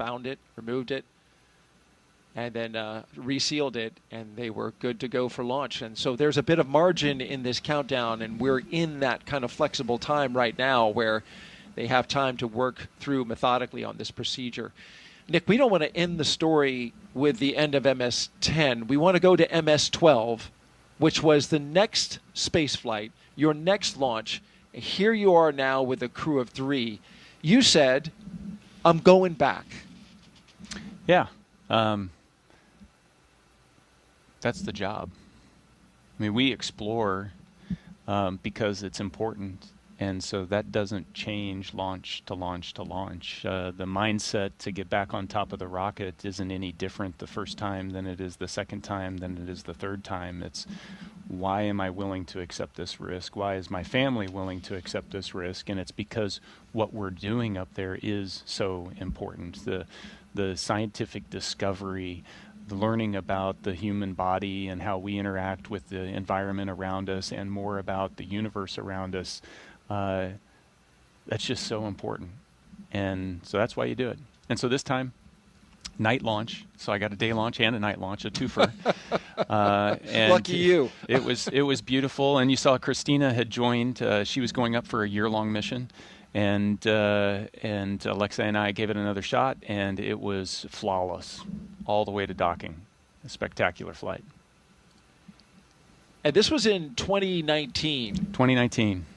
found it, removed it, and then resealed it, and they were good to go for launch. And so there's a bit of margin in this countdown, and we're in that kind of flexible time right now where they have time to work through methodically on this procedure. Nick, we don't want to end the story with the end of MS-10. We want to go to MS-12, which was the next space flight, your next launch. Here you are now with a crew of 3. You said, I'm going back. Yeah. That's the job. I mean, we explore because it's important. And so that doesn't change launch to launch to launch. The mindset to get back on top of the rocket isn't any different the first time than it is the second time, than it is the third time. It's, why am I willing to accept this risk? Why is my family willing to accept this risk? And it's because what we're doing up there is so important. The scientific discovery, the learning about the human body and how we interact with the environment around us, and more about the universe around us. That's just so important. And so that's why you do it. And so this time, night launch. So I got a day launch and a night launch, a twofer. And lucky you. It was beautiful. And you saw Christina had joined. She was going up for a year-long mission. And Alexa and I gave it another shot, and it was flawless all the way to docking. A spectacular flight. And this was in 2019. 2019.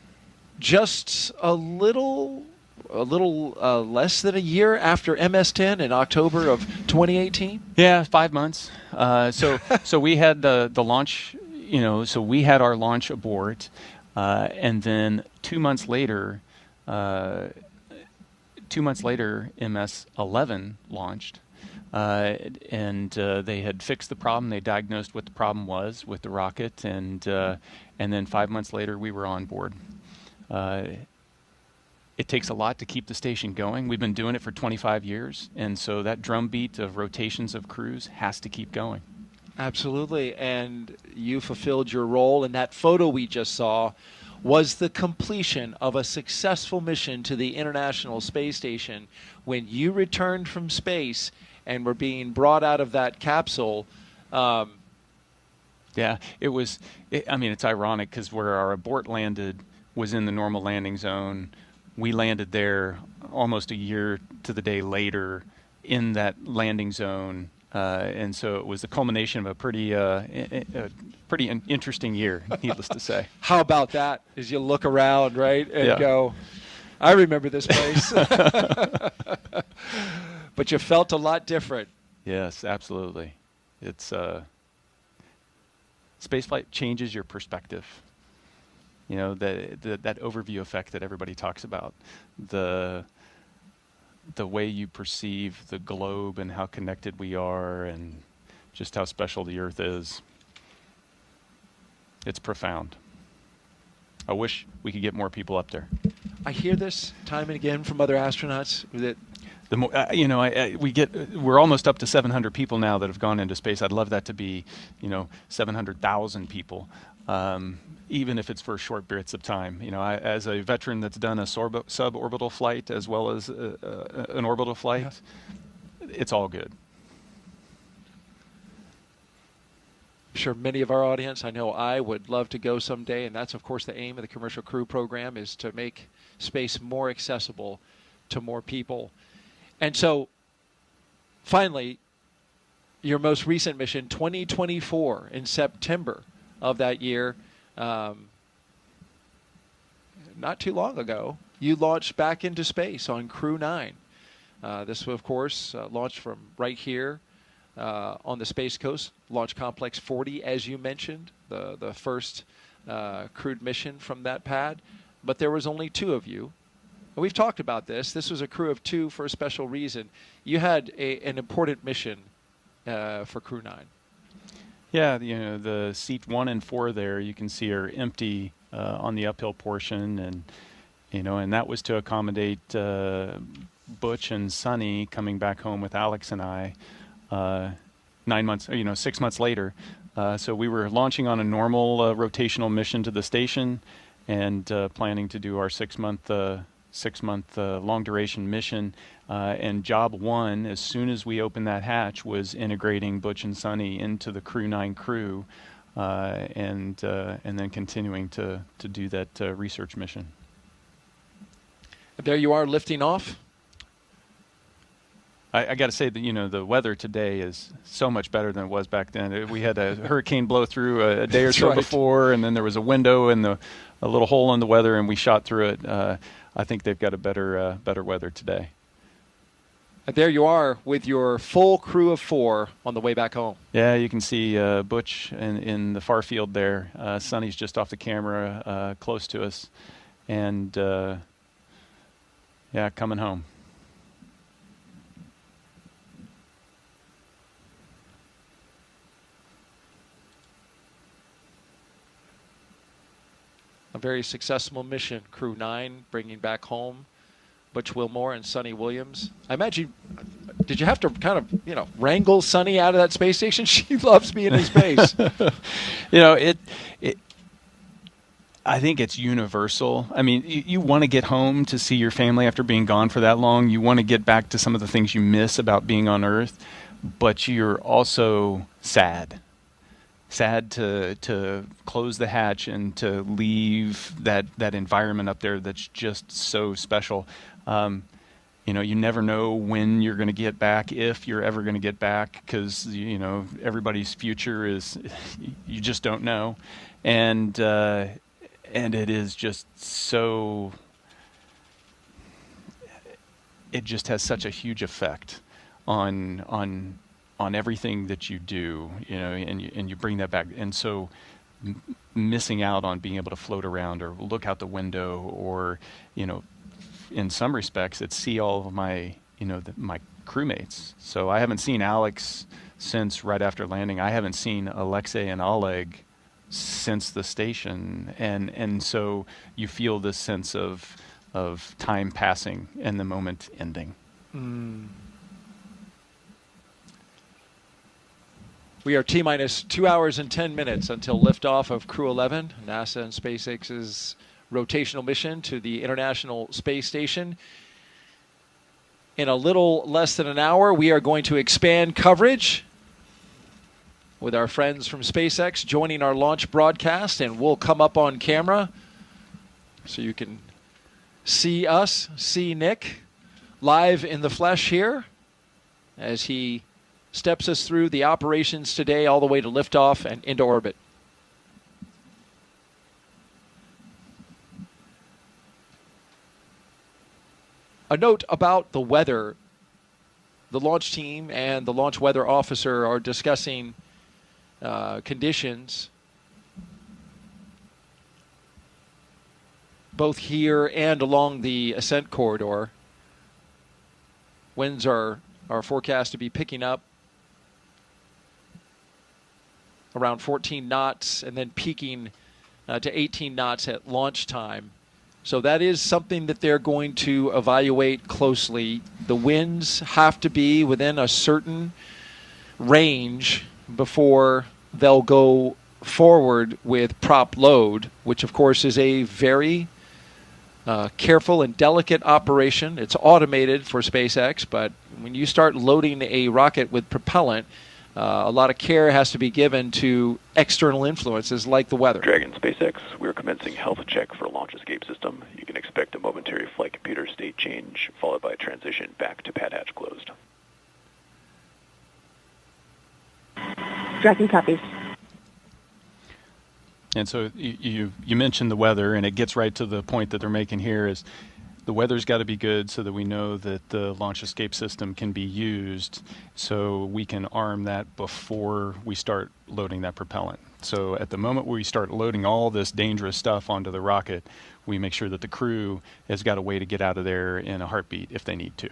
Just a little less than a year after MS-10 in October of 2018. Yeah, 5 months. So we had the launch. So we had our launch abort, and then 2 months later, MS-11 launched, and they had fixed the problem. They diagnosed what the problem was with the rocket, and then 5 months later we were on board. It takes a lot to keep the station going. We've been doing it for 25 years, and so that drumbeat of rotations of crews has to keep going. Absolutely, and you fulfilled your role, and that photo we just saw was the completion of a successful mission to the International Space Station when you returned from space and were being brought out of that capsule. Yeah, it's ironic because where our abort landed was in the normal landing zone. We landed there almost a year to the day later in that landing zone, and so it was the culmination of a pretty interesting year, needless to say. How about that? As you look around, right, and go, I remember this place. But you felt a lot different. Yes, absolutely. It's spaceflight changes your perspective. That overview effect that everybody talks about, the way you perceive the globe and how connected we are and just how special the Earth is. It's profound. I wish we could get more people up there. I hear this time and again from other astronauts that we're almost up to 700 people now that have gone into space. I'd love that to be, 700,000 people. Even if it's for short periods of time. As a veteran that's done a suborbital flight as well as an orbital flight, it's all good. I'm sure many of our audience, I know I would love to go someday, and that's, of course, the aim of the Commercial Crew Program, is to make space more accessible to more people. And so, finally, your most recent mission, 2024, in September of that year, not too long ago, you launched back into space on Crew 9. This, of course, launched from right here on the Space Coast, Launch Complex 40, as you mentioned, the first crewed mission from that pad. But there was only 2 of you. And we've talked about this. This was a crew of 2 for a special reason. You had an important mission for Crew 9. Yeah, the seat 1 and 4 there you can see are empty on the uphill portion, and that was to accommodate Butch and Sonny coming back home with Alex and I 6 months later. So we were launching on a normal rotational mission to the station, and planning to do our 6-month 6-month long-duration mission. And job one, as soon as we opened that hatch, was integrating Butch and Sunny into the Crew 9 crew, and then continuing to do that research mission. There you are, lifting off. I got to say that the weather today is so much better than it was back then. We had a hurricane blow through a day or so before, and then there was a window and a little hole in the weather, and we shot through it. I think they've got a better weather today. There you are with your full crew of 4 on the way back home. Yeah, you can see Butch in the far field there. Sonny's just off the camera, close to us, and coming home. A very successful mission, Crew 9, bringing back home Butch Wilmore and Sonny Williams. I imagine, did you have to kind of, wrangle Sonny out of that space station? She loves being in space. I think it's universal. I mean, you want to get home to see your family after being gone for that long. You want to get back to some of the things you miss about being on Earth, but you're also sad to close the hatch and to leave that environment up there that's just so special. You never know when you're going to get back, if you're ever going to get back, because everybody's future is, you just don't know, and it is just so. It just has such a huge effect on everything that you do, and you bring that back. And so missing out on being able to float around or look out the window, or, in some respects, it's see all of my, my crewmates. So I haven't seen Alex since right after landing. I haven't seen Alexei and Oleg since the station. And so you feel this sense of time passing and the moment ending. Mm. We are T-minus 2 hours and 10 minutes until liftoff of Crew 11, NASA and SpaceX's rotational mission to the International Space Station. In a little less than an hour, we are going to expand coverage with our friends from SpaceX joining our launch broadcast, and we'll come up on camera so you can see us, see Nick live in the flesh here as he steps us through the operations today all the way to liftoff and into orbit. A note about the weather. The launch team and the launch weather officer are discussing conditions both here and along the ascent corridor. Winds are forecast to be picking up around 14 knots and then peaking to 18 knots at launch time. So that is something that they're going to evaluate closely. The winds have to be within a certain range before they'll go forward with prop load, which of course is a very careful and delicate operation. It's automated for SpaceX, but when you start loading a rocket with propellant, a lot of care has to be given to external influences like the weather. Dragon SpaceX, we're commencing health check for launch escape system. You can expect a momentary flight computer state change, followed by a transition back to pad hatch closed. Dragon copies. And so you mentioned the weather, and it gets right to the point that they're making here is the weather's got to be good so that we know that the launch escape system can be used, so we can arm that before we start loading that propellant. So at the moment we start loading all this dangerous stuff onto the rocket, we make sure that the crew has got a way to get out of there in a heartbeat if they need to.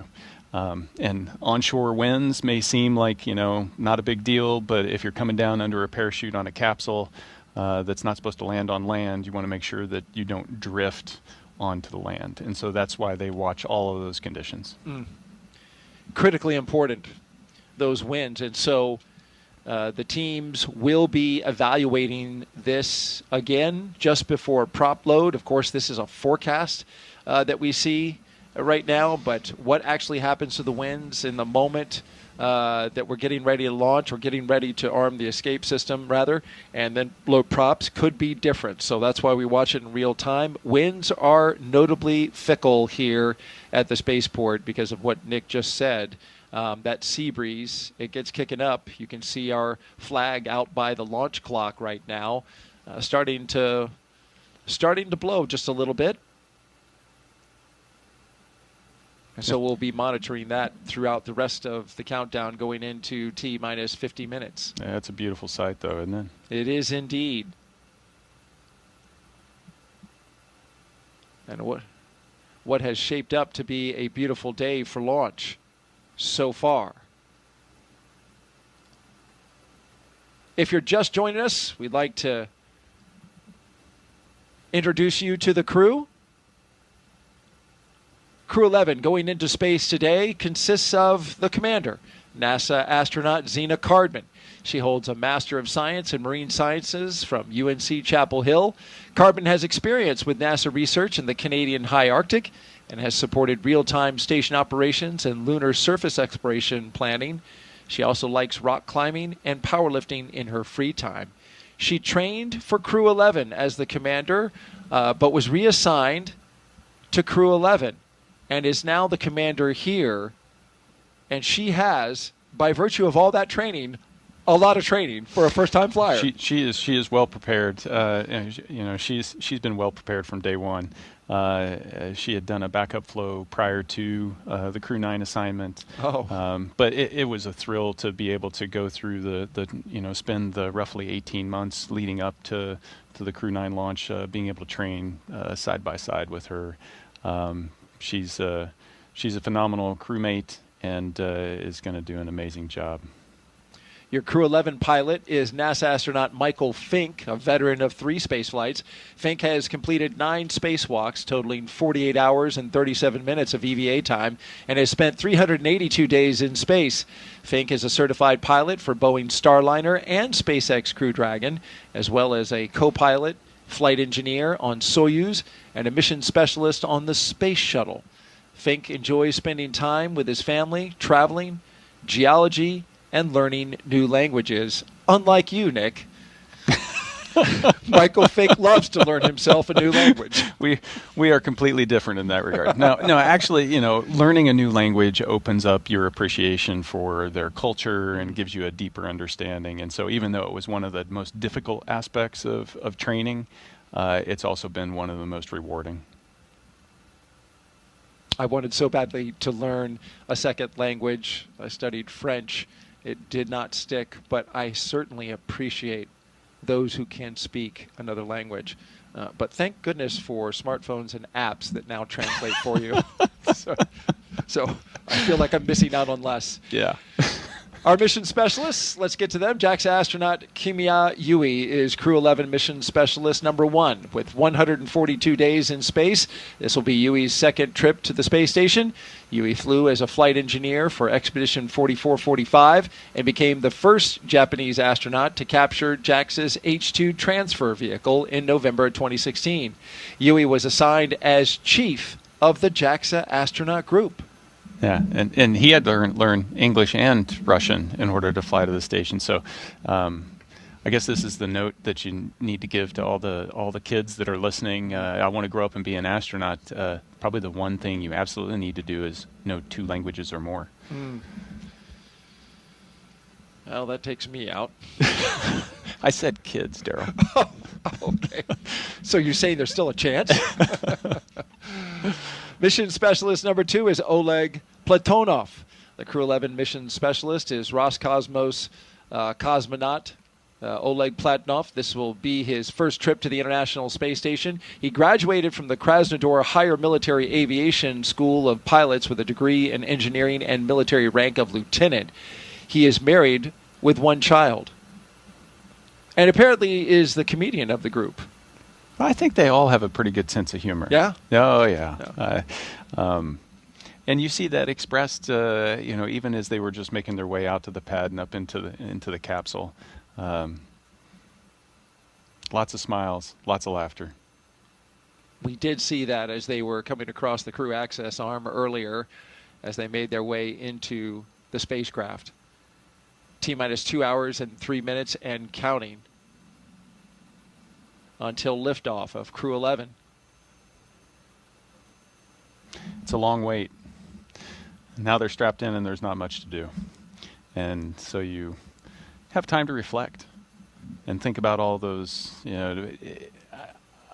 And onshore winds may seem like, not a big deal, but if you're coming down under a parachute on a capsule that's not supposed to land on land, you want to make sure that you don't drift onto the land. And so that's why they watch all of those conditions. Critically important, those winds. And so the teams will be evaluating this again just before prop load. Of course, this is a forecast that we see right now, but what actually happens to the winds in the moment that we're getting ready to launch, or getting ready to arm the escape system, rather, and then load props could be different. So that's why we watch it in real time. Winds are notably fickle here at the spaceport because of what Nick just said. That sea breeze, it gets kicking up. You can see our flag out by the launch clock right now, starting to blow just a little bit. And so we'll be monitoring that throughout the rest of the countdown going into T-minus 50 minutes. Yeah, it's a beautiful sight, though, isn't it? It is indeed. And what has shaped up to be a beautiful day for launch so far. If you're just joining us, we'd like to introduce you to the crew. Crew 11 going into space today consists of the commander, NASA astronaut Zena Cardman. She holds a Master of Science in Marine Sciences from UNC Chapel Hill. Cardman has experience with NASA research in the Canadian High Arctic and has supported real-time station operations and lunar surface exploration planning. She also likes rock climbing and powerlifting in her free time. She trained for Crew 11 as the commander, but was reassigned to Crew 11. And is now the commander here, and she has, by virtue of all that training, a lot of training for a first-time flyer. She is well prepared. She's been well prepared from day one. She had done a backup flow prior to the Crew 9 assignment. But it was a thrill to be able to go through spend the roughly 18 months leading up to the Crew 9 launch, being able to train side by side with her. She's a phenomenal crewmate and is going to do an amazing job. Your Crew 11 pilot is NASA astronaut Michael Fink, a veteran of 3 space flights. Fink has completed 9 spacewalks, totaling 48 hours and 37 minutes of EVA time, and has spent 382 days in space. Fink is a certified pilot for Boeing Starliner and SpaceX Crew Dragon, as well as a co-pilot, flight engineer on Soyuz, and a mission specialist on the Space Shuttle. Fink enjoys spending time with his family, traveling, geology, and learning new languages. Unlike you, Nick, Michael Fink loves to learn himself a new language. We are completely different in that regard. No, actually, learning a new language opens up your appreciation for their culture and gives you a deeper understanding. And so even though it was one of the most difficult aspects of training, it's also been one of the most rewarding. I wanted so badly to learn a second language. I studied French. It did not stick, but I certainly appreciate those who can speak another language. But thank goodness for smartphones and apps that now translate for you. So I feel like I'm missing out on less. Yeah. Our mission specialists, let's get to them. JAXA astronaut Kimiya Yui is Crew 11 mission specialist number 1 with 142 days in space. This will be Yui's second trip to the space station. Yui flew as a flight engineer for Expedition 4445 and became the first Japanese astronaut to capture JAXA's H-2 transfer vehicle in November 2016. Yui was assigned as chief of the JAXA astronaut group. Yeah, and he had to learn English and Russian in order to fly to the station. So I guess this is the note that you need to give to all the kids that are listening. I want to grow up and be an astronaut. Probably the one thing you absolutely need to do is know 2 languages or more. Well, that takes me out. I said kids, Daryl. Okay. So you're saying there's still a chance? Mission specialist number 2 is Oleg Platonov. The Crew 11 mission specialist is Roscosmos cosmonaut Oleg Platonov. This will be his first trip to the International Space Station. He graduated from the Krasnodar Higher Military Aviation School of Pilots with a degree in engineering and military rank of lieutenant. He is married with 1 child, and apparently is the comedian of the group. I think they all have a pretty good sense of humor. Yeah? Oh, yeah. And you see that expressed, even as they were just making their way out to the pad and up into the capsule. Lots of smiles, lots of laughter. We did see that as they were coming across the crew access arm earlier as they made their way into the spacecraft. T-minus 2 hours and 3 minutes and counting until liftoff of Crew 11. It's a long wait. Now they're strapped in and there's not much to do. And so you have time to reflect and think about all those,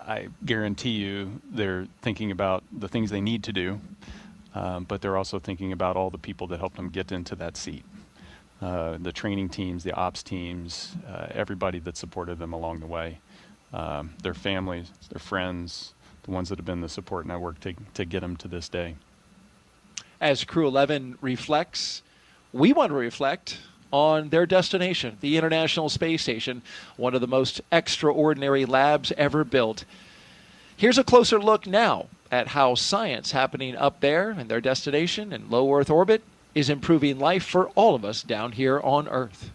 I guarantee you they're thinking about the things they need to do, but they're also thinking about all the people that helped them get into that seat. The training teams, the ops teams, everybody that supported them along the way. Their families, their friends, the ones that have been the support network to get them to this day. As Crew 11 reflects, we want to reflect on their destination, the International Space Station, one of the most extraordinary labs ever built. Here's a closer look now at how science happening up there in their destination in low Earth orbit is improving life for all of us down here on Earth.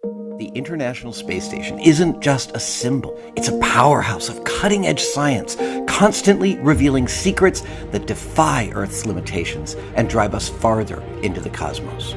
The International Space Station isn't just a symbol. It's a powerhouse of cutting-edge science, constantly revealing secrets that defy Earth's limitations and drive us farther into the cosmos.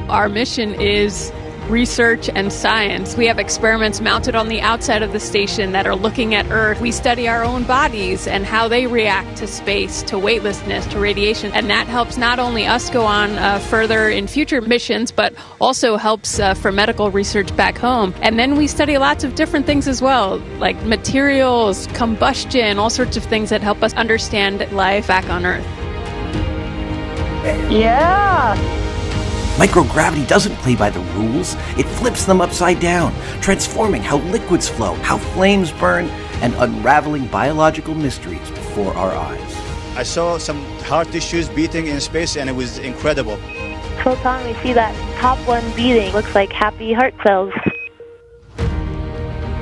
Our mission is research and science. We have experiments mounted on the outside of the station that are looking at Earth. We study our own bodies and how they react to space, to weightlessness, to radiation. And that helps not only us go on further in future missions, but also helps for medical research back home. And then we study lots of different things as well, like materials, combustion, all sorts of things that help us understand life back on Earth. Yeah! Microgravity doesn't play by the rules. It flips them upside down, transforming how liquids flow, how flames burn, and unraveling biological mysteries before our eyes. I saw some heart tissues beating in space, and it was incredible. So Tom, we see that top one beating. Looks like happy heart cells.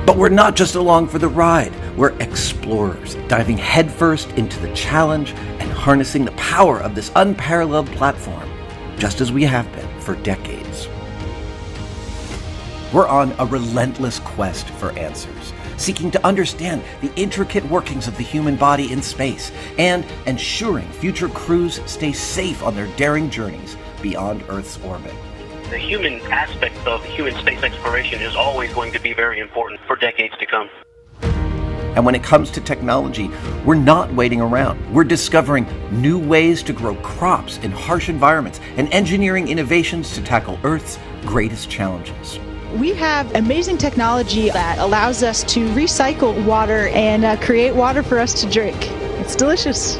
But we're not just along for the ride. We're explorers, diving headfirst into the challenge and harnessing the power of this unparalleled platform, just as we have been for decades. We're on a relentless quest for answers, seeking to understand the intricate workings of the human body in space and ensuring future crews stay safe on their daring journeys beyond Earth's orbit. The human aspect of human space exploration is always going to be very important for decades to come. And when it comes to technology, we're not waiting around. We're discovering new ways to grow crops in harsh environments and engineering innovations to tackle Earth's greatest challenges. We have amazing technology that allows us to recycle water and create water for us to drink. It's delicious.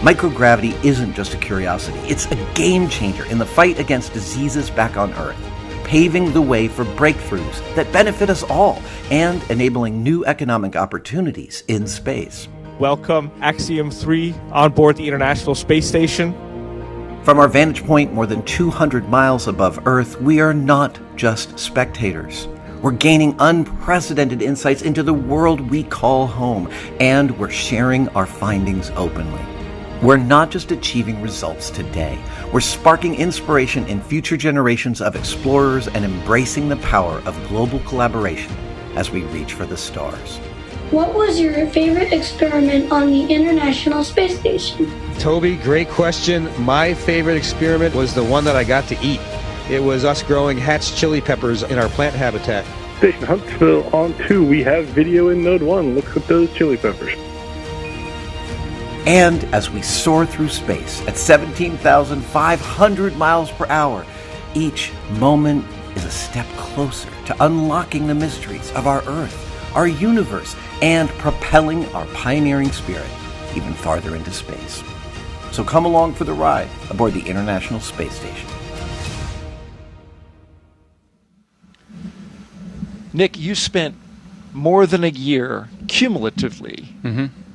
Microgravity isn't just a curiosity. It's a game changer in the fight against diseases back on Earth, paving the way for breakthroughs that benefit us all and enabling new economic opportunities in space. Welcome, Axiom 3 on board the International Space Station. From our vantage point more than 200 miles above Earth, we are not just spectators. We're gaining unprecedented insights into the world we call home, and we're sharing our findings openly. We're not just achieving results today. We're sparking inspiration in future generations of explorers and embracing the power of global collaboration as we reach for the stars. What was your favorite experiment on the International Space Station? Toby, great question. My favorite experiment was the one that I got to eat. It was us growing hatch chili peppers in our plant habitat. Station Huntsville on 2, we have video in Node 1. Look at those chili peppers. And as we soar through space at 17,500 miles per hour, each moment is a step closer to unlocking the mysteries of our Earth, our universe, and propelling our pioneering spirit even farther into space. So come along for the ride aboard the International Space Station. Nick, you spent more than a year cumulatively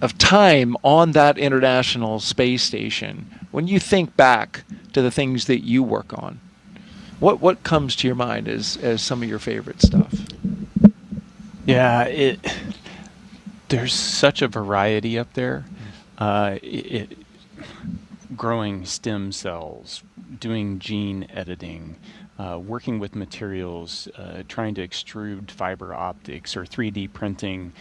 of time on that International Space Station. When you think back to the things that you work on, what comes to your mind as some of your favorite stuff? Yeah, there's such a variety up there. Growing stem cells, doing gene editing, working with materials, trying to extrude fiber optics or 3D printing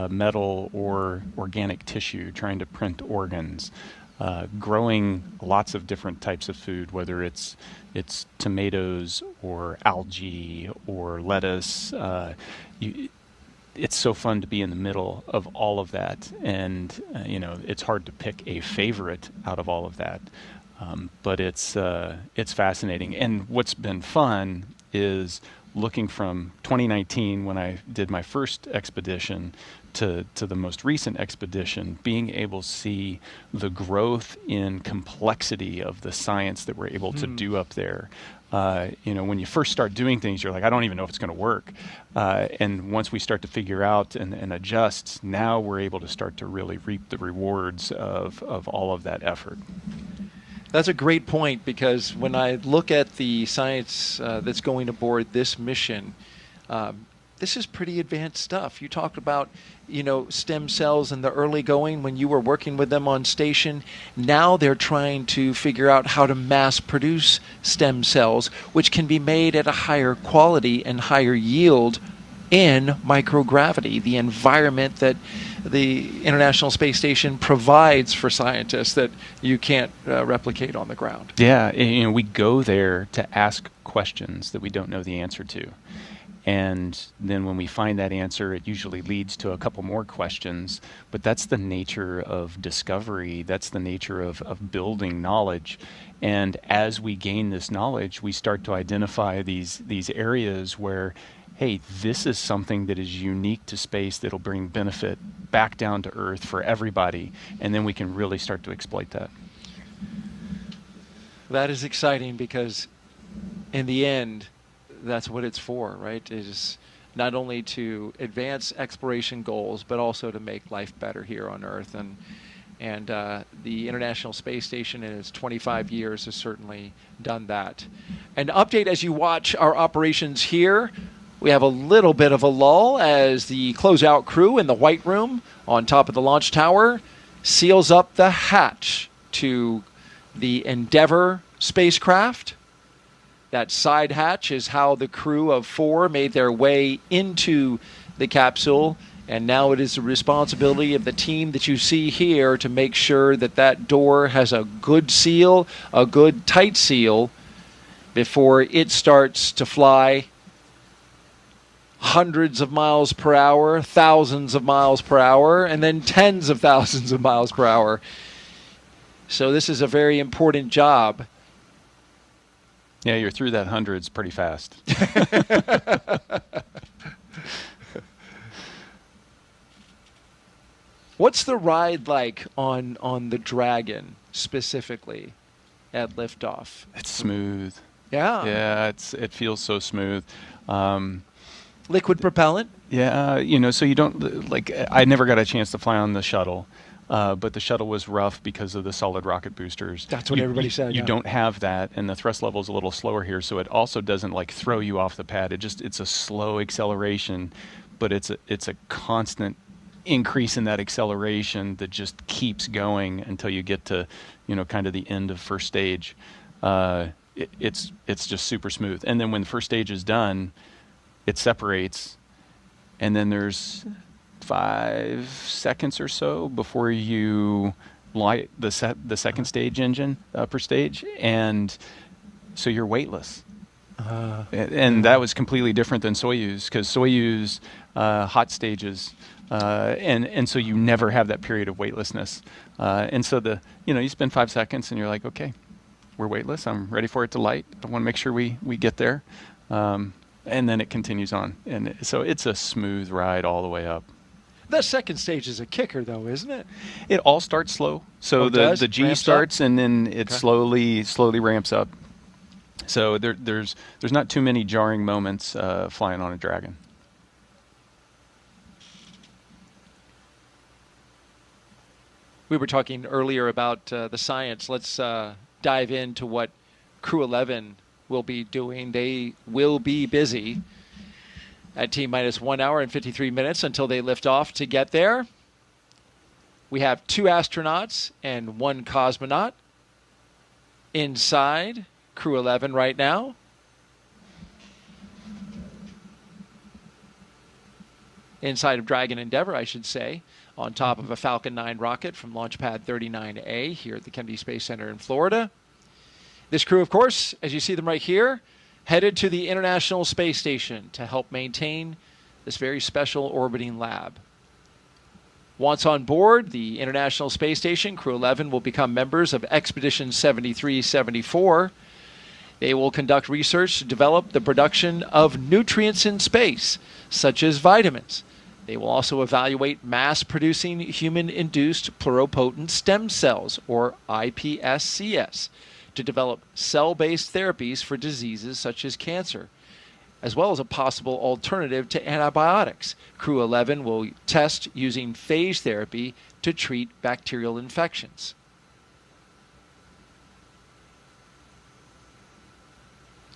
metal or organic tissue, trying to print organs, growing lots of different types of food, whether it's tomatoes or algae or lettuce. It's so fun to be in the middle of all of that, and it's hard to pick a favorite out of all of that. But it's fascinating. And what's been fun is looking from 2019, when I did my first expedition, to the most recent expedition, being able to see the growth in complexity of the science that we're able to do up there. When you first start doing things, you're like, I don't even know if it's going to work. And once we start to figure out and adjust, now we're able to start to really reap the rewards of all of that effort. That's a great point, because when I look at the science that's going aboard this mission, this is pretty advanced stuff. You talked about, stem cells in the early going when you were working with them on station. Now they're trying to figure out how to mass produce stem cells, which can be made at a higher quality and higher yield in microgravity, the environment that the International Space Station provides for scientists that you can't replicate on the ground. Yeah, we go there to ask questions that we don't know the answer to. And then when we find that answer, it usually leads to a couple more questions. But that's the nature of discovery. That's the nature of building knowledge. And as we gain this knowledge, we start to identify these areas where, hey, this is something that is unique to space that'll bring benefit back down to Earth for everybody. And then we can really start to exploit that. That is exciting, because in the end, that's what it's for, right? It is not only to advance exploration goals, but also to make life better here on Earth. And the International Space Station in its 25 years has certainly done that. An update as you watch our operations here. We have a little bit of a lull as the closeout crew in the White Room on top of the launch tower seals up the hatch to the Endeavour spacecraft. That side hatch is how the crew of 4 made their way into the capsule, and now it is the responsibility of the team that you see here to make sure that that door has a good seal, a good tight seal, before it starts to fly hundreds of miles per hour, thousands of miles per hour, and then tens of thousands of miles per hour. So this is a very important job. Yeah, you're through that hundreds pretty fast. What's the ride like on the Dragon specifically at liftoff? It's smooth. Yeah. Yeah, it feels so smooth. Liquid propellant? Yeah, so you don't, I never got a chance to fly on the shuttle. But the shuttle was rough because of the solid rocket boosters. That's what everybody said. You don't have that, and the thrust level is a little slower here, so it also doesn't throw you off the pad. It's a slow acceleration, but it's a constant increase in that acceleration that just keeps going until you get to kind of the end of first stage. It's just super smooth, and then when the first stage is done, it separates, and then there's 5 seconds or so before you light the second stage engine per stage, and so you're weightless. And that was completely different than Soyuz, because Soyuz hot stages, and so you never have that period of weightlessness. And so you spend 5 seconds and you're like, okay, we're weightless. I'm ready for it to light. I want to make sure we get there, and then it continues on. And so it's a smooth ride all the way up. That second stage is a kicker, though, isn't it? It all starts slow. So the G ramps starts up, and then it slowly ramps up. So there's not too many jarring moments flying on a Dragon. We were talking earlier about the science. Let's dive into what Crew 11 will be doing. They will be busy at T-minus 1 hour and 53 minutes until they lift off to get there. We have 2 astronauts and 1 cosmonaut inside Crew 11 right now. inside of Dragon Endeavour, I should say, on top of a Falcon 9 rocket from Launch Pad 39A here at the Kennedy Space Center in Florida. This crew, of course, as you see them right here, headed to the International Space Station to help maintain this very special orbiting lab. Once on board the International Space Station, Crew 11 will become members of Expedition 7374. They will conduct research to develop the production of nutrients in space, such as vitamins. They will also evaluate mass-producing human-induced pluripotent stem cells, or iPSCs, to develop cell-based therapies for diseases such as cancer, as well as a possible alternative to antibiotics. Crew 11 will test using phage therapy to treat bacterial infections.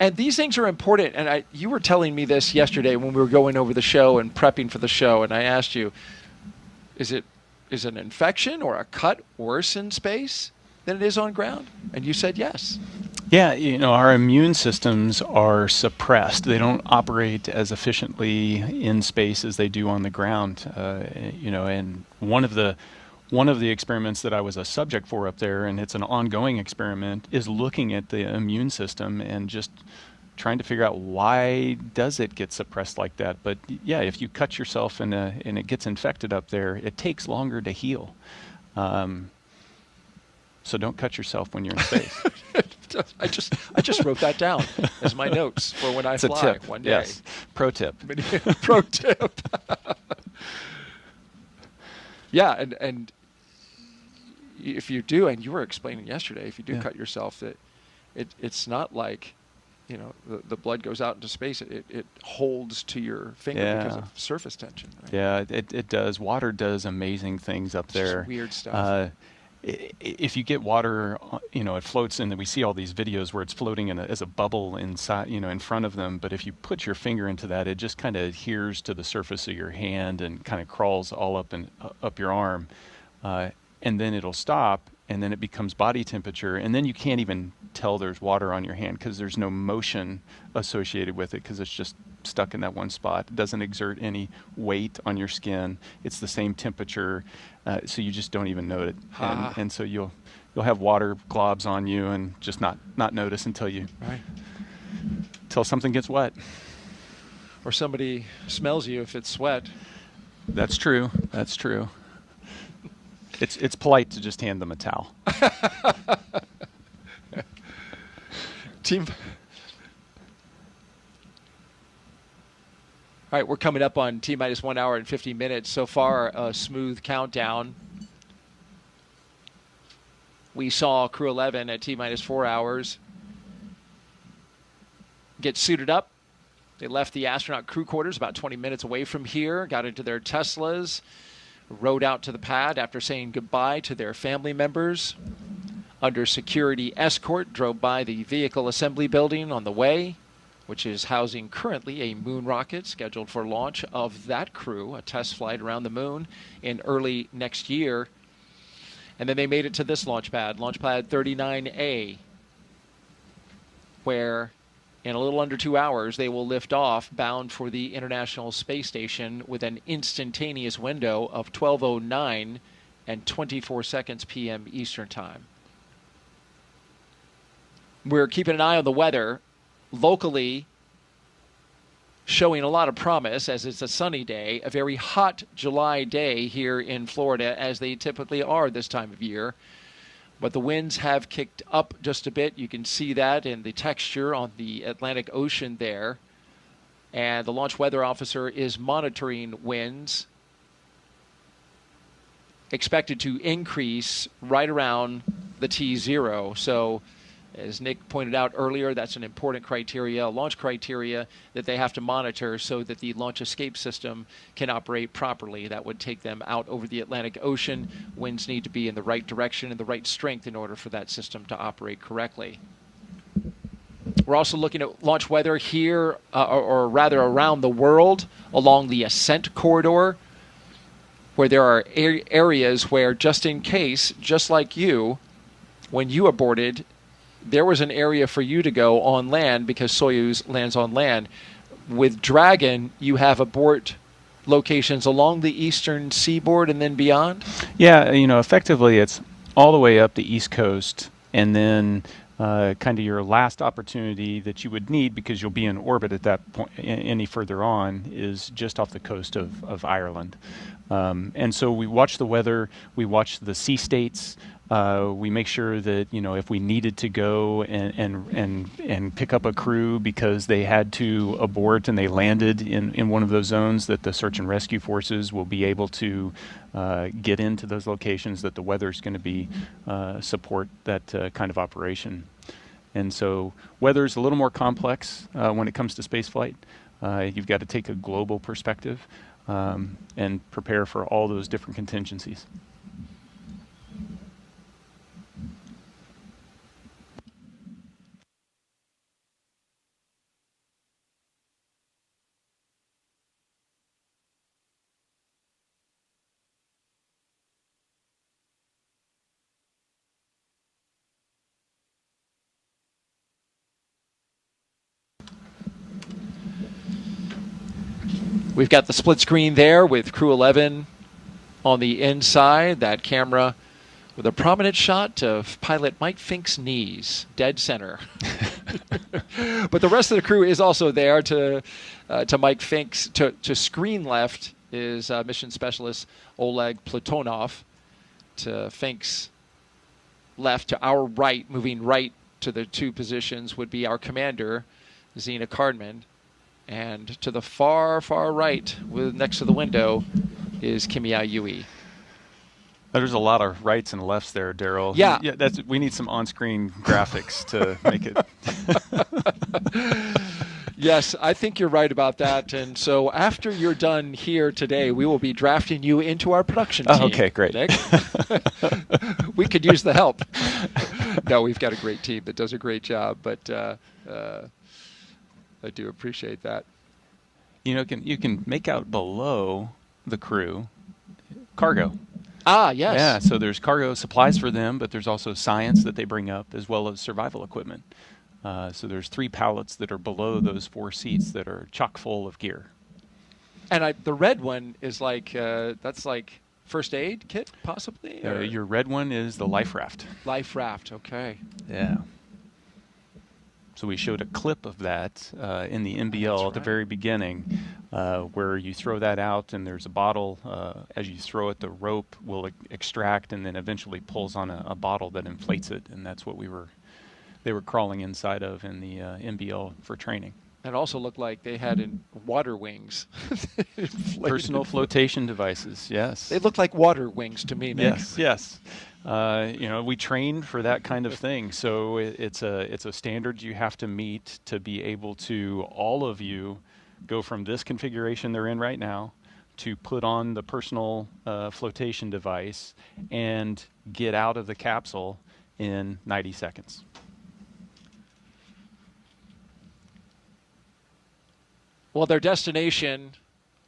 And these things are important, and you were telling me this yesterday when we were going over the show and prepping for the show, and I asked you, is an infection or a cut worse in space than it is on ground? And you said yes. Yeah, our immune systems are suppressed. They don't operate as efficiently in space as they do on the ground. And one of the experiments that I was a subject for up there, and it's an ongoing experiment, is looking at the immune system and just trying to figure out why does it get suppressed like that. But yeah, if you cut yourself and it gets infected up there, it takes longer to heal. So don't cut yourself when you're in space. I just wrote that down as my notes for when I it's fly a tip. one day. Yes. Pro tip. Pro tip. Yeah, and if you do, and you were explaining yesterday, if you do cut yourself, that it's not like, the blood goes out into space. It holds to your finger because of surface tension. Right? Yeah, it does. Water does amazing things up there. Just weird stuff. If you get water, it floats in. We see all these videos where it's floating as a bubble inside, in front of them. But if you put your finger into that, it just kind of adheres to the surface of your hand and kind of crawls all up your arm, and then it'll stop, and then it becomes body temperature, and then you can't even tell there's water on your hand because there's no motion associated with it because it's just stuck in that one spot. It doesn't exert any weight on your skin. It's the same temperature, so you just don't even know it. And so you'll have water globs on you and just not notice until something gets wet. Or somebody smells you if it's sweat. That's true. That's true. It's polite to just hand them a towel. Team. All right, we're coming up on T-minus 1 hour and 50 minutes. So far, a smooth countdown. We saw Crew 11 at T-minus 4 hours get suited up. They left the astronaut crew quarters about 20 minutes away from here, got into their Teslas, rode out to the pad after saying goodbye to their family members. Under security escort, drove by the vehicle assembly building on the way, which is housing currently a moon rocket scheduled for launch of that crew, a test flight around the moon in early next year. And then they made it to this launch pad 39A, where in a little under 2 hours they will lift off bound for the International Space Station with an instantaneous window of 12:09 and 24 seconds p.m. Eastern Time. We're keeping an eye on the weather. Locally, showing a lot of promise as it's a sunny day, a very hot July day here in Florida, as they typically are this time of year. But the winds have kicked up just a bit. You can see that in the texture on the Atlantic Ocean there. And the launch weather officer is monitoring winds, expected to increase right around the T0. So, as Nick pointed out earlier, that's an important criteria, launch criteria that they have to monitor so that the launch escape system can operate properly. That would take them out over the Atlantic Ocean. Winds need to be in the right direction and the right strength in order for that system to operate correctly. We're also looking at launch weather here, or rather around the world, along the ascent corridor, where there are areas where, just in case, just like you, when you aborted, there was an area for you to go on land because Soyuz lands on land. With Dragon, you have abort locations along the eastern seaboard and then beyond? Yeah, effectively it's all the way up the East Coast, and then kind of your last opportunity that you would need, because you'll be in orbit at that point any further on, is just off the coast of Ireland. And so we watch the weather, we watch the sea states, we make sure that, if we needed to go and pick up a crew because they had to abort and they landed in one of those zones, that the search and rescue forces will be able to get into those locations, that the weather's going to be support that kind of operation. And so weather's a little more complex when it comes to spaceflight. You've got to take a global perspective and prepare for all those different contingencies. We've got the split screen there with Crew 11 on the inside. That camera with a prominent shot of pilot Mike Fink's knees, dead center. But the rest of the crew is also there. To Mike Fink's, to screen left is mission specialist Oleg Platonov. To Fink's left, to our right, moving right to the two positions, would be our commander, Zena Cardman. And to the far, far right, next to the window, is Kimiya Yui. There's a lot of rights and lefts there, Daryl. Yeah. We need some on-screen graphics to make it. Yes, I think you're right about that. And so after you're done here today, we will be drafting you into our production team. Oh, okay, great. Nick. We could use the help. No, we've got a great team that does a great job, but I do appreciate that. You can make out below the crew cargo. Ah, yes. Yeah, so there's cargo supplies for them, but there's also science that they bring up, as well as survival equipment. So there's 3 pallets that are below those 4 seats that are chock full of gear. And the red one is that's like first aid kit, possibly? Your red one is the life raft. Life raft, okay. Yeah. So we showed a clip of that in the NBL at the very beginning, where you throw that out and there's a bottle. As you throw it, the rope will extract and then eventually pulls on a bottle that inflates it, and that's what they were crawling inside of in the NBL for training. It also looked like they had water wings. Personal flotation devices, yes. They looked like water wings to me, Nick. Yes. We train for that kind of thing, so it's a standard you have to meet to be able to, all of you, go from this configuration they're in right now to put on the personal flotation device and get out of the capsule in 90 seconds. Well, their destination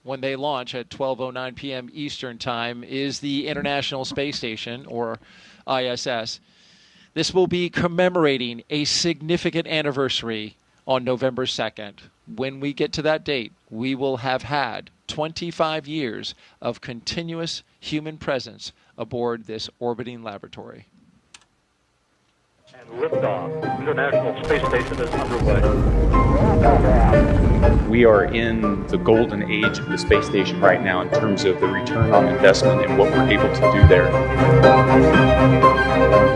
when they launch at 12:09 p.m. Eastern Time is the International Space Station, or ISS. This will be commemorating a significant anniversary on November 2nd. When we get to that date, we will have had 25 years of continuous human presence aboard this orbiting laboratory. And liftoff. International Space Station is underway. We are in the golden age of the space station right now in terms of the return on investment and what we're able to do there.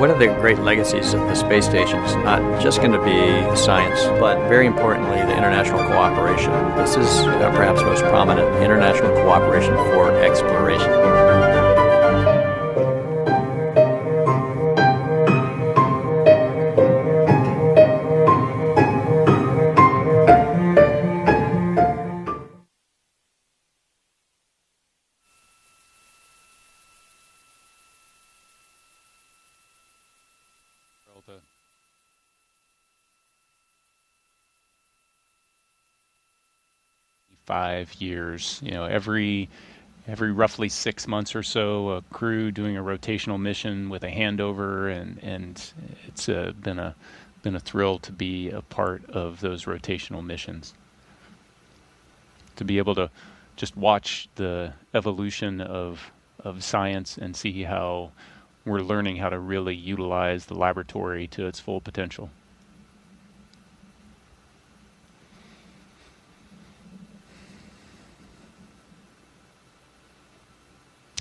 One of the great legacies of the space station is not just going to be science, but very importantly, the international cooperation. This is perhaps most prominent, international cooperation for exploration. Years, every roughly 6 months or so, a crew doing a rotational mission with a handover, and it's been a thrill to be a part of those rotational missions. To be able to just watch the evolution of science and see how we're learning how to really utilize the laboratory to its full potential.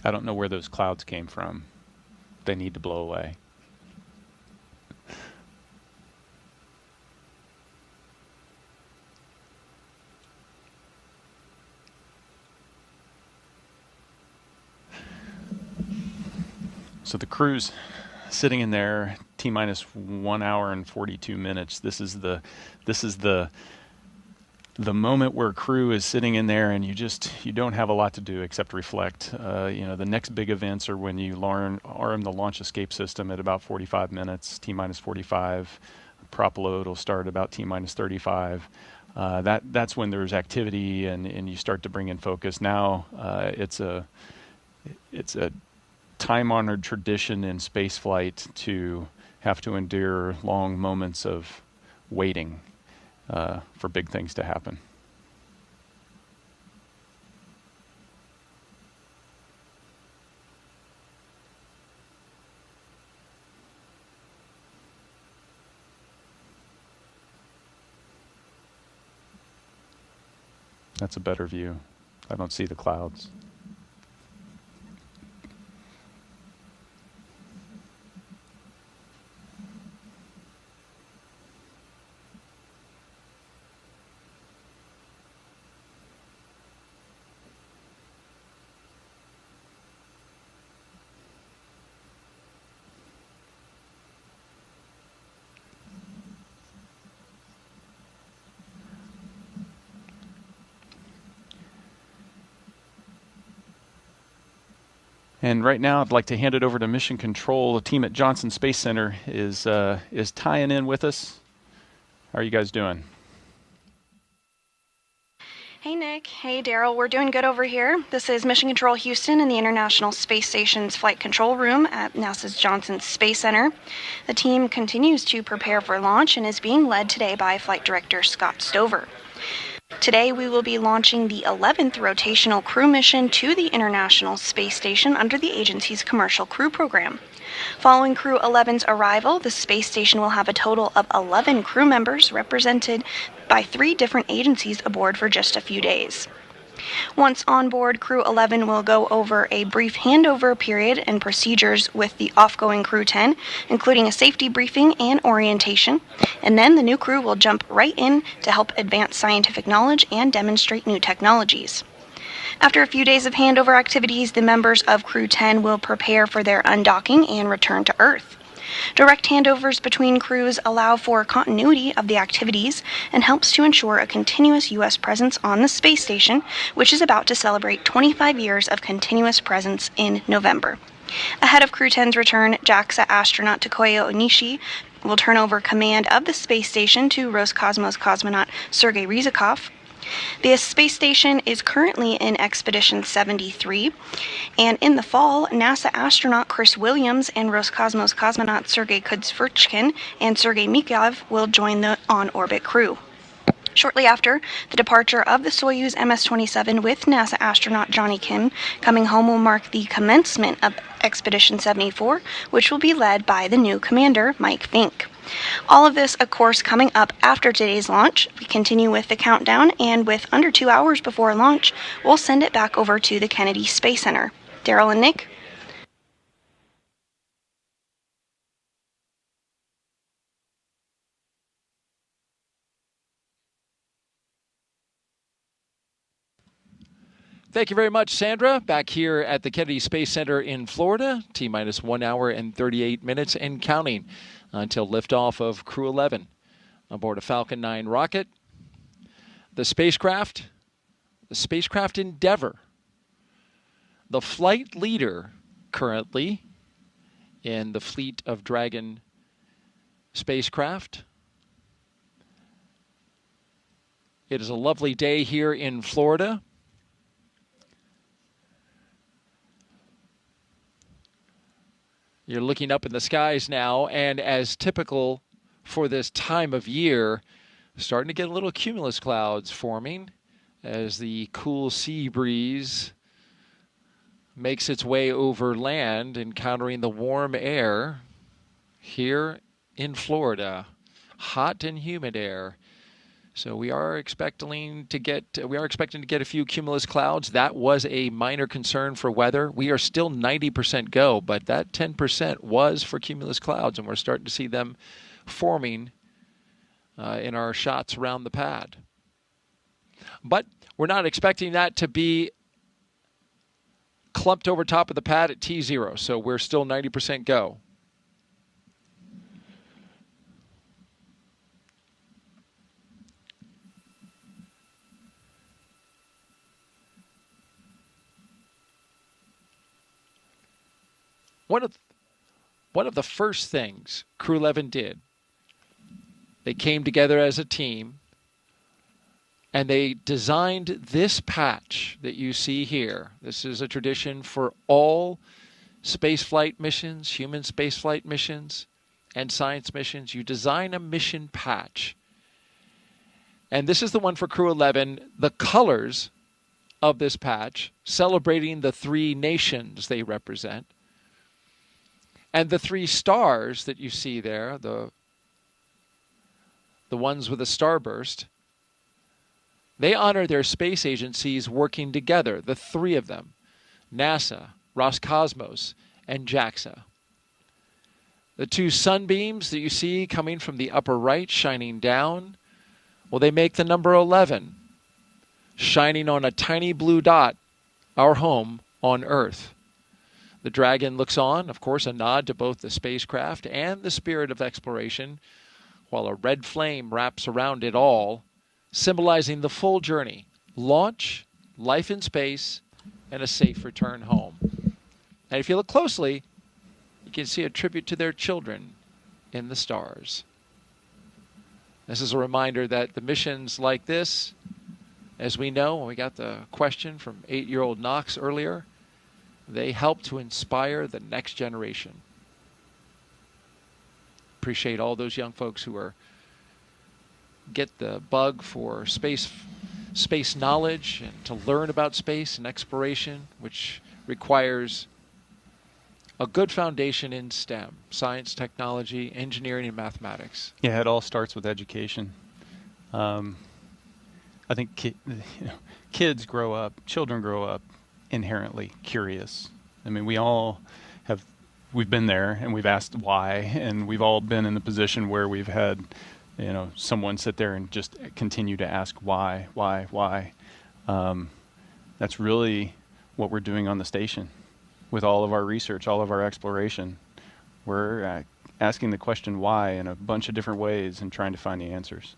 I don't know where those clouds came from. They need to blow away. So the crew's sitting in there, T-minus 1 hour and 42 minutes. This is the moment where crew is sitting in there and you don't have a lot to do except reflect. The next big events are when you arm the launch escape system at about 45 minutes, T-minus 45. Prop load will start about T-minus 35. That's when there's activity and you start to bring in focus. Now it's a time-honored tradition in spaceflight to have to endure long moments of waiting for big things to happen. That's a better view. I don't see the clouds. And right now, I'd like to hand it over to Mission Control. The team at Johnson Space Center is tying in with us. How are you guys doing? Hey, Nick. Hey, Daryl. We're doing good over here. This is Mission Control Houston in the International Space Station's Flight Control Room at NASA's Johnson Space Center. The team continues to prepare for launch and is being led today by Flight Director Scott Stover. Today, we will be launching the 11th rotational crew mission to the International Space Station under the agency's Commercial Crew Program. Following Crew 11's arrival, the space station will have a total of 11 crew members represented by 3 different agencies aboard for just a few days. Once on board, Crew 11 will go over a brief handover period and procedures with the off-going Crew 10, including a safety briefing and orientation, and then the new crew will jump right in to help advance scientific knowledge and demonstrate new technologies. After a few days of handover activities, the members of Crew 10 will prepare for their undocking and return to Earth. Direct handovers between crews allow for continuity of the activities and helps to ensure a continuous U.S. presence on the space station, which is about to celebrate 25 years of continuous presence in November. Ahead of Crew 10's return, JAXA astronaut Takuya Onishi will turn over command of the space station to Roscosmos cosmonaut Sergei Ryzhikov. The space station is currently in Expedition 73, and in the fall, NASA astronaut Chris Williams and Roscosmos cosmonaut Sergei Kudzverchkin and Sergei Mikhailov will join the on-orbit crew. Shortly after the departure of the Soyuz MS-27 with NASA astronaut Johnny Kim, coming home will mark the commencement of Expedition 74, which will be led by the new commander, Mike Fink. All of this, of course, coming up after today's launch. We continue with the countdown, and with under 2 hours before launch, we'll send it back over to the Kennedy Space Center. Daryl and Nick? Thank you very much, Sandra. Back here at the Kennedy Space Center in Florida, T-minus 1 hour and 38 minutes and counting until liftoff of Crew 11 aboard a Falcon 9 rocket. The spacecraft Endeavour, the flight leader currently in the fleet of Dragon spacecraft. It is a lovely day here in Florida. You're looking up in the skies now, and as typical for this time of year, starting to get a little cumulus clouds forming as the cool sea breeze makes its way over land, encountering the warm air here in Florida. Hot and humid air. So we are expecting to get a few cumulus clouds. That was a minor concern for weather. We are still 90% go, but that 10% was for cumulus clouds, and we're starting to see them forming in our shots around the pad. But we're not expecting that to be clumped over top of the pad at T0, so we're still 90% go. One of the first things Crew 11 did, they came together as a team, and they designed this patch that you see here. This is a tradition for all spaceflight missions, human spaceflight missions, and science missions. You design a mission patch. And this is the one for Crew 11. The colors of this patch, celebrating the 3 nations they represent. And the 3 stars that you see there, the ones with a starburst, they honor their space agencies working together, the 3 of them, NASA, Roscosmos, and JAXA. The 2 sunbeams that you see coming from the upper right, shining down, well, they make the number 11, shining on a tiny blue dot, our home on Earth. The Dragon looks on, of course, a nod to both the spacecraft and the spirit of exploration, while a red flame wraps around it all, symbolizing the full journey, launch, life in space, and a safe return home. And if you look closely, you can see a tribute to their children in the stars. This is a reminder that the missions like this, as we know, when we got the question from 8-year-old Knox earlier, they help to inspire the next generation. Appreciate all those young folks who get the bug for space knowledge and to learn about space and exploration, which requires a good foundation in STEM, science, technology, engineering, and mathematics. Yeah, it all starts with education. I think kids grow up, children grow up inherently curious. I mean, we've been there and we've asked why, and we've all been in the position where we've had, someone sit there and just continue to ask why. That's really what we're doing on the station with all of our research, all of our exploration. We're asking the question why in a bunch of different ways and trying to find the answers.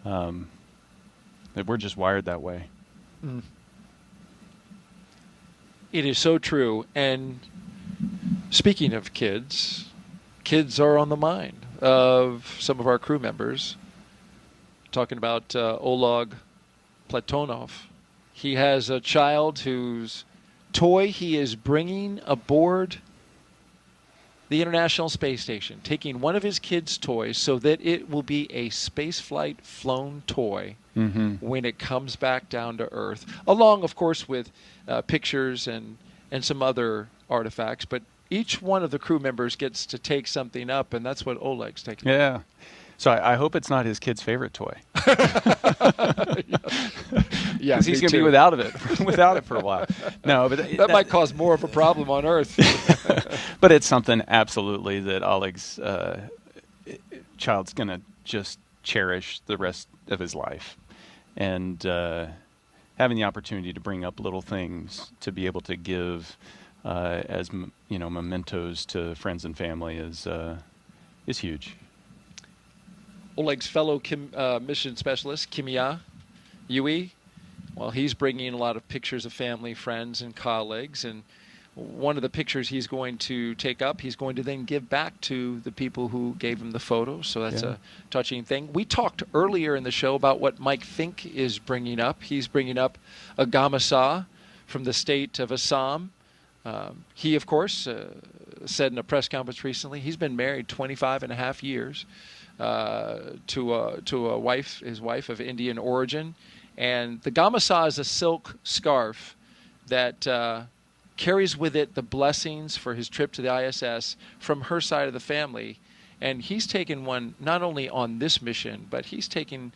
That we're just wired that way. Mm. It is so true. And speaking of kids are on the mind of some of our crew members. Talking about Oleg Platonov. He has a child whose toy he is bringing aboard the International Space Station, taking one of his kids' toys so that it will be a spaceflight flown toy when it comes back down to Earth, along, of course, with pictures and some other artifacts. But each one of the crew members gets to take something up, and that's what Oleg's taking. Yeah. So I hope it's not his kid's favorite toy. Yeah, he's going to be without it for a while. No, but that might cause more of a problem on Earth. But it's something absolutely that Oleg's child's going to just cherish the rest of his life, and having the opportunity to bring up little things to be able to give as mementos to friends and family is huge. Oleg's fellow mission specialist, Kimia Yui, well, he's bringing a lot of pictures of family, friends, and colleagues. And one of the pictures he's going to take up, he's going to then give back to the people who gave him the photos. So that's a touching thing. We talked earlier in the show about what Mike Fink is bringing up. He's bringing up a Gamasa from the state of Assam. He, of course, said in a press conference recently, he's been married 25 and a half years to a wife, his wife of Indian origin, And the gamusa is a silk scarf that carries with it the blessings for his trip to the ISS from her side of the family. And he's taken one not only on this mission, but he's taken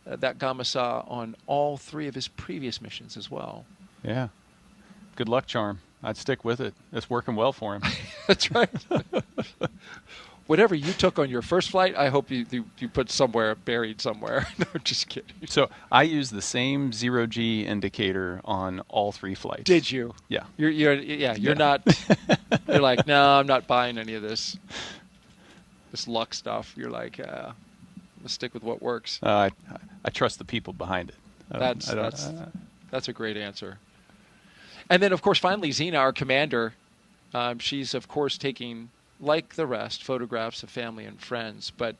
that gamusa on all 3 of his previous missions as well. Yeah. Good luck charm. I'd stick with it. It's working well for him. That's right. Whatever you took on your first flight, I hope you put somewhere, buried somewhere. No, just kidding. So I use the same 0G indicator on all 3 flights. Did you? Yeah. You're not. You're like, no, I'm not buying any of this luck stuff. You're like, I'm gonna stick with what works. I trust the people behind it. That's a great answer. And then, of course, finally, Xena, our commander, she's, of course, taking, like the rest, photographs of family and friends. But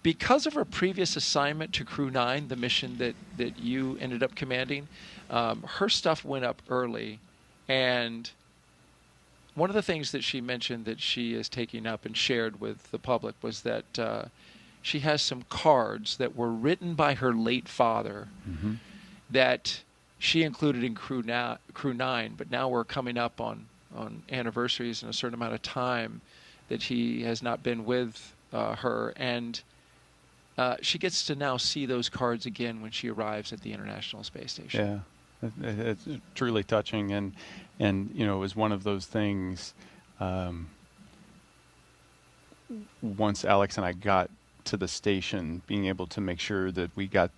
because of her previous assignment to Crew 9, the mission that you ended up commanding, her stuff went up early. And one of the things that she mentioned that she is taking up and shared with the public was that she has some cards that were written by her late father that she included in Crew 9, but now we're coming up on anniversaries and a certain amount of time that he has not been with her, and she gets to now see those cards again when she arrives at the International Space Station. Yeah, it's truly touching, and it was one of those things. Once Alex and I got to the station, being able to make sure that we got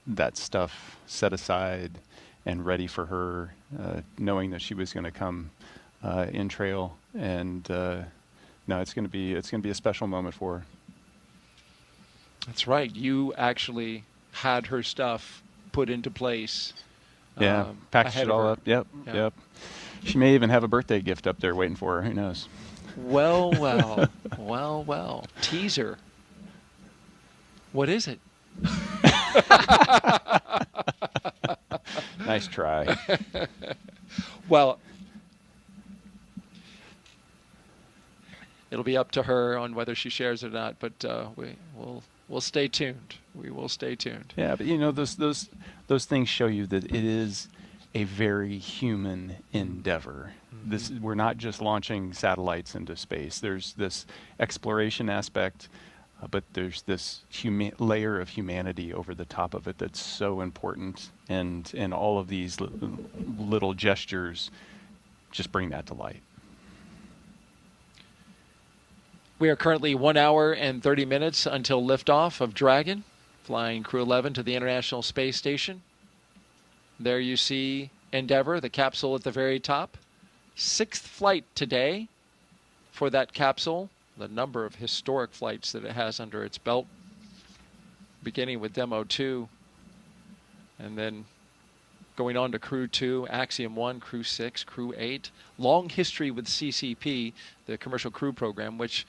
that stuff set aside and ready for her, knowing that she was going to come in trail, and it's going to be a special moment for her. That's right. You actually had her stuff put into place. Yeah, packaged it all up. Yep. She may even have a birthday gift up there waiting for her. Who knows? Well. Teaser. What is it? Nice try. Well, it'll be up to her on whether she shares it or not, but we'll stay tuned. We will stay tuned. Yeah, but those things show you that it is a very human endeavor. We're not just launching satellites into space. There's this exploration aspect, but there's this layer of humanity over the top of it that's so important, and all of these little gestures just bring that to light. We are currently 1 hour and 30 minutes until liftoff of Dragon, flying Crew 11 to the International Space Station. There you see Endeavour, the capsule at the very top. 6th flight today for that capsule. The number of historic flights that it has under its belt, beginning with Demo 2, and then going on to Crew 2, Axiom 1, Crew 6, Crew 8. Long history with CCP, the Commercial Crew Program, which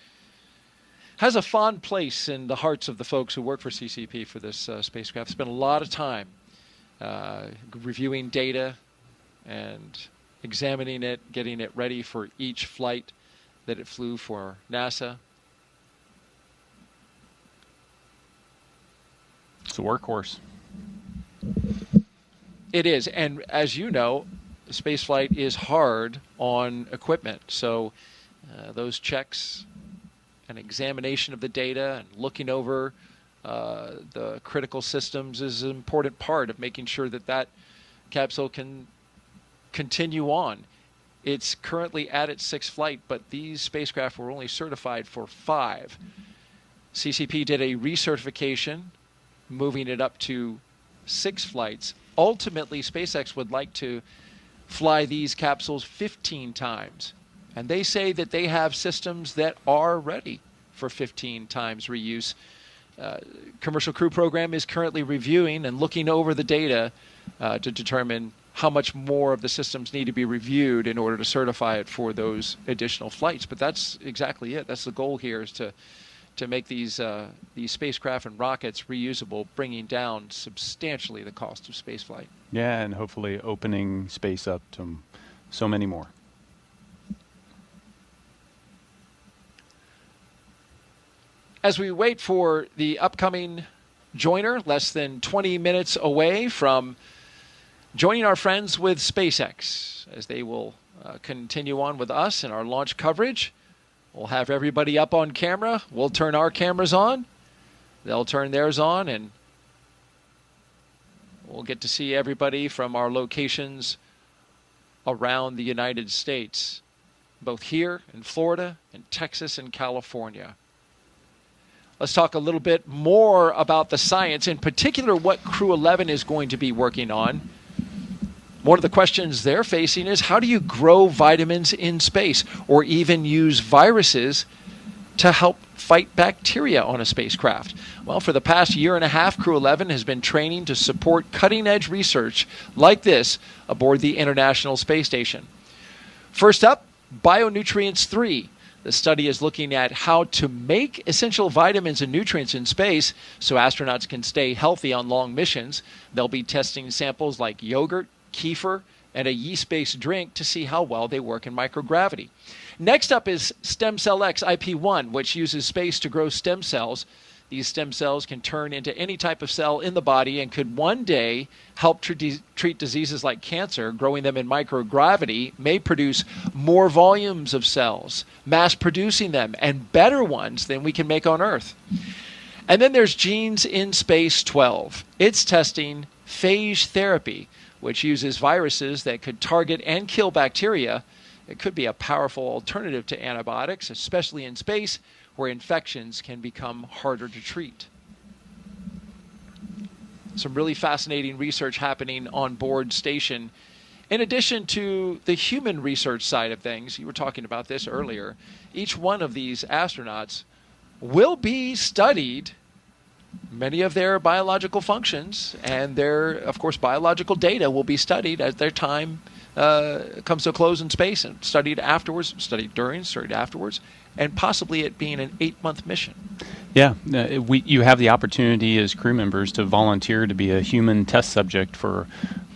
has a fond place in the hearts of the folks who work for CCP for this spacecraft. Spent a lot of time reviewing data and examining it, getting it ready for each flight that it flew for NASA. It's a workhorse. It is, and as you know, spaceflight is hard on equipment. So those checks and examination of the data and looking over the critical systems is an important part of making sure that that capsule can continue on. It's currently at its 6th flight, but these spacecraft were only certified for 5. CCP did a recertification, moving it up to 6 flights. Ultimately, SpaceX would like to fly these capsules 15 times. And they say that they have systems that are ready for 15 times reuse. Commercial Crew Program is currently reviewing and looking over the data to determine how much more of the systems need to be reviewed in order to certify it for those additional flights. But that's exactly it. That's the goal here, is to make these spacecraft and rockets reusable, bringing down substantially the cost of spaceflight. Yeah, and hopefully opening space up to so many more. As we wait for the upcoming joiner, less than 20 minutes away from joining our friends with SpaceX as they will continue on with us in our launch coverage. We'll have everybody up on camera. We'll turn our cameras on. They'll turn theirs on, and we'll get to see everybody from our locations around the United States, both here in Florida and Texas and California. Let's talk a little bit more about the science, in particular what Crew 11 is going to be working on. One of the questions they're facing is, how do you grow vitamins in space or even use viruses to help fight bacteria on a spacecraft? Well, for the past year and a half, Crew 11 has been training to support cutting-edge research like this aboard the International Space Station. First up, Bionutrients 3. The study is looking at how to make essential vitamins and nutrients in space so astronauts can stay healthy on long missions. They'll be testing samples like yogurt, kefir, and a yeast-based drink to see how well they work in microgravity. Next up is Stem Cell X IP1, which uses space to grow stem cells. These stem cells can turn into any type of cell in the body and could one day help treat diseases like cancer. Growing them in microgravity may produce more volumes of cells, mass producing them, and better ones than we can make on Earth. And then there's Genes in Space 12. It's testing phage therapy, which uses viruses that could target and kill bacteria. It could be a powerful alternative to antibiotics, especially in space, where infections can become harder to treat. Some really fascinating research happening on board station. In addition to the human research side of things, you were talking about this earlier, each one of these astronauts will be studied, many of their biological functions, and their, of course, biological data will be studied as their time comes to a close in space, and studied afterwards, studied during, studied afterwards, and possibly it being an 8-month mission. Yeah, you have the opportunity as crew members to volunteer to be a human test subject for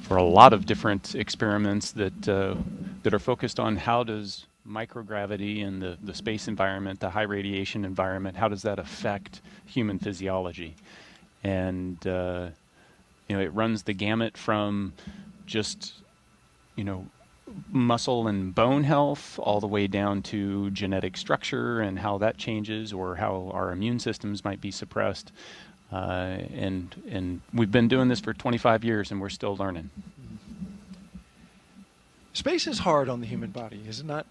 a lot of different experiments that are focused on how does microgravity and the space environment, the high radiation environment, how does that affect human physiology? And it runs the gamut from just muscle and bone health all the way down to genetic structure and how that changes, or how our immune systems might be suppressed. And we've been doing this for 25 years and we're still learning. Space is hard on the human body, is it not?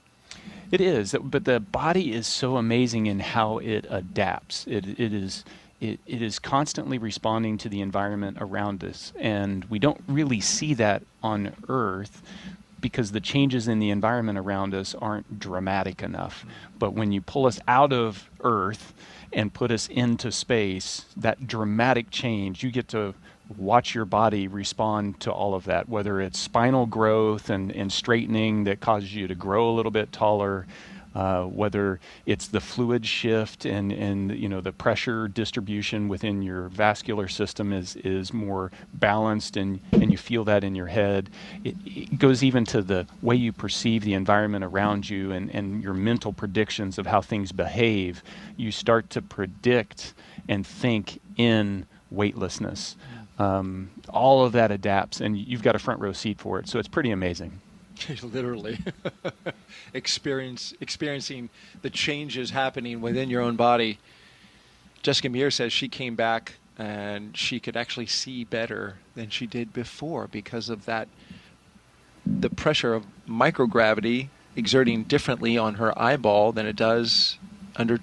It is, but the body is so amazing in how it adapts. It is constantly responding to the environment around us, and we don't really see that on Earth because the changes in the environment around us aren't dramatic enough. But when you pull us out of Earth and put us into space, that dramatic change, you get to watch your body respond to all of that, whether it's spinal growth and straightening that causes you to grow a little bit taller, whether it's the fluid shift and the pressure distribution within your vascular system is more balanced, and you feel that in your head. It goes even to the way you perceive the environment around you and your mental predictions of how things behave. You start to predict and think in weightlessness. All of that adapts, and you've got a front row seat for it, so it's pretty amazing. Literally experiencing the changes happening within your own body. Jessica Muir says she came back and she could actually see better than she did before because of that, the pressure of microgravity exerting differently on her eyeball than it does under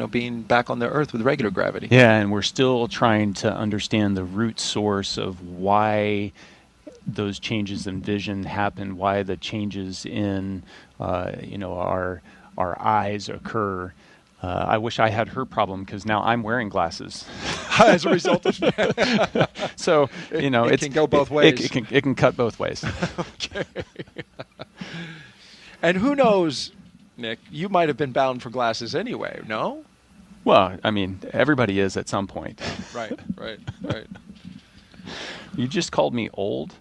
being back on the Earth with regular gravity. Yeah, and we're still trying to understand the root source of why those changes in vision happen, why the changes in our eyes occur. I wish I had her problem because now I'm wearing glasses as a result of that. So it can go both ways. It can cut both ways. Okay. And who knows, Nick? You might have been bound for glasses anyway. No? Well, I mean, everybody is at some point. Right. You just called me old?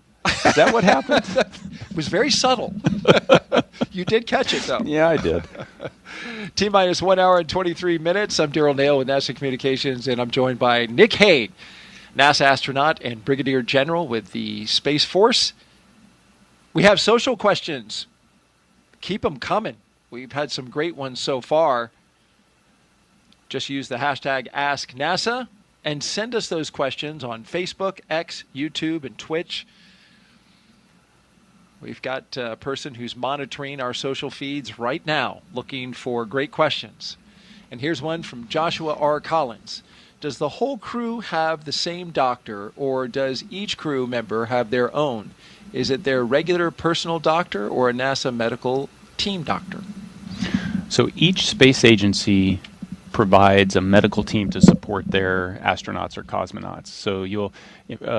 Is that what happened? It was very subtle. You did catch it, though. Yeah, I did. T-minus 1 hour and 23 minutes. I'm Daryl Nail with NASA Communications, and I'm joined by Nick Hague, NASA astronaut and Brigadier General with the Space Force. We have social questions. Keep them coming. We've had some great ones so far. Just use the hashtag AskNASA and send us those questions on Facebook, X, YouTube, and Twitch. We've got a person who's monitoring our social feeds right now, looking for great questions. And here's one from Joshua R. Collins. Does the whole crew have the same doctor, or does each crew member have their own? Is it their regular personal doctor or a NASA medical team doctor? So each space agency provides a medical team to support their astronauts or cosmonauts. So you'll,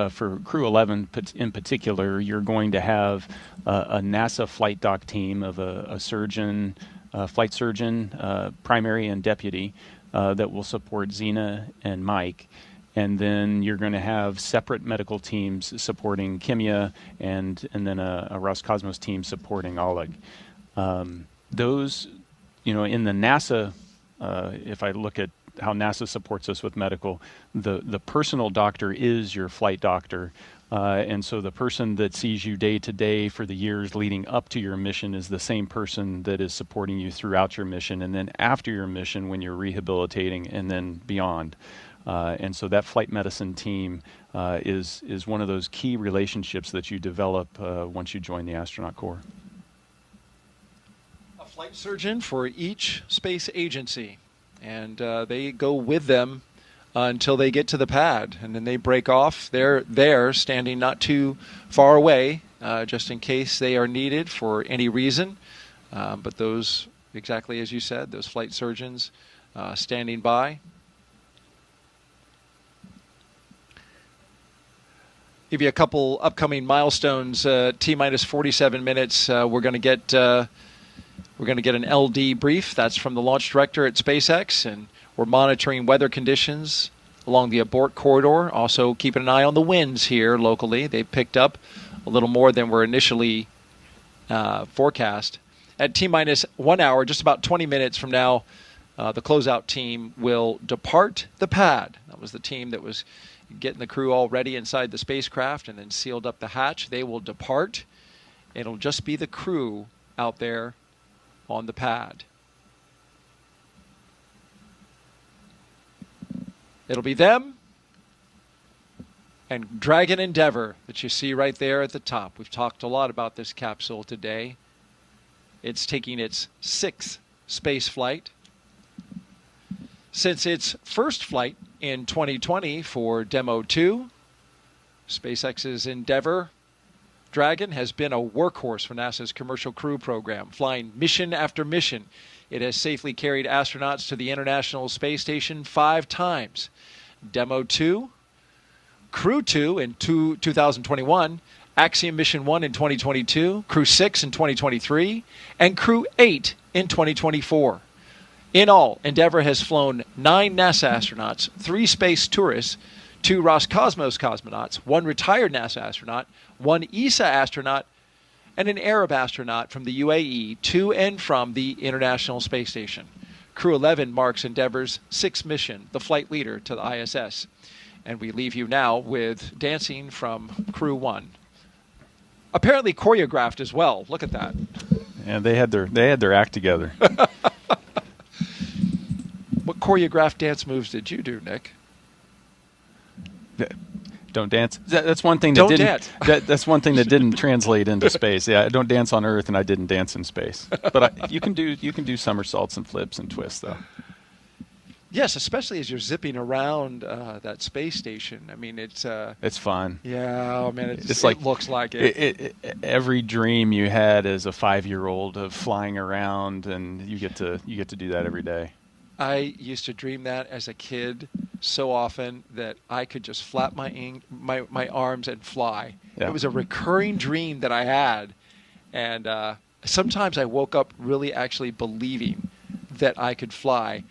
for Crew 11 in particular, you're going to have a NASA flight doc team of a surgeon, flight surgeon, primary and deputy, that will support Xena and Mike. And then you're going to have separate medical teams supporting Kimia and then a Roscosmos team supporting Oleg. Those, in the NASA, if I look at how NASA supports us with medical, the personal doctor is your flight doctor. And so the person that sees you day to day for the years leading up to your mission is the same person that is supporting you throughout your mission, and then after your mission when you're rehabilitating, and then beyond. And so that flight medicine team is one of those key relationships that you develop once you join the astronaut corps. A flight surgeon for each space agency, and they go with them until they get to the pad, and then they break off. They're there, standing not too far away, just in case they are needed for any reason. But those, exactly as you said, those flight surgeons standing by. Give you a couple upcoming milestones. T-minus 47 minutes. We're going to get an LD brief. That's from the launch director at SpaceX, and we're monitoring weather conditions along the abort corridor. Also keeping an eye on the winds here locally. They picked up a little more than were initially forecast. At T-minus 1 hour, just about 20 minutes from now, the closeout team will depart the pad. That was the team that was getting the crew all ready inside the spacecraft and then sealed up the hatch. They will depart. It'll just be the crew out there on the pad. It'll be them and Dragon Endeavour that you see right there at the top. We've talked a lot about this capsule today. It's taking its 6th space flight. Since its first flight in 2020 for Demo 2, SpaceX's Endeavour Dragon has been a workhorse for NASA's commercial crew program, flying mission after mission. It has safely carried astronauts to the International Space Station 5 times. Demo 2, Crew 2 in 2021, Axiom Mission 1 in 2022, Crew 6 in 2023, and Crew 8 in 2024. In all, Endeavour has flown 9 NASA astronauts, 3 space tourists, 2 Roscosmos cosmonauts, 1 retired NASA astronaut, 1 ESA astronaut, and an Arab astronaut from the UAE to and from the International Space Station. Crew 11 marks Endeavour's 6th mission, the flight leader to the ISS. And we leave you now with dancing from Crew 1. Apparently choreographed as well. Look at that. And they had their act together. What choreographed dance moves did you do, Nick? Don't dance. That's one thing that that's one thing that didn't translate into space. Yeah, I don't dance on Earth, and I didn't dance in space. But you can do somersaults and flips and twists, though. Yes, especially as you're zipping around that space station. I mean, it's fun. Yeah, oh man, it looks like it. Every dream you had as a 5-year-old of flying around, and you get to do that every day. I used to dream that as a kid so often that I could just flap my arms and fly. Yeah. It was a recurring dream that I had, and sometimes I woke up really actually believing that I could fly.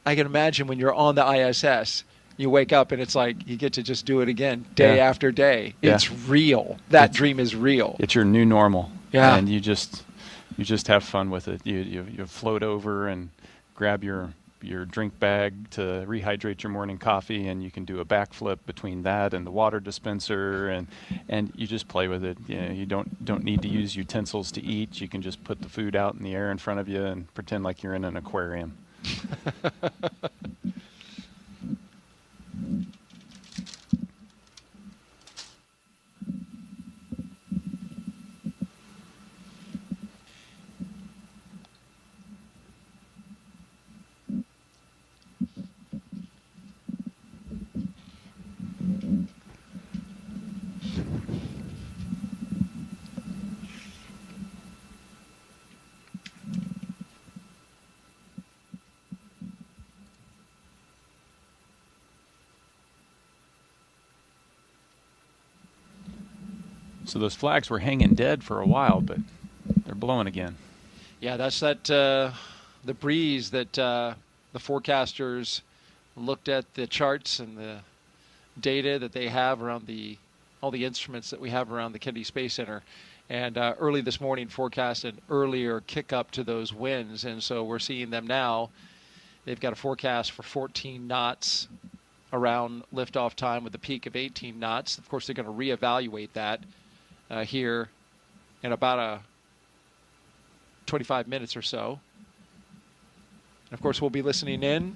I can imagine when you're on the ISS, you wake up and it's like you get to just do it again day after day. It's real. That dream is real. It's your new normal. Yeah. And you just You just have fun with it. You float over and grab your drink bag to rehydrate your morning coffee, and you can do a backflip between that and the water dispenser, and you just play with it. You don't need to use utensils to eat. You can just put the food out in the air in front of you and pretend like you're in an aquarium. So those flags were hanging dead for a while, but they're blowing again. Yeah, that's the breeze that the forecasters looked at the charts and the data that they have around all the instruments that we have around the Kennedy Space Center. And early this morning forecast an earlier kick up to those winds, and so we're seeing them now. They've got a forecast for 14 knots around liftoff time with a peak of 18 knots. Of course, they're going to reevaluate that here in about 25 minutes or so. And of course, we'll be listening in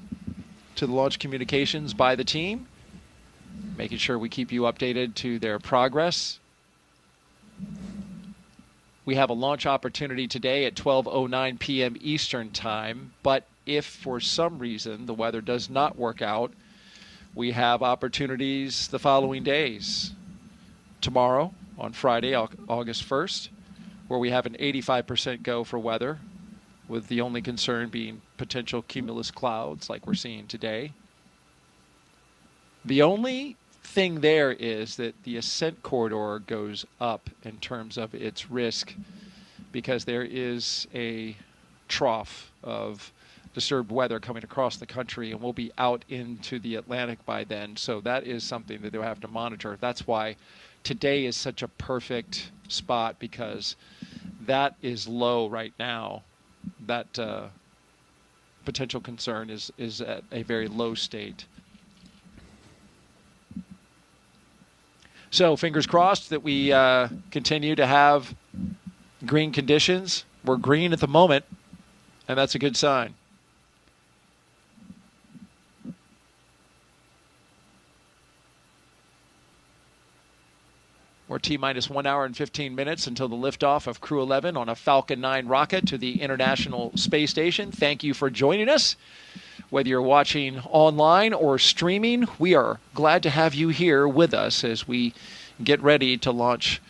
to the launch communications by the team, making sure we keep you updated to their progress. We have a launch opportunity today at 12:09 p.m. Eastern Time, but if for some reason the weather does not work out, we have opportunities the following days. Tomorrow, on Friday, August 1st, where we have an 85% go for weather, with the only concern being potential cumulus clouds like we're seeing today. The only thing there is that the ascent corridor goes up in terms of its risk, because there is a trough of disturbed weather coming across the country, and we'll be out into the Atlantic by then. So that is something that they'll have to monitor. That's why today is such a perfect spot, because that is low right now. That potential concern is at a very low state. So fingers crossed that we continue to have green conditions. We're green at the moment, and that's a good sign. We're T-minus 1 hour and 15 minutes until the liftoff of Crew 11 on a Falcon 9 rocket to the International Space Station. Thank you for joining us. Whether you're watching online or streaming, we are glad to have you here with us as we get ready to launch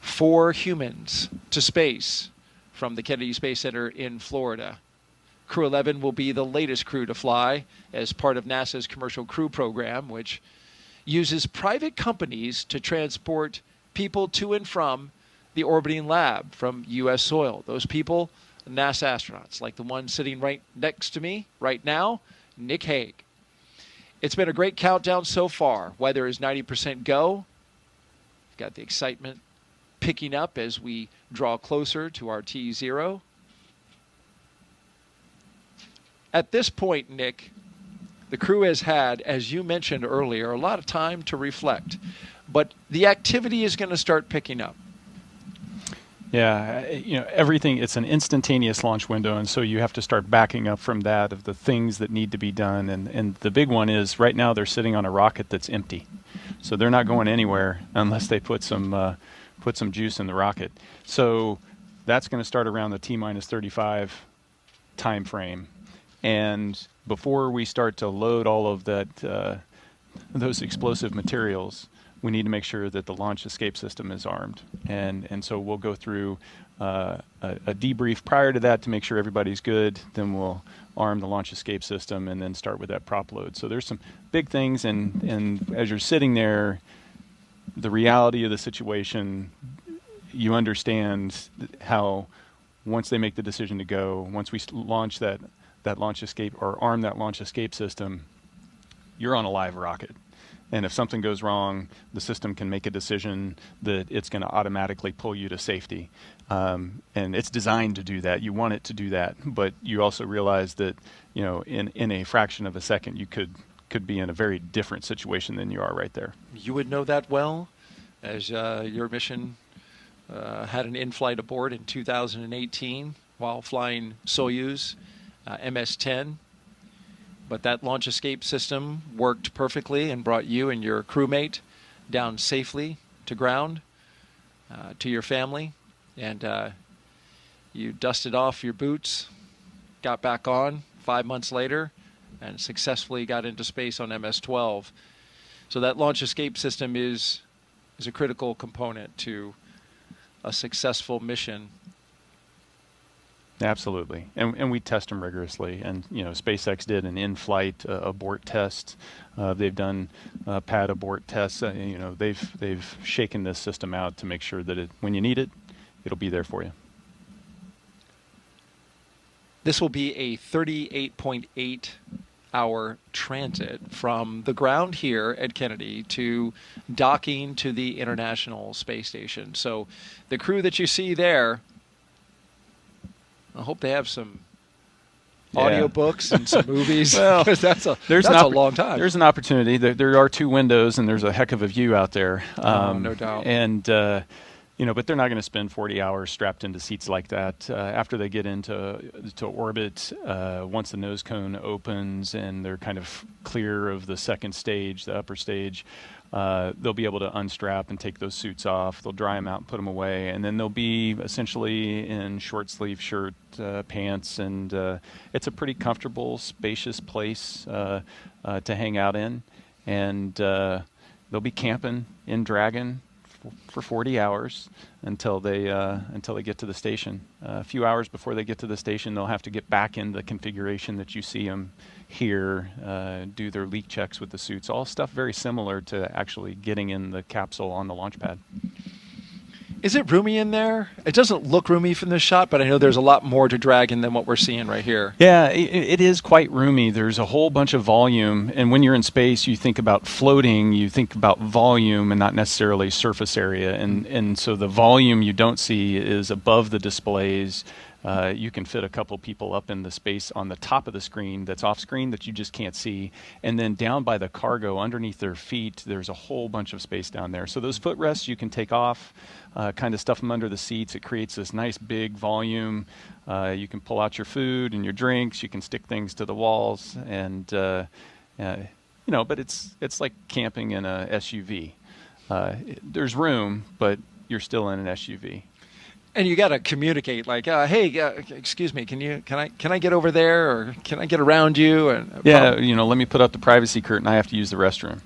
4 humans to space from the Kennedy Space Center in Florida. Crew 11 will be the latest crew to fly as part of NASA's Commercial Crew Program, which uses private companies to transport people to and from the orbiting lab from U.S. soil. Those people, NASA astronauts, like the one sitting right next to me right now, Nick Hague. It's been a great countdown so far. Weather is 90% go. We've got the excitement picking up as we draw closer to our T0. At this point, Nick, the crew has had, as you mentioned earlier, a lot of time to reflect. But the activity is going to start picking up. Yeah, everything, it's an instantaneous launch window, and so you have to start backing up from that of the things that need to be done. And the big one is right now they're sitting on a rocket that's empty. So they're not going anywhere unless they put some juice in the rocket. So that's going to start around the T-minus 35 time frame. And before we start to load all of that, those explosive materials, we need to make sure that the launch escape system is armed. And so we'll go through a debrief prior to that to make sure everybody's good. Then we'll arm the launch escape system and then start with that prop load. So there's some big things. And as you're sitting there, the reality of the situation, you understand how once they make the decision to go, once we launch that launch escape or arm that launch escape system, you're on a live rocket. And if something goes wrong, the system can make a decision that it's going to automatically pull you to safety. And it's designed to do that. You want it to do that, but you also realize that, you know, in a fraction of a second, you could be in a very different situation than you are right there. You would know that well, as your mission had an in-flight abort in 2018 while flying Soyuz MS-10. But that launch escape system worked perfectly and brought you and your crewmate down safely to ground, to your family. And you dusted off your boots, got back on 5 months later, and successfully got into space on MS-12. So that launch escape system is a critical component to a successful mission. Absolutely, and we test them rigorously. And you know, SpaceX did an in-flight abort test. They've done pad abort tests. You know, they've shaken this system out to make sure that when you need it, it'll be there for you. This will be a 38.8 hour transit from the ground here at Kennedy to docking to the International Space Station. So the crew that you see there, I hope they have some audiobooks and some movies. Well, that's a long time. There's an opportunity. There are 2 windows, and there's a heck of a view out there. No doubt. And you know, but they're not going to spend 40 hours strapped into seats like that. After they get into orbit, once the nose cone opens and they're kind of clear of the second stage, the upper stage, they'll be able to unstrap and take those suits off. They'll dry them out and put them away, and then they'll be essentially in short sleeve shirt, pants, and it's a pretty comfortable, spacious place to hang out in. And they'll be camping in Dragon for 40 hours until they get to the station. A few hours before they get to the station, they'll have to get back in the configuration that you see them here, do their leak checks with the suits, all stuff very similar to actually getting in the capsule on the launch pad. Is it roomy in there? It doesn't look roomy from this shot, but I know there's a lot more to Dragon than what we're seeing right here. Yeah, it is quite roomy. There's a whole bunch of volume, and when you're in space, you think about floating, you think about volume and not necessarily surface area, and so the volume you don't see is above the displays. You can fit a couple people up in the space on the top of the screen that's off screen that you just can't see. And then down by the cargo underneath their feet, there's a whole bunch of space down there. So those footrests you can take off, kind of stuff them under the seats. It creates this nice big volume. You can pull out your food and your drinks. You can stick things to the walls. And, you know, but it's like camping in a SUV. There's room, but you're still in an SUV. And you got to communicate, like, hey, excuse me, can I get over there, or can I get around you? And yeah, you know, let me put up the privacy curtain. I have to use the restroom.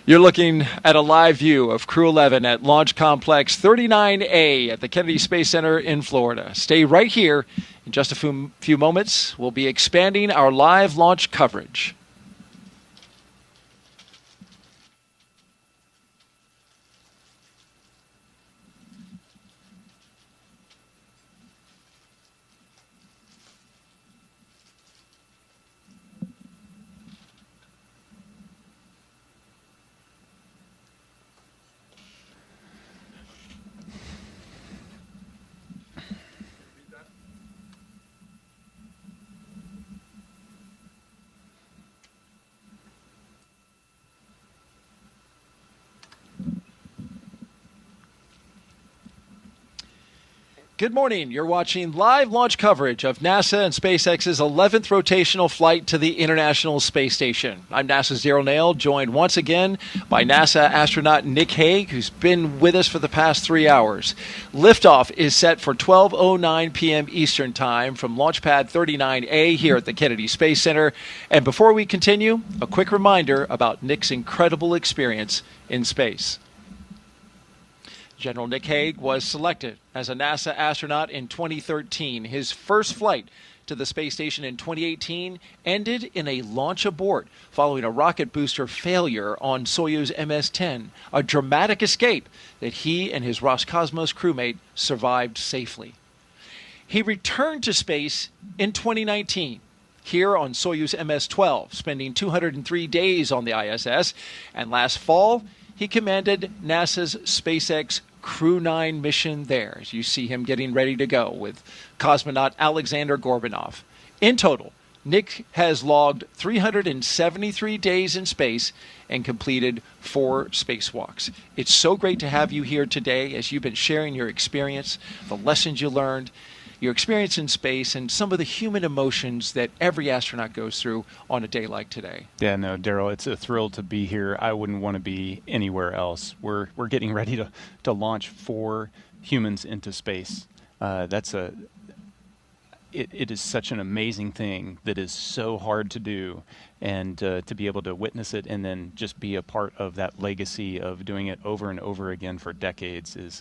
You're looking at a live view of Crew 11 at Launch Complex 39A at the Kennedy Space Center in Florida. Stay right here. In just a few moments, we'll be expanding our live launch coverage. Good morning. You're watching live launch coverage of NASA and SpaceX's 11th rotational flight to the International Space Station. I'm NASA's Daryl Nail, joined once again by NASA astronaut Nick Hague, who's been with us for the past 3 hours. Liftoff is set for 12:09 p.m. Eastern Time from Launch Pad 39A here at the Kennedy Space Center. And before we continue, a quick reminder about Nick's incredible experience in space. General Nick Hague was selected as a NASA astronaut in 2013. His first flight to the space station in 2018 ended in a launch abort following a rocket booster failure on Soyuz MS-10, a dramatic escape that he and his Roscosmos crewmate survived safely. He returned to space in 2019 here on Soyuz MS-12, spending 203 days on the ISS. And last fall, he commanded NASA's SpaceX Crew 9 mission there, as you see him getting ready to go with cosmonaut Alexander Gorbanov. In total, Nick has logged 373 days in space and completed 4 spacewalks. It's so great to have you here today as you've been sharing your experience, the lessons you learned, your experience in space, and some of the human emotions that every astronaut goes through on a day like today. Yeah, no, Daryl, it's a thrill to be here. I wouldn't want to be anywhere else. We're getting ready to launch 4 humans into space. It is such an amazing thing that is so hard to do, and to be able to witness it and then just be a part of that legacy of doing it over and over again for decades is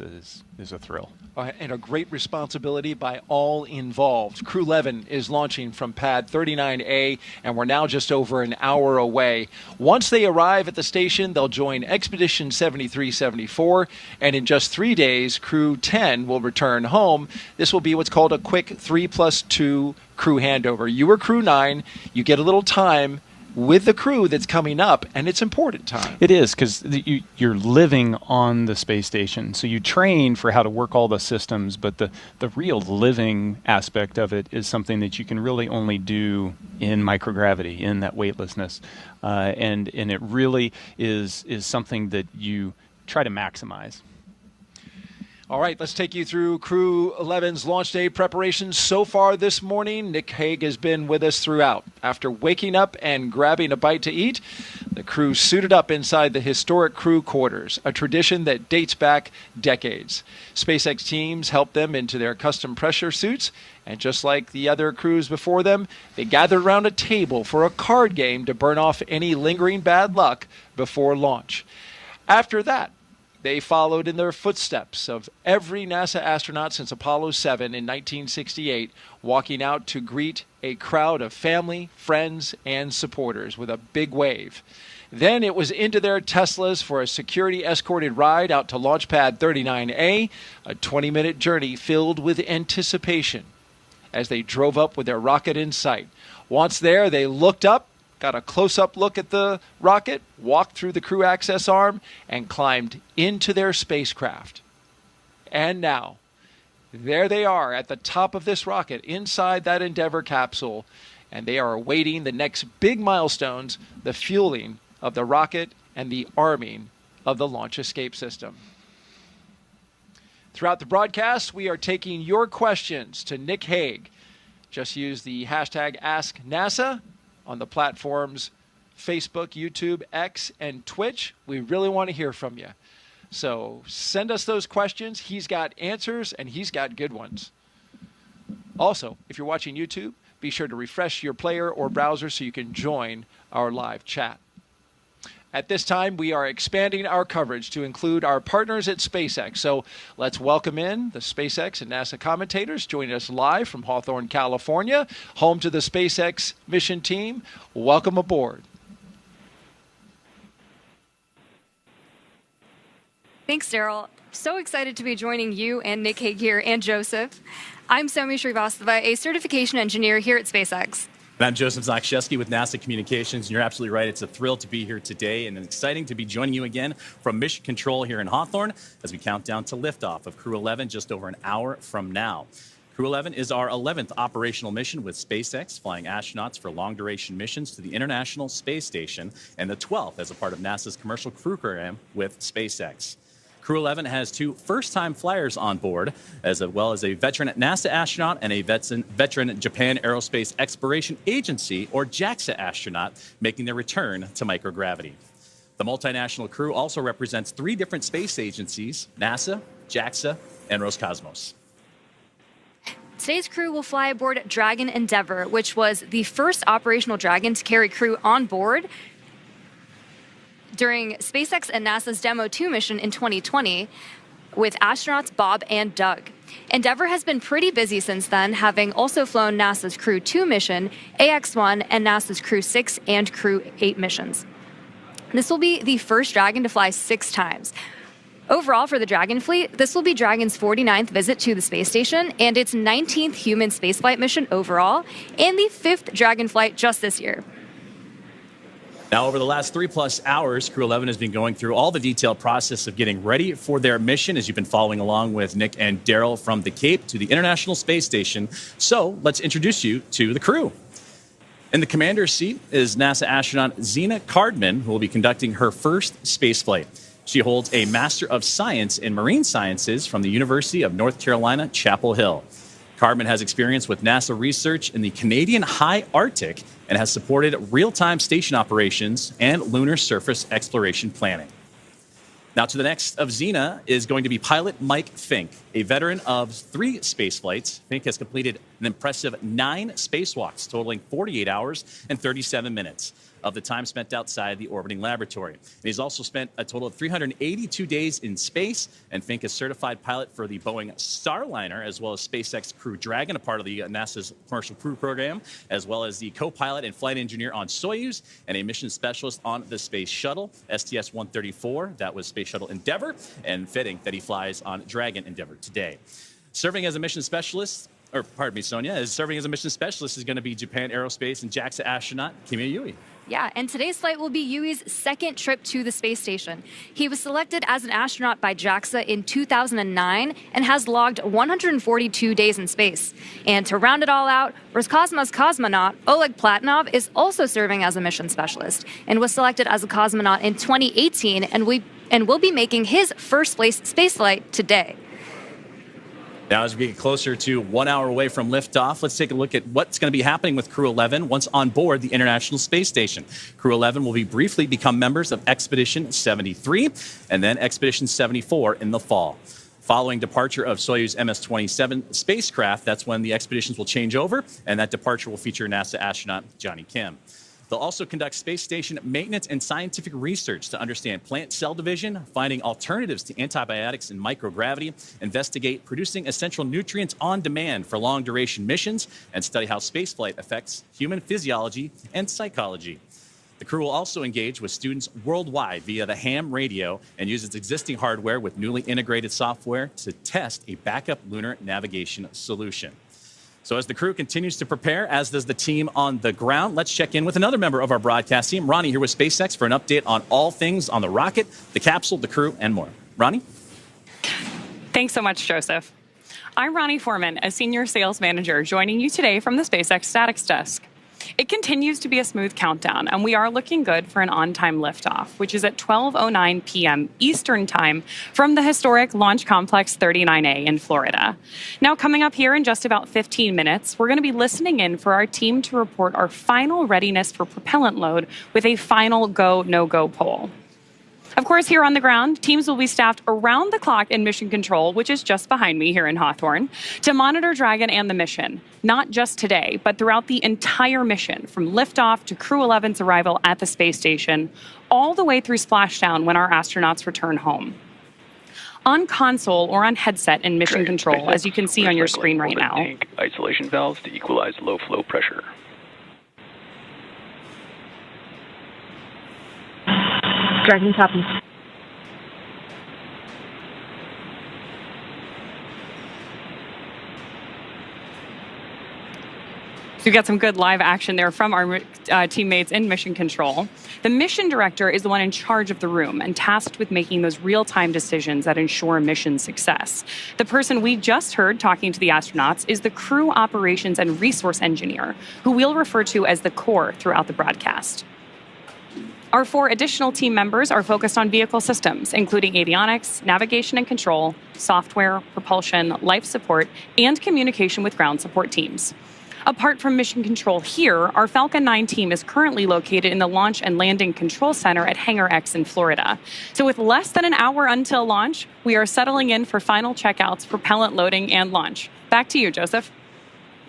a thrill. And a great responsibility by all involved. Crew 11 is launching from pad 39A, and we're now just over an hour away. Once they arrive at the station, they'll join Expedition 7374, and in just 3 days, Crew 10 will return home. This will be what's called a quick 3+2 crew handover. You were Crew 9. You get a little time with the crew that's coming up, and it's important time. It is, because you're living on the space station. So you train for how to work all the systems, but the real living aspect of it is something that you can really only do in microgravity, in that weightlessness. And it really is something that you try to maximize. All right, let's take you through Crew 11's launch day preparations so far this morning. Nick Hague has been with us throughout. After waking up and grabbing a bite to eat, the crew suited up inside the historic crew quarters, a tradition that dates back decades. SpaceX teams helped them into their custom pressure suits, and just like the other crews before them, they gathered around a table for a card game to burn off any lingering bad luck before launch. After that, they followed in the footsteps of every NASA astronaut since Apollo 7 in 1968, walking out to greet a crowd of family, friends, and supporters with a big wave. Then it was into their Teslas for a security-escorted ride out to Launch Pad 39A, a 20-minute journey filled with anticipation as they drove up with their rocket in sight. Once there, they looked up, got a close-up look at the rocket, walked through the crew access arm, and climbed into their spacecraft. And now, there they are at the top of this rocket, inside that Endeavour capsule, and they are awaiting the next big milestones, the fueling of the rocket and the arming of the launch escape system. Throughout the broadcast, we are taking your questions to Nick Hague. Just use the hashtag AskNASA on the platforms Facebook, YouTube, X, and Twitch. We really want to hear from you. So send us those questions. He's got answers, and he's got good ones. Also, if you're watching YouTube, be sure to refresh your player or browser so you can join our live chat. At this time, we are expanding our coverage to include our partners at SpaceX. So let's welcome in the SpaceX and NASA commentators joining us live from Hawthorne, California, home to the SpaceX mission team. Welcome aboard. Thanks, Daryl. So excited to be joining you and Nick Hague here and Joseph. I'm Somi Srivastava, a certification engineer here at SpaceX. And I'm Joseph Zakshevsky with NASA Communications, and you're absolutely right. It's a thrill to be here today, and it's exciting to be joining you again from Mission Control here in Hawthorne as we count down to liftoff of Crew 11 just over an hour from now. Crew 11 is our 11th operational mission with SpaceX, flying astronauts for long-duration missions to the International Space Station, and the 12th as a part of NASA's commercial crew program with SpaceX. Crew 11 has 2 first-time flyers on board, as well as a veteran NASA astronaut and a veteran Japan Aerospace Exploration Agency, or JAXA astronaut, making their return to microgravity. The multinational crew also represents 3 different space agencies: NASA, JAXA, and Roscosmos. Today's crew will fly aboard Dragon Endeavour, which was the first operational Dragon to carry crew on board during SpaceX and NASA's Demo 2 mission in 2020 with astronauts Bob and Doug. Endeavour has been pretty busy since then, having also flown NASA's Crew 2 mission, AX-1, and NASA's Crew 6 and Crew 8 missions. This will be the first Dragon to fly 6 times. Overall, for the Dragon fleet, this will be Dragon's 49th visit to the space station and its 19th human spaceflight mission overall, and the 5th Dragon flight just this year. Now, over the last 3+ hours, Crew 11 has been going through all the detailed process of getting ready for their mission, as you've been following along with Nick and Daryl from the Cape to the International Space Station. So let's introduce you to the crew. In the commander's seat is NASA astronaut Zena Cardman, who will be conducting her first spaceflight. She holds a Master of Science in Marine Sciences from the University of North Carolina, Chapel Hill. Cardman has experience with NASA research in the Canadian High Arctic and has supported real-time station operations and lunar surface exploration planning. Now, to the next of Zena is going to be pilot Mike Fink, a veteran of 3 space flights. Fink has completed an impressive 9 spacewalks, totaling 48 hours and 37 minutes of the time spent outside the orbiting laboratory. And he's also spent a total of 382 days in space, and Fink is certified pilot for the Boeing Starliner, as well as SpaceX Crew Dragon, a part of the NASA's Commercial Crew Program, as well as the co-pilot and flight engineer on Soyuz, and a mission specialist on the Space Shuttle, STS-134, that was Space Shuttle Endeavour, and fitting that he flies on Dragon Endeavour today. Serving as a mission specialist, Sonia, is serving as a mission specialist is going to be Japan Aerospace and JAXA astronaut Kimi Yui. Yeah, and today's flight will be Yui's second trip to the space station. He was selected as an astronaut by JAXA in 2009 and has logged 142 days in space. And to round it all out, Roscosmos cosmonaut Oleg Platonov is also serving as a mission specialist and was selected as a cosmonaut in 2018 and will be making his first space flight today. Now, as we get closer to 1 hour away from liftoff, let's take a look at what's going to be happening with Crew 11 once on board the International Space Station. Crew 11 will briefly become members of Expedition 73 and then Expedition 74 in the fall. Following departure of Soyuz MS-27 spacecraft, that's when the expeditions will change over, and that departure will feature NASA astronaut Johnny Kim. They'll also conduct space station maintenance and scientific research to understand plant cell division, finding alternatives to antibiotics and microgravity, investigate producing essential nutrients on demand for long-duration missions, and study how spaceflight affects human physiology and psychology. The crew will also engage with students worldwide via the ham radio and use its existing hardware with newly integrated software to test a backup lunar navigation solution. So as the crew continues to prepare, as does the team on the ground, let's check in with another member of our broadcast team, Ronnie, here with SpaceX for an update on all things on the rocket, the capsule, the crew, and more. Ronnie? Thanks so much, Joseph. I'm Ronnie Foreman, a senior sales manager, joining you today from the SpaceX Statics Desk. It continues to be a smooth countdown, and we are looking good for an on-time liftoff, which is at 12:09 p.m. Eastern Time from the historic Launch Complex 39A in Florida. Now, coming up here in just about 15 minutes, we're going to be listening in for our team to report our final readiness for propellant load with a final go, no-go poll. Of course, here on the ground, teams will be staffed around the clock in mission control, which is just behind me here in Hawthorne, to monitor Dragon and the mission, not just today, but throughout the entire mission, from liftoff to Crew 11's arrival at the space station, all the way through splashdown when our astronauts return home. On console or on headset in mission control, as you can see on your screen right now. Tank isolation valves to equalize low flow pressure. Dragon copy. So we've got some good live action there from our teammates in mission control. The mission director is the one in charge of the room and tasked with making those real-time decisions that ensure mission success. The person we just heard talking to the astronauts is the crew operations and resource engineer, who we'll refer to as the core throughout the broadcast. Our 4 additional team members are focused on vehicle systems, including avionics, navigation and control, software, propulsion, life support, and communication with ground support teams. Apart from mission control here, our Falcon 9 team is currently located in the Launch and Landing Control Center at Hangar X in Florida. So with less than an hour until launch, we are settling in for final checkouts, propellant loading, and launch. Back to you, Joseph.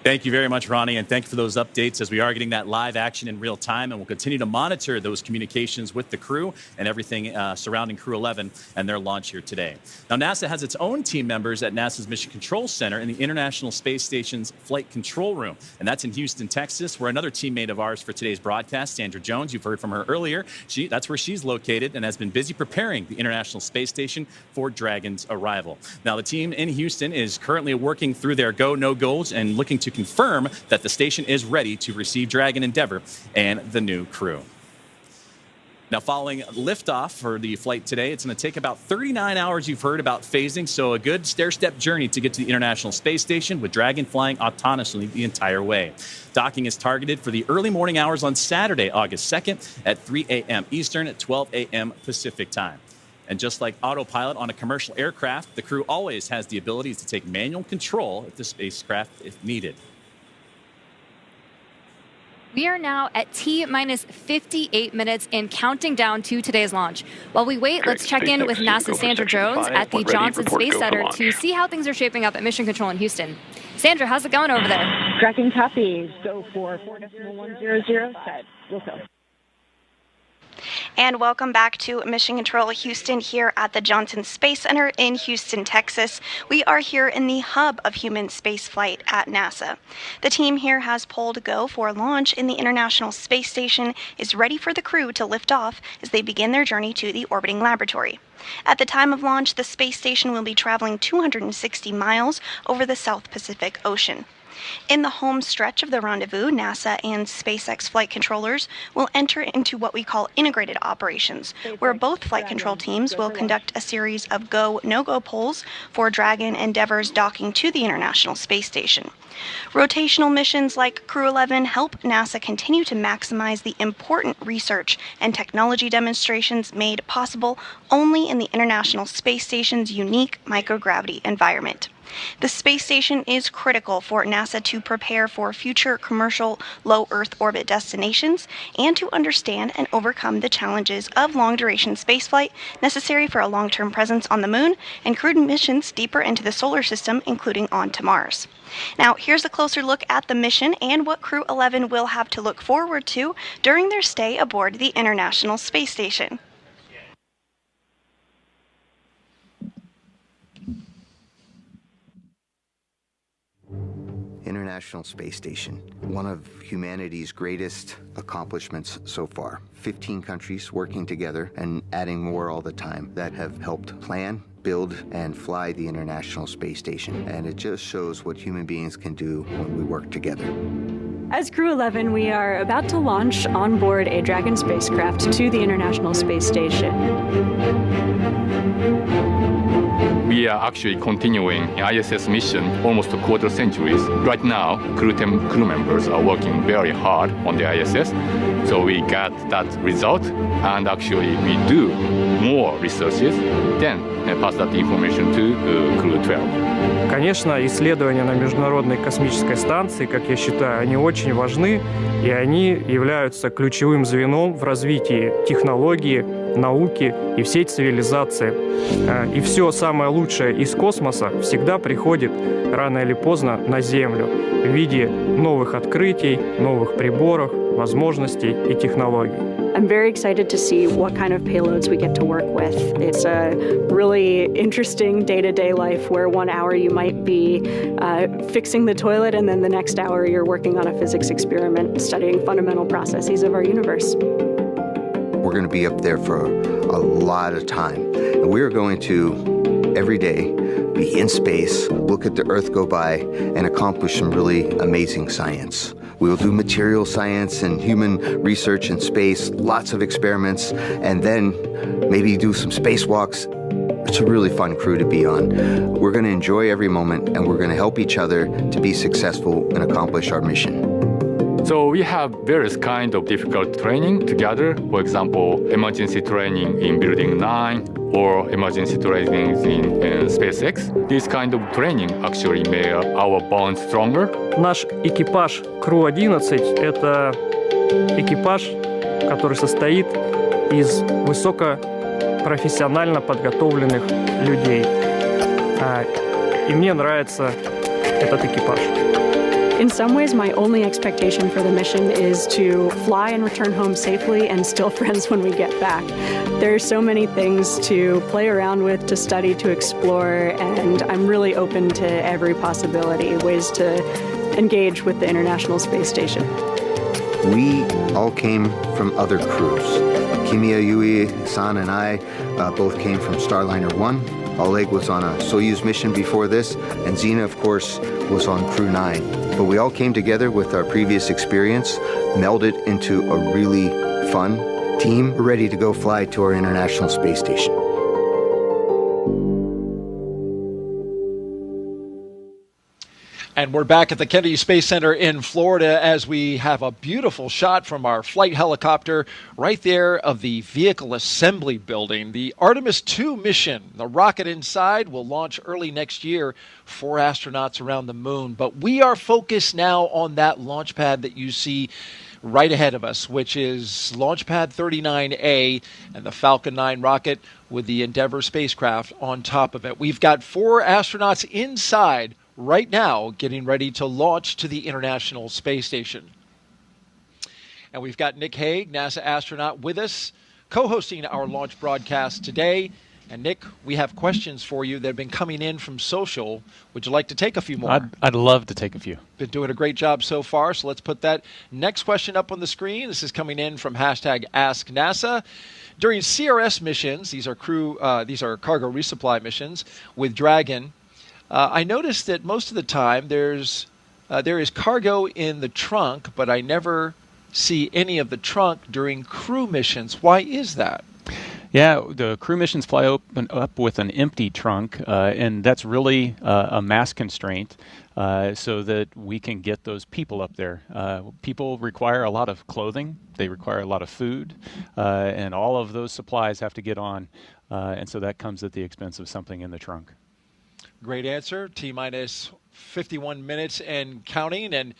Thank you very much, Ronnie, and thank you for those updates as we are getting that live action in real time, and we'll continue to monitor those communications with the crew and everything surrounding Crew 11 and their launch here today. Now, NASA has its own team members at NASA's Mission Control Center in the International Space Station's Flight Control Room, and that's in Houston, Texas, where another teammate of ours for today's broadcast, Sandra Jones, you've heard from her earlier. That's where she's located and has been busy preparing the International Space Station for Dragon's arrival. Now, the team in Houston is currently working through their go, no goals and looking to confirm that the station is ready to receive Dragon Endeavour and the new crew. Now, following liftoff for the flight today, it's going to take about 39 hours, you've heard, about phasing, so a good stair-step journey to get to the International Space Station, with Dragon flying autonomously the entire way. Docking is targeted for the early morning hours on Saturday, August 2nd at 3 a.m. Eastern at 12 a.m. Pacific time. And just like autopilot on a commercial aircraft, the crew always has the ability to take manual control of the spacecraft if needed. We are now at T-minus 58 minutes and counting down to today's launch. While we wait, let's check in with NASA's Sandra Jones at the Johnson Space Center to see how things are shaping up at Mission Control in Houston. Sandra, how's it going over there? Tracking copies. Go for 4.100 set. We'll go. And welcome back to Mission Control Houston here at the Johnson Space Center in Houston, Texas. We are here in the hub of human spaceflight at NASA. The team here has pulled go for launch in the International Space Station, is ready for the crew to lift off as they begin their journey to the orbiting laboratory. At the time of launch, the space station will be traveling 260 miles over the South Pacific Ocean. In the home stretch of the rendezvous, NASA and SpaceX flight controllers will enter into what we call integrated operations, where both flight control teams will conduct a series of go, no-go polls for Dragon Endeavour's docking to the International Space Station. Rotational missions like Crew 11 help NASA continue to maximize the important research and technology demonstrations made possible only in the International Space Station's unique microgravity environment. The space station is critical for NASA to prepare for future commercial low Earth orbit destinations and to understand and overcome the challenges of long-duration spaceflight necessary for a long-term presence on the Moon and crewed missions deeper into the solar system, including on to Mars. Now, here's a closer look at the mission and what Crew 11 will have to look forward to during their stay aboard the International Space Station. International Space Station, one of humanity's greatest accomplishments so far. 15 countries working together and adding more all the time that have helped plan, build, and fly the International Space Station. And it just shows what human beings can do when we work together. As Crew 11, we are about to launch on board a Dragon spacecraft to the International Space Station. We are actually continuing an ISS mission almost a quarter centuries. Right now, crew members are working very hard on the ISS, so we got that result, and actually we do more researches, then pass that information to Crew 12. Конечно, исследования на Международной космической станции, как я считаю, они очень важны, и они являются ключевым звеном в развитии технологии, науки и всей цивилизации. И все самое лучшее из космоса всегда приходит рано или поздно на Землю в виде новых открытий, новых приборов, возможностей и технологий. I'm very excited to see what kind of payloads we get to work with. It's a really interesting day-to-day life where 1 hour you might be fixing the toilet and then the next hour you're working on a physics experiment studying fundamental processes of our universe. We're going to be up there for a lot of time. And we're going to, every day, be in space, look at the Earth go by, and accomplish some really amazing science. We will do material science and human research in space, lots of experiments, and then maybe do some spacewalks. It's a really fun crew to be on. We're going to enjoy every moment, and we're going to help each other to be successful and accomplish our mission. So we have various kinds of difficult training together. For example, emergency training in Building 9 or emergency training in SpaceX. This kind of training actually made our bond stronger. Наш экипаж Crew 11 — это экипаж, который состоит из высокопрофессионально подготовленных людей. И мне нравится этот экипаж. In some ways, my only expectation for the mission is to fly and return home safely and still friends when we get back. There are so many things to play around with, to study, to explore, and I'm really open to every possibility, ways to engage with the International Space Station. We all came from other crews. Kimiya Yui-san and I both came from Starliner 1. Oleg was on a Soyuz mission before this, and Zena, of course, was on Crew 9. But we all came together with our previous experience, melded into a really fun team, ready to go fly to our International Space Station. And we're back at the Kennedy Space Center in Florida as we have a beautiful shot from our flight helicopter right there of the vehicle assembly building. The Artemis II mission, the rocket inside, will launch early next year. 4 astronauts around the moon. But we are focused now on that launch pad that you see right ahead of us, which is Launch Pad 39A and the Falcon 9 rocket with the Endeavour spacecraft on top of it. We've got 4 astronauts inside right now getting ready to launch to the International Space Station. And we've got Nick Hague, NASA astronaut, with us, co-hosting our launch broadcast today. And Nick, we have questions for you that have been coming in from social. Would you like to take a few more? I'd love to take a few. Been doing a great job so far, so let's put that next question up on the screen. This is coming in from #AskNASA. During CRS missions, these are cargo resupply missions with Dragon, I noticed that most of the time there is cargo in the trunk, but I never see any of the trunk during crew missions. Why is that? Yeah, the crew missions fly up with an empty trunk, and that's really a mass constraint so that we can get those people up there. People require a lot of clothing, they require a lot of food, and all of those supplies have to get on, and so that comes at the expense of something in the trunk. Great answer. T-minus 51 minutes and counting, and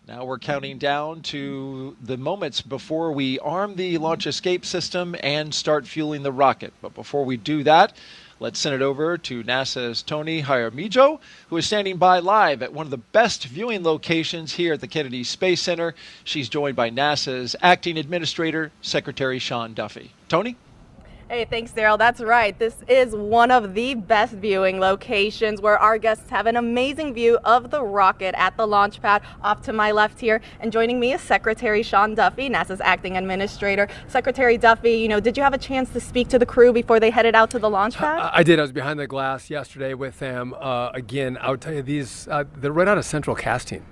now we're counting down to the moments before we arm the launch escape system and start fueling the rocket. But before we do that, let's send it over to NASA's Tony Jaramillo, who is standing by live at one of the best viewing locations here at the Kennedy Space Center. She's joined by NASA's Acting Administrator, Secretary Sean Duffy. Tony? Hey, thanks, Daryl. That's right. This is one of the best viewing locations where our guests have an amazing view of the rocket at the launch pad. Off to my left here, and joining me is Secretary Sean Duffy, NASA's Acting Administrator. Secretary Duffy, did you have a chance to speak to the crew before they headed out to the launch pad? I did. I was behind the glass yesterday with them. Again, I would tell you, they're right out of central casting.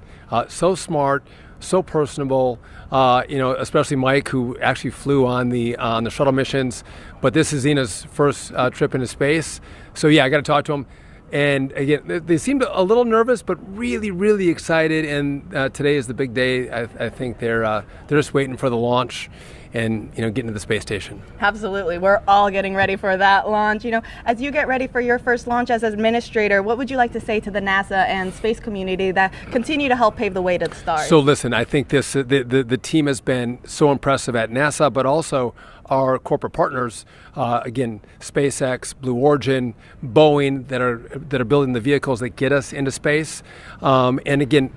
So smart, so personable, especially Mike, who actually flew on the shuttle missions. But this is Zena's first trip into space. So yeah, I got to talk to him. And again, they seemed a little nervous, but really, really excited. And today is the big day. I think they're just waiting for the launch and getting to the space station. Absolutely. We're all getting ready for that launch. As you get ready for your first launch as administrator, what would you like to say to the NASA and space community that continue to help pave the way to the stars? So listen, I think the team has been so impressive at NASA, but also our corporate partners, again, SpaceX, Blue Origin, Boeing, that are building the vehicles that get us into space. And again,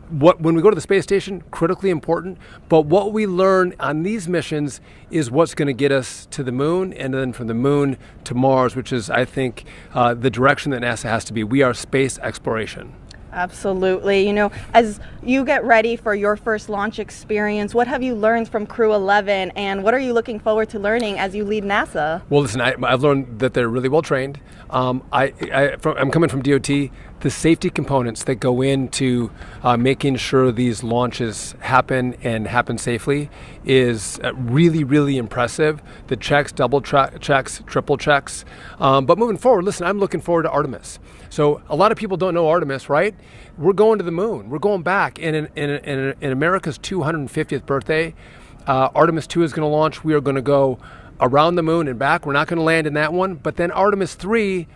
when we go to the space station, critically important, but what we learn on these missions is what's going to get us to the moon, and then from the moon to Mars, which is, I think, the direction that NASA has to be. We are space exploration. Absolutely. As you get ready for your first launch experience, what have you learned from Crew 11, and what are you looking forward to learning as you lead NASA? Well, listen, I've learned that they're really well trained. I'm coming from DOT. The safety components that go into making sure these launches happen and happen safely is really, really impressive. The checks, double checks, triple checks. But moving forward, listen, I'm looking forward to Artemis. So a lot of people don't know Artemis, right? We're going to the moon. We're going back. And in America's 250th birthday, Artemis 2 is going to launch. We are going to go around the moon and back. We're not going to land in that one. But then Artemis 3,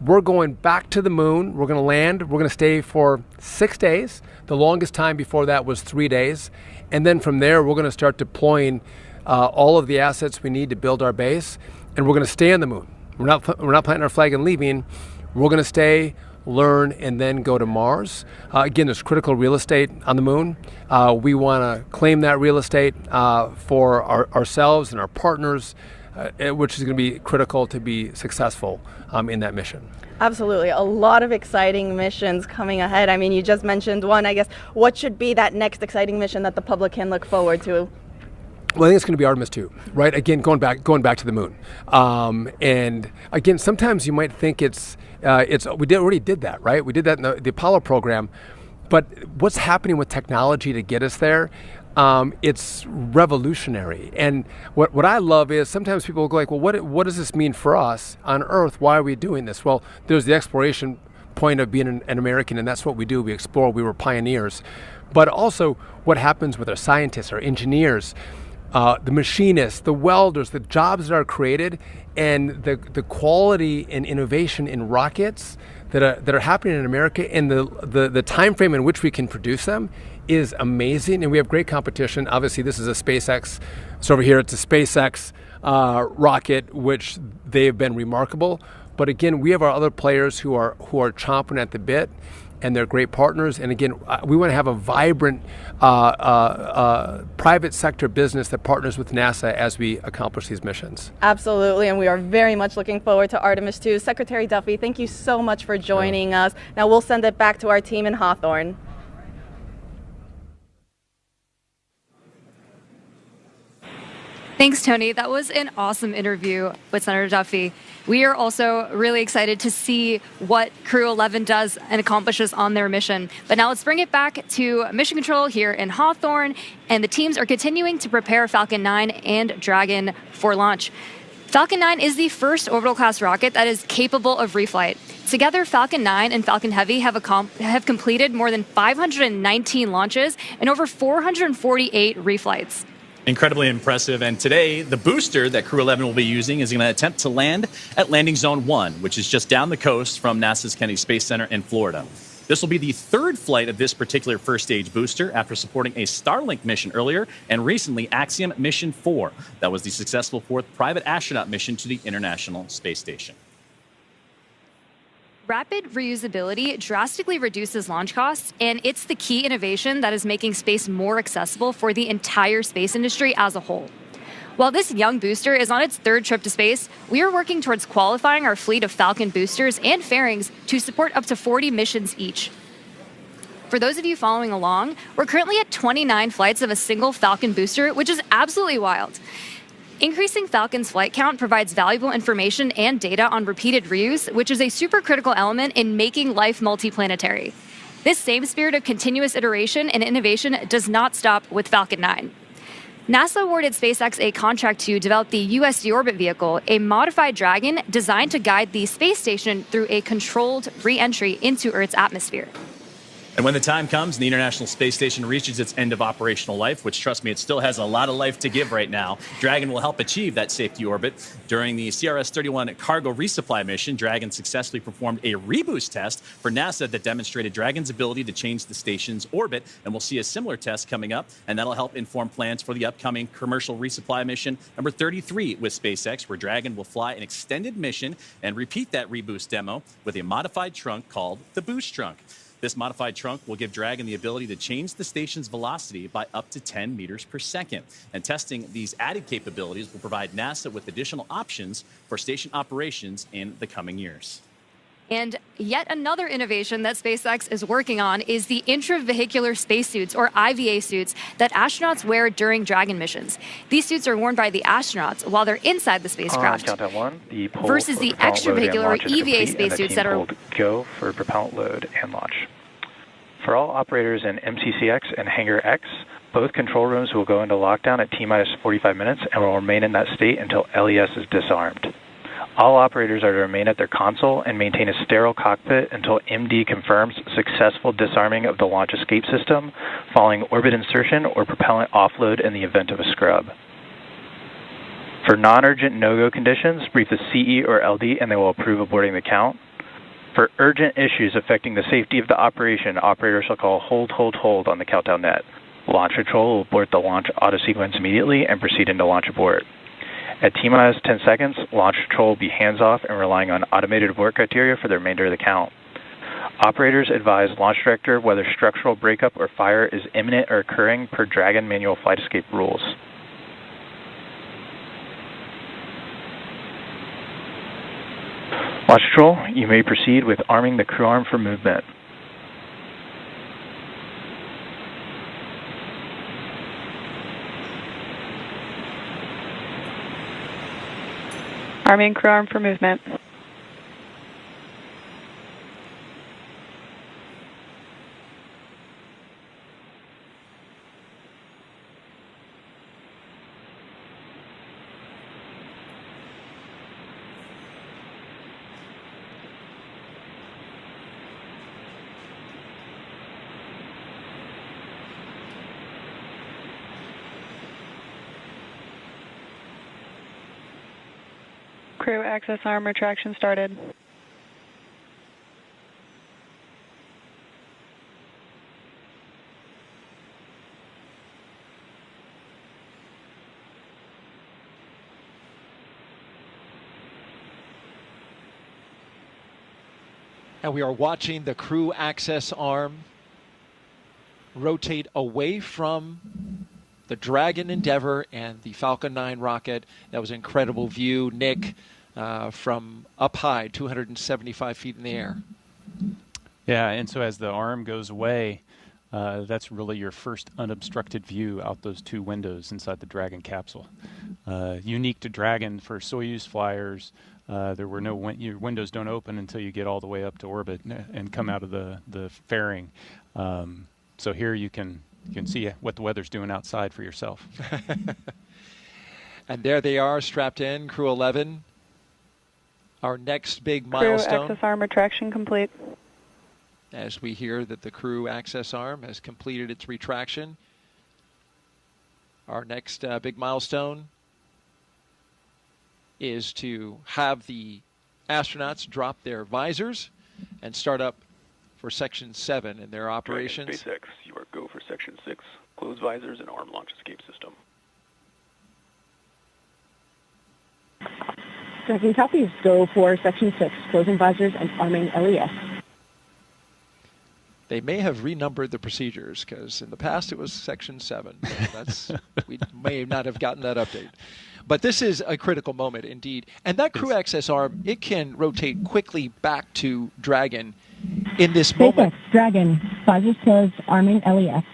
we're going back to the moon. We're going to land. We're going to stay for 6 days. The longest time before that was 3 days. And then from there, we're going to start deploying all of the assets we need to build our base. And we're going to stay on the moon. We're not planting our flag and leaving. We're going to stay learn, and then go to Mars. Again, there's critical real estate on the moon. We want to claim that real estate for ourselves and our partners, which is going to be critical to be successful in that mission. Absolutely. A lot of exciting missions coming ahead. I mean, you just mentioned one, I guess. What should be that next exciting mission that the public can look forward to? Well, I think it's going to be Artemis 2, right? Again, going back to the moon. And again, sometimes you might think we already did that, right? We did that in the Apollo program. But what's happening with technology to get us there? It's revolutionary. And what I love is sometimes people go like, well, what does this mean for us on Earth? Why are we doing this? Well, there's the exploration point of being an American, and that's what we do. We explore. We were pioneers. But also what happens with our scientists, our engineers, the machinists, the welders, the jobs that are created, and the quality and innovation in rockets that are happening in America, and the time frame in which we can produce them is amazing. And we have great competition. Obviously, this is a SpaceX. So over here, it's a SpaceX rocket, which they have been remarkable. But again, we have our other players who are chomping at the bit, and they're great partners. And again, we want to have a vibrant private sector business that partners with NASA as we accomplish these missions. Absolutely, and we are very much looking forward to Artemis 2. Secretary Duffy, thank you so much for joining us. Now we'll send it back to our team in Hawthorne. Thanks, Tony. That was an awesome interview with Senator Duffy. We are also really excited to see what Crew 11 does and accomplishes on their mission. But now let's bring it back to Mission Control here in Hawthorne, and the teams are continuing to prepare Falcon 9 and Dragon for launch. Falcon 9 is the first orbital-class rocket that is capable of reflight. Together, Falcon 9 and Falcon Heavy have completed more than 519 launches and over 448 reflights. Incredibly impressive. And today, the booster that Crew 11 will be using is going to attempt to land at Landing Zone 1, which is just down the coast from NASA's Kennedy Space Center in Florida. This will be the third flight of this particular first-stage booster after supporting a Starlink mission earlier and recently Axiom Mission 4. That was the successful fourth private astronaut mission to the International Space Station. Rapid reusability drastically reduces launch costs, and it's the key innovation that is making space more accessible for the entire space industry as a whole. While this young booster is on its third trip to space, we are working towards qualifying our fleet of Falcon boosters and fairings to support up to 40 missions each. For those of you following along, we're currently at 29 flights of a single Falcon booster, which is absolutely wild. Increasing Falcon's flight count provides valuable information and data on repeated reuse, which is a super critical element in making life multiplanetary. This same spirit of continuous iteration and innovation does not stop with Falcon 9. NASA awarded SpaceX a contract to develop the USD orbit vehicle, a modified Dragon designed to guide the space station through a controlled re-entry into Earth's atmosphere. And when the time comes and the International Space Station reaches its end of operational life, which, trust me, it still has a lot of life to give right now, Dragon will help achieve that safety orbit. During the CRS-31 cargo resupply mission, Dragon successfully performed a reboost test for NASA that demonstrated Dragon's ability to change the station's orbit. And we'll see a similar test coming up, and that'll help inform plans for the upcoming commercial resupply mission number 33 with SpaceX, where Dragon will fly an extended mission and repeat that reboost demo with a modified trunk called the Boost Trunk. This modified trunk will give Dragon the ability to change the station's velocity by up to 10 meters per second. And testing these added capabilities will provide NASA with additional options for station operations in the coming years. And yet another innovation that SpaceX is working on is the intravehicular spacesuits, or IVA suits, that astronauts wear during Dragon missions. These suits are worn by the astronauts while they're inside the spacecraft, versus the extravehicular, or EVA spacesuits that are go for propellant load and launch. For all operators in MCCX and Hangar X, both control rooms will go into lockdown at T-minus 45 minutes and will remain in that state until LES is disarmed. All operators are to remain at their console and maintain a sterile cockpit until MD confirms successful disarming of the launch escape system following orbit insertion or propellant offload in the event of a scrub. For non-urgent no-go conditions, brief the CE or LD and they will approve aborting the count. For urgent issues affecting the safety of the operation, operators shall call hold, hold, hold on the countdown net. Launch control will abort the launch auto-sequence immediately and proceed into launch abort. At T-minus 10 seconds, launch control will be hands-off and relying on automated abort criteria for the remainder of the count. Operators advise launch director whether structural breakup or fire is imminent or occurring per Dragon manual flight escape rules. Launch Control, you may proceed with arming the crew arm for movement. Arming crew arm for movement. Crew access arm retraction started. And we are watching the crew access arm rotate away from the Dragon Endeavour and the Falcon 9 rocket. That was an incredible view, Nick, from up high, 275 feet in the air. Yeah, and so as the arm goes away, that's really your first unobstructed view out those two windows inside the Dragon capsule. Unique to Dragon for Soyuz flyers, there were no your windows don't open until you get all the way up to orbit and come out of the fairing. So here you can see what the weather's doing outside for yourself. And there they are, strapped in, Crew 11. Our next big milestone. Crew access arm retraction complete. As we hear that the crew access arm has completed its retraction. Our next big milestone is to have the astronauts drop their visors and start up for Section 7 in their operations. SpaceX, you are go for Section 6. Close visors and arm launch escape system. Dragon copies. Go for Section 6. Closing visors and arming LES. They may have renumbered the procedures because in the past it was Section 7. So we may not have gotten that update. But this is a critical moment indeed. And that crew access arm, it can rotate quickly back to Dragon in this moment. SpaceX, Dragon, visors closed, arming LES.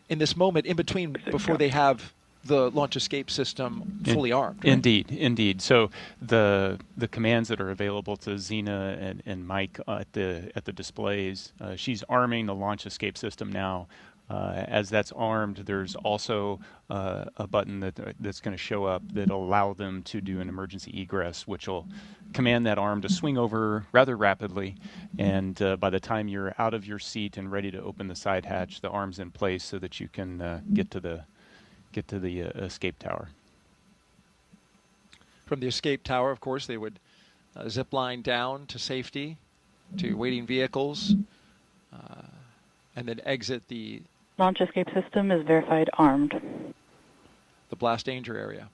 In this moment, in between, before they have the launch escape system fully armed. Right? Indeed. So the commands that are available to Xena and Mike at the displays, she's arming the launch escape system now. As that's armed, there's also a button that's going to show up that'll allow them to do an emergency egress, which will command that arm to swing over rather rapidly. And by the time you're out of your seat and ready to open the side hatch, the arm's in place so that you can get to the escape tower. From the escape tower, of course, they would zip line down to safety, to waiting vehicles, and then exit the launch escape system is verified armed. The blast danger area.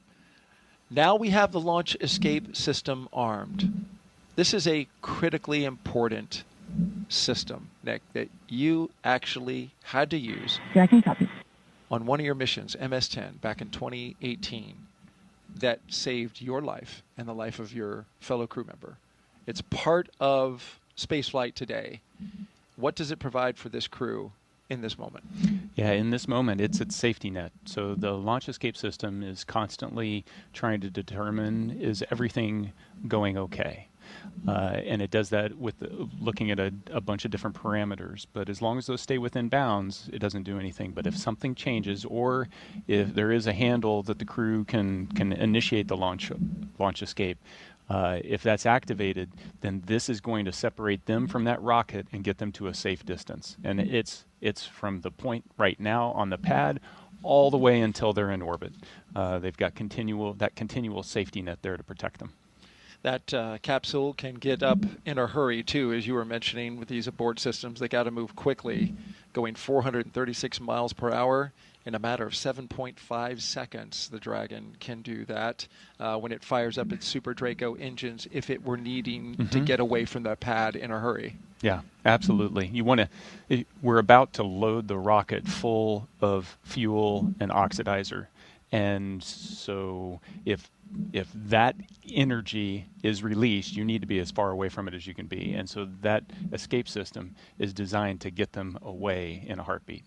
Now we have the launch escape system armed. This is a critically important system, Nick, that you actually had to use on one of your missions, MS-10, back in 2018, that saved your life and the life of your fellow crew member. It's part of spaceflight today. What does it provide for this crew in this moment? Yeah, in this moment, it's its safety net. So the launch escape system is constantly trying to determine, is everything going okay? And it does that with looking at a bunch of different parameters. But as long as those stay within bounds, it doesn't do anything. But if something changes, or if there is a handle that the crew can initiate the launch escape, if that's activated, then this is going to separate them from that rocket and get them to a safe distance. And it's from the point right now on the pad all the way until they're in orbit. They've got continual safety net there to protect them. That capsule can get up in a hurry, too, as you were mentioning with these abort systems. They got to move quickly, going 436 miles per hour In a matter of 7.5 seconds, the Dragon can do that when it fires up its Super Draco engines if it were needing to get away from the pad in a hurry. Yeah, absolutely. We're about to load the rocket full of fuel and oxidizer. And so if that energy is released, you need to be as far away from it as you can be. And so that escape system is designed to get them away in a heartbeat.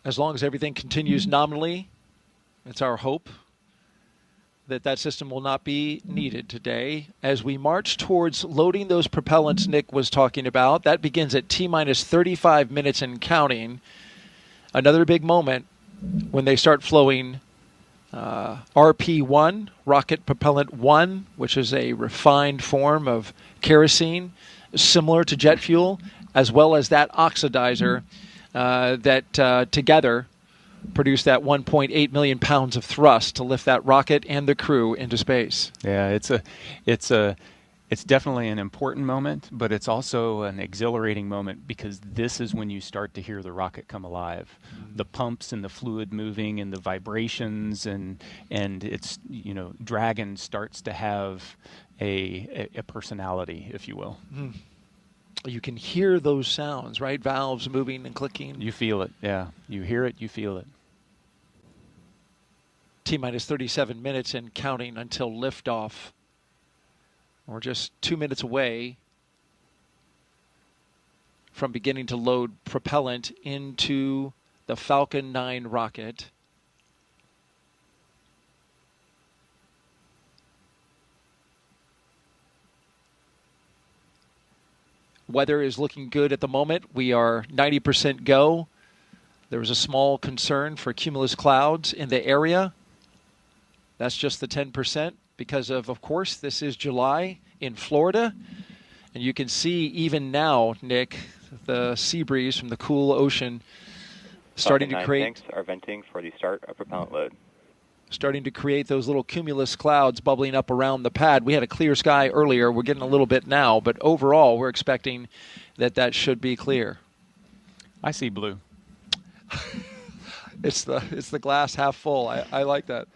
As long as everything continues nominally, it's our hope that that system will not be needed today. As we march towards loading those propellants Nick was talking about, that begins at T-minus 35 minutes and counting. Another big moment when they start flowing RP1, Rocket Propellant 1, which is a refined form of kerosene, similar to jet fuel, as well as that oxidizer that together produce that 1.8 million pounds of thrust to lift that rocket and the crew into space. Yeah, it's definitely an important moment, but it's also an exhilarating moment because this is when you start to hear the rocket come alive. The pumps and the fluid moving and the vibrations and it's, Dragon starts to have a personality, if you will. You can hear those sounds, right? Valves moving and clicking. You feel it, yeah. You hear it, you feel it. T-minus 37 minutes and counting until liftoff. We're just 2 minutes away from beginning to load propellant into the Falcon 9 rocket. Weather is looking good at the moment. We are 90% go. There was a small concern for cumulus clouds in the area. That's just the 10% because of course, this is July in Florida. And you can see even now, Nick, the sea breeze from the cool ocean starting to create... Tanks are venting for the start of propellant load. Starting to create those little cumulus clouds bubbling up around the pad. We had a clear sky earlier. We're getting a little bit now, but overall, we're expecting that should be clear. I see blue. It's the glass half full. I like that.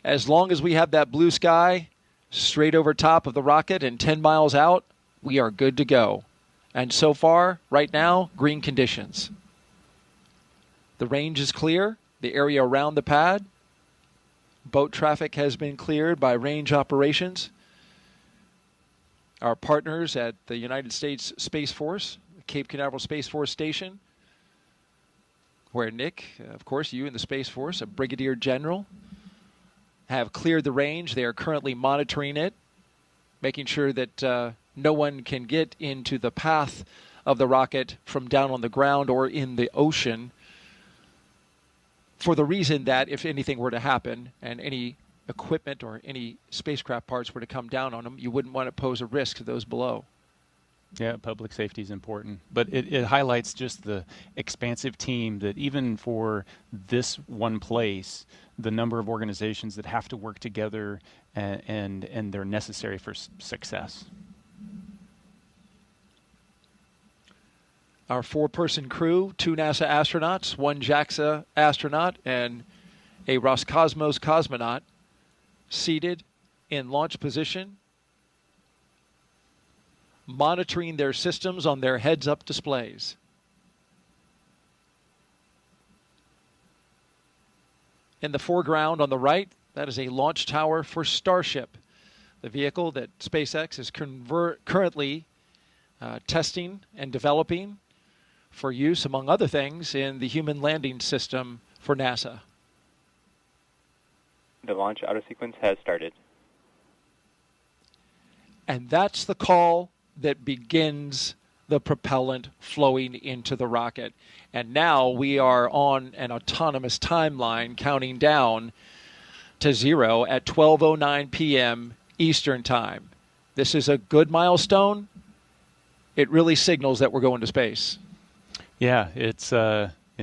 As long as we have that blue sky straight over top of the rocket and 10 miles out, we are good to go. And so far, right now, green conditions. The range is clear. The area around the pad, boat traffic has been cleared by range operations. Our partners at the United States Space Force, Cape Canaveral Space Force Station, where Nick, of course, you in the Space Force, a brigadier general, have cleared the range. They are currently monitoring it, making sure that no one can get into the path of the rocket from down on the ground or in the ocean, for the reason that if anything were to happen and any equipment or any spacecraft parts were to come down on them, you wouldn't want to pose a risk to those below. Yeah, public safety is important. But it highlights just the expansive team that even for this one place, the number of organizations that have to work together and they're necessary for success. Our 4-person crew, 2 NASA astronauts, 1 JAXA astronaut, and a Roscosmos cosmonaut seated in launch position, monitoring their systems on their heads-up displays. In the foreground on the right, that is a launch tower for Starship, the vehicle that SpaceX is currently testing and developing for use, among other things, in the human landing system for NASA. The launch auto sequence has started. And that's the call that begins the propellant flowing into the rocket. And now we are on an autonomous timeline counting down to 0 at 12:09 p.m. Eastern Time. This is a good milestone. It really signals that we're going to space. Yeah, it's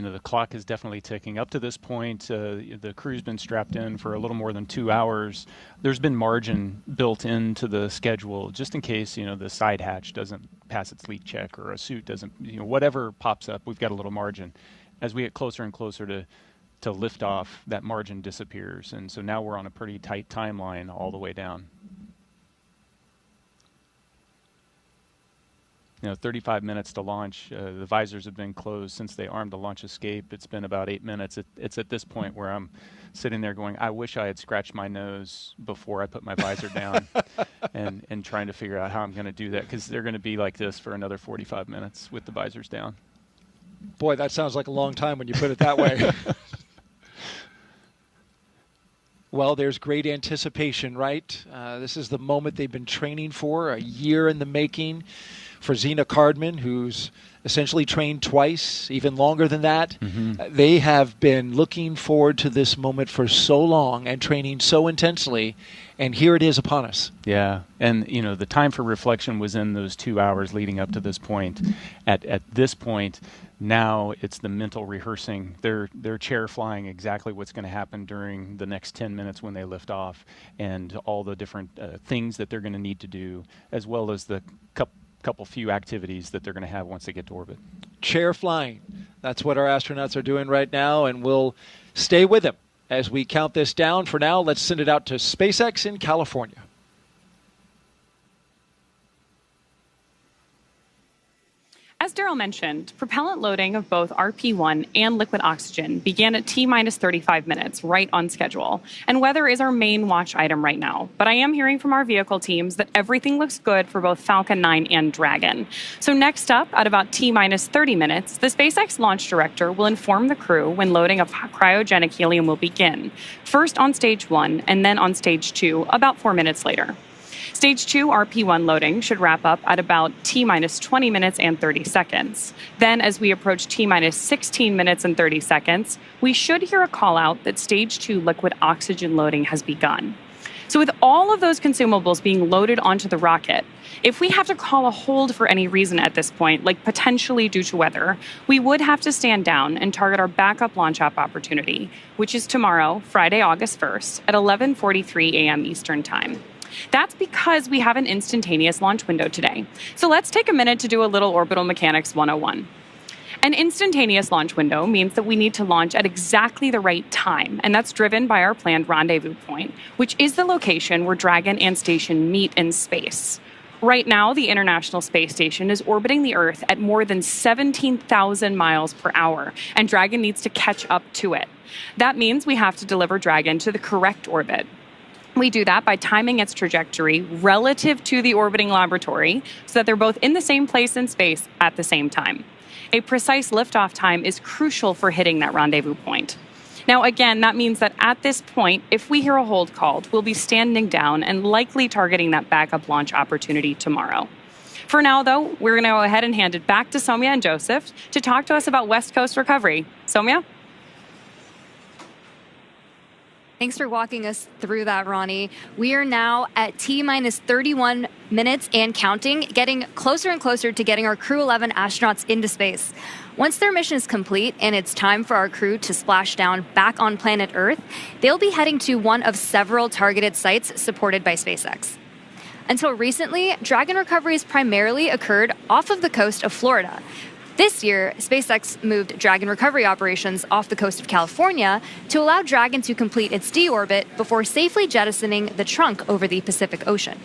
the clock is definitely ticking. Up to this point, the crew's been strapped in for a little more than 2 hours. There's been margin built into the schedule just in case, the side hatch doesn't pass its leak check or a suit doesn't, whatever pops up, we've got a little margin. As we get closer and closer to liftoff, that margin disappears. And so now we're on a pretty tight timeline all the way down. 35 minutes to launch. The visors have been closed since they armed the launch escape. It's been about 8 minutes. It's at this point where I'm sitting there going, I wish I had scratched my nose before I put my visor down and trying to figure out how I'm going to do that, because they're going to be like this for another 45 minutes with the visors down. Boy, that sounds like a long time when you put it that way. Well, there's great anticipation, right? This is the moment they've been training for, a year in the making. For Zena Cardman, who's essentially trained twice, even longer than that. Mm-hmm. They have been looking forward to this moment for so long and training so intensely, and here it is upon us. Yeah, and the time for reflection was in those 2 hours leading up to this point. At this point, now it's the mental rehearsing. They're chair flying exactly what's going to happen during the next 10 minutes when they lift off, and all the different things that they're going to need to do, as well as the couple few activities that they're going to have once they get to orbit. Chair flying. That's what our astronauts are doing right now, and we'll stay with them as we count this down. For now, let's send it out to SpaceX in California. As Daryl mentioned, propellant loading of both RP-1 and liquid oxygen began at T-minus 35 minutes, right on schedule. And weather is our main watch item right now. But I am hearing from our vehicle teams that everything looks good for both Falcon 9 and Dragon. So next up, at about T-minus 30 minutes, the SpaceX launch director will inform the crew when loading of cryogenic helium will begin. First on stage 1 and then on stage 2 about 4 minutes later. Stage 2 RP-1 loading should wrap up at about T-minus 20 minutes and 30 seconds. Then, as we approach T-minus 16 minutes and 30 seconds, we should hear a call out that Stage 2 liquid oxygen loading has begun. So with all of those consumables being loaded onto the rocket, if we have to call a hold for any reason at this point, like potentially due to weather, we would have to stand down and target our backup launch opportunity, which is tomorrow, Friday, August 1st, at 11:43 a.m. Eastern Time. That's because we have an instantaneous launch window today. So let's take a minute to do a little orbital mechanics 101. An instantaneous launch window means that we need to launch at exactly the right time, and that's driven by our planned rendezvous point, which is the location where Dragon and Station meet in space. Right now, the International Space Station is orbiting the Earth at more than 17,000 miles per hour, and Dragon needs to catch up to it. That means we have to deliver Dragon to the correct orbit. We do that by timing its trajectory relative to the orbiting laboratory so that they're both in the same place in space at the same time. A precise liftoff time is crucial for hitting that rendezvous point. Now, again, that means that at this point, if we hear a hold called, we'll be standing down and likely targeting that backup launch opportunity tomorrow. For now, though, we're going to go ahead and hand it back to Soumya and Joseph to talk to us about West Coast recovery. Soumya? Thanks for walking us through that, Ronnie. We are now at T-minus 31 minutes and counting, getting closer and closer to getting our Crew 11 astronauts into space. Once their mission is complete and it's time for our crew to splash down back on planet Earth, they'll be heading to one of several targeted sites supported by SpaceX. Until recently, Dragon recoveries primarily occurred off of the coast of Florida. This year, SpaceX moved Dragon recovery operations off the coast of California to allow Dragon to complete its deorbit before safely jettisoning the trunk over the Pacific Ocean.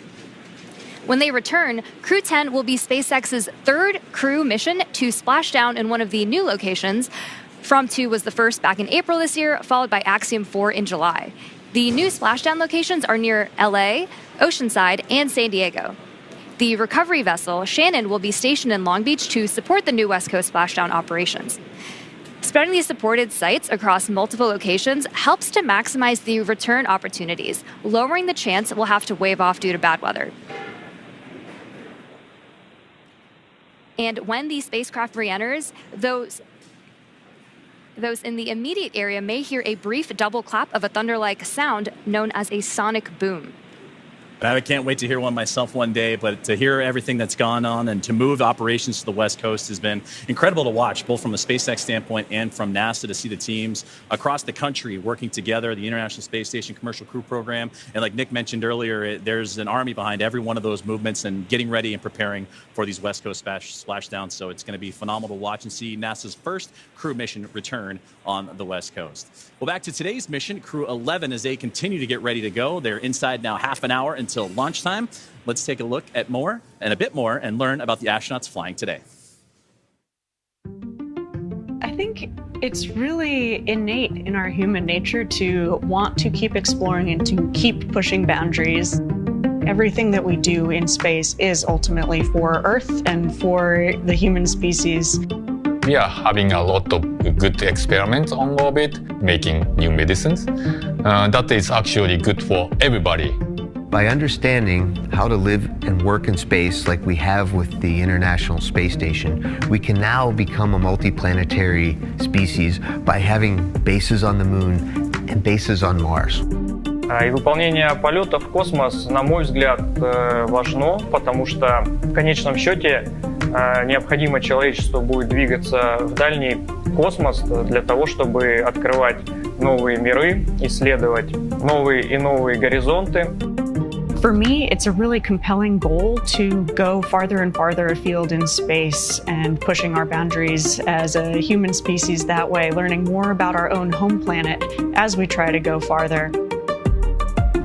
When they return, Crew 10 will be SpaceX's third crew mission to splash down in one of the new locations. From 2 was the first back in April this year, followed by Axiom 4 in July. The new splashdown locations are near LA, Oceanside, and San Diego. The recovery vessel, Shannon, will be stationed in Long Beach to support the new West Coast splashdown operations. Spreading these supported sites across multiple locations helps to maximize the return opportunities, lowering the chance we'll have to wave off due to bad weather. And when the spacecraft re-enters, those in the immediate area may hear a brief double clap of a thunder-like sound known as a sonic boom. I can't wait to hear one myself one day, but to hear everything that's gone on and to move operations to the West Coast has been incredible to watch, both from a SpaceX standpoint and from NASA, to see the teams across the country working together, the International Space Station Commercial Crew Program. And like Nick mentioned earlier, there's an army behind every one of those movements and getting ready and preparing for these West Coast splashdowns. So it's going to be phenomenal to watch and see NASA's first crew mission return on the West Coast. Well, back to today's mission, Crew 11, as they continue to get ready to go. They're inside now half an hour until launch time. Let's take a look at more and a bit more and learn about the astronauts flying today. I think it's really innate in our human nature to want to keep exploring and to keep pushing boundaries. Everything that we do in space is ultimately for Earth and for the human species. We are having a lot of good experiments on orbit, making new medicines. That is actually good for everybody. By understanding how to live and work in space like we have with the International Space Station, we can now become a multiplanetary species by having bases on the moon and bases on Mars. И выполнение полета в космос, на мой взгляд, важно, потому что в конечном счете необходимо человечеству будет двигаться в дальний космос для того, чтобы открывать новые миры, исследовать новые и новые горизонты. For me, it's a really compelling goal to go farther and farther afield in space and pushing our boundaries as a human species that way, learning more about our own home planet as we try to go farther.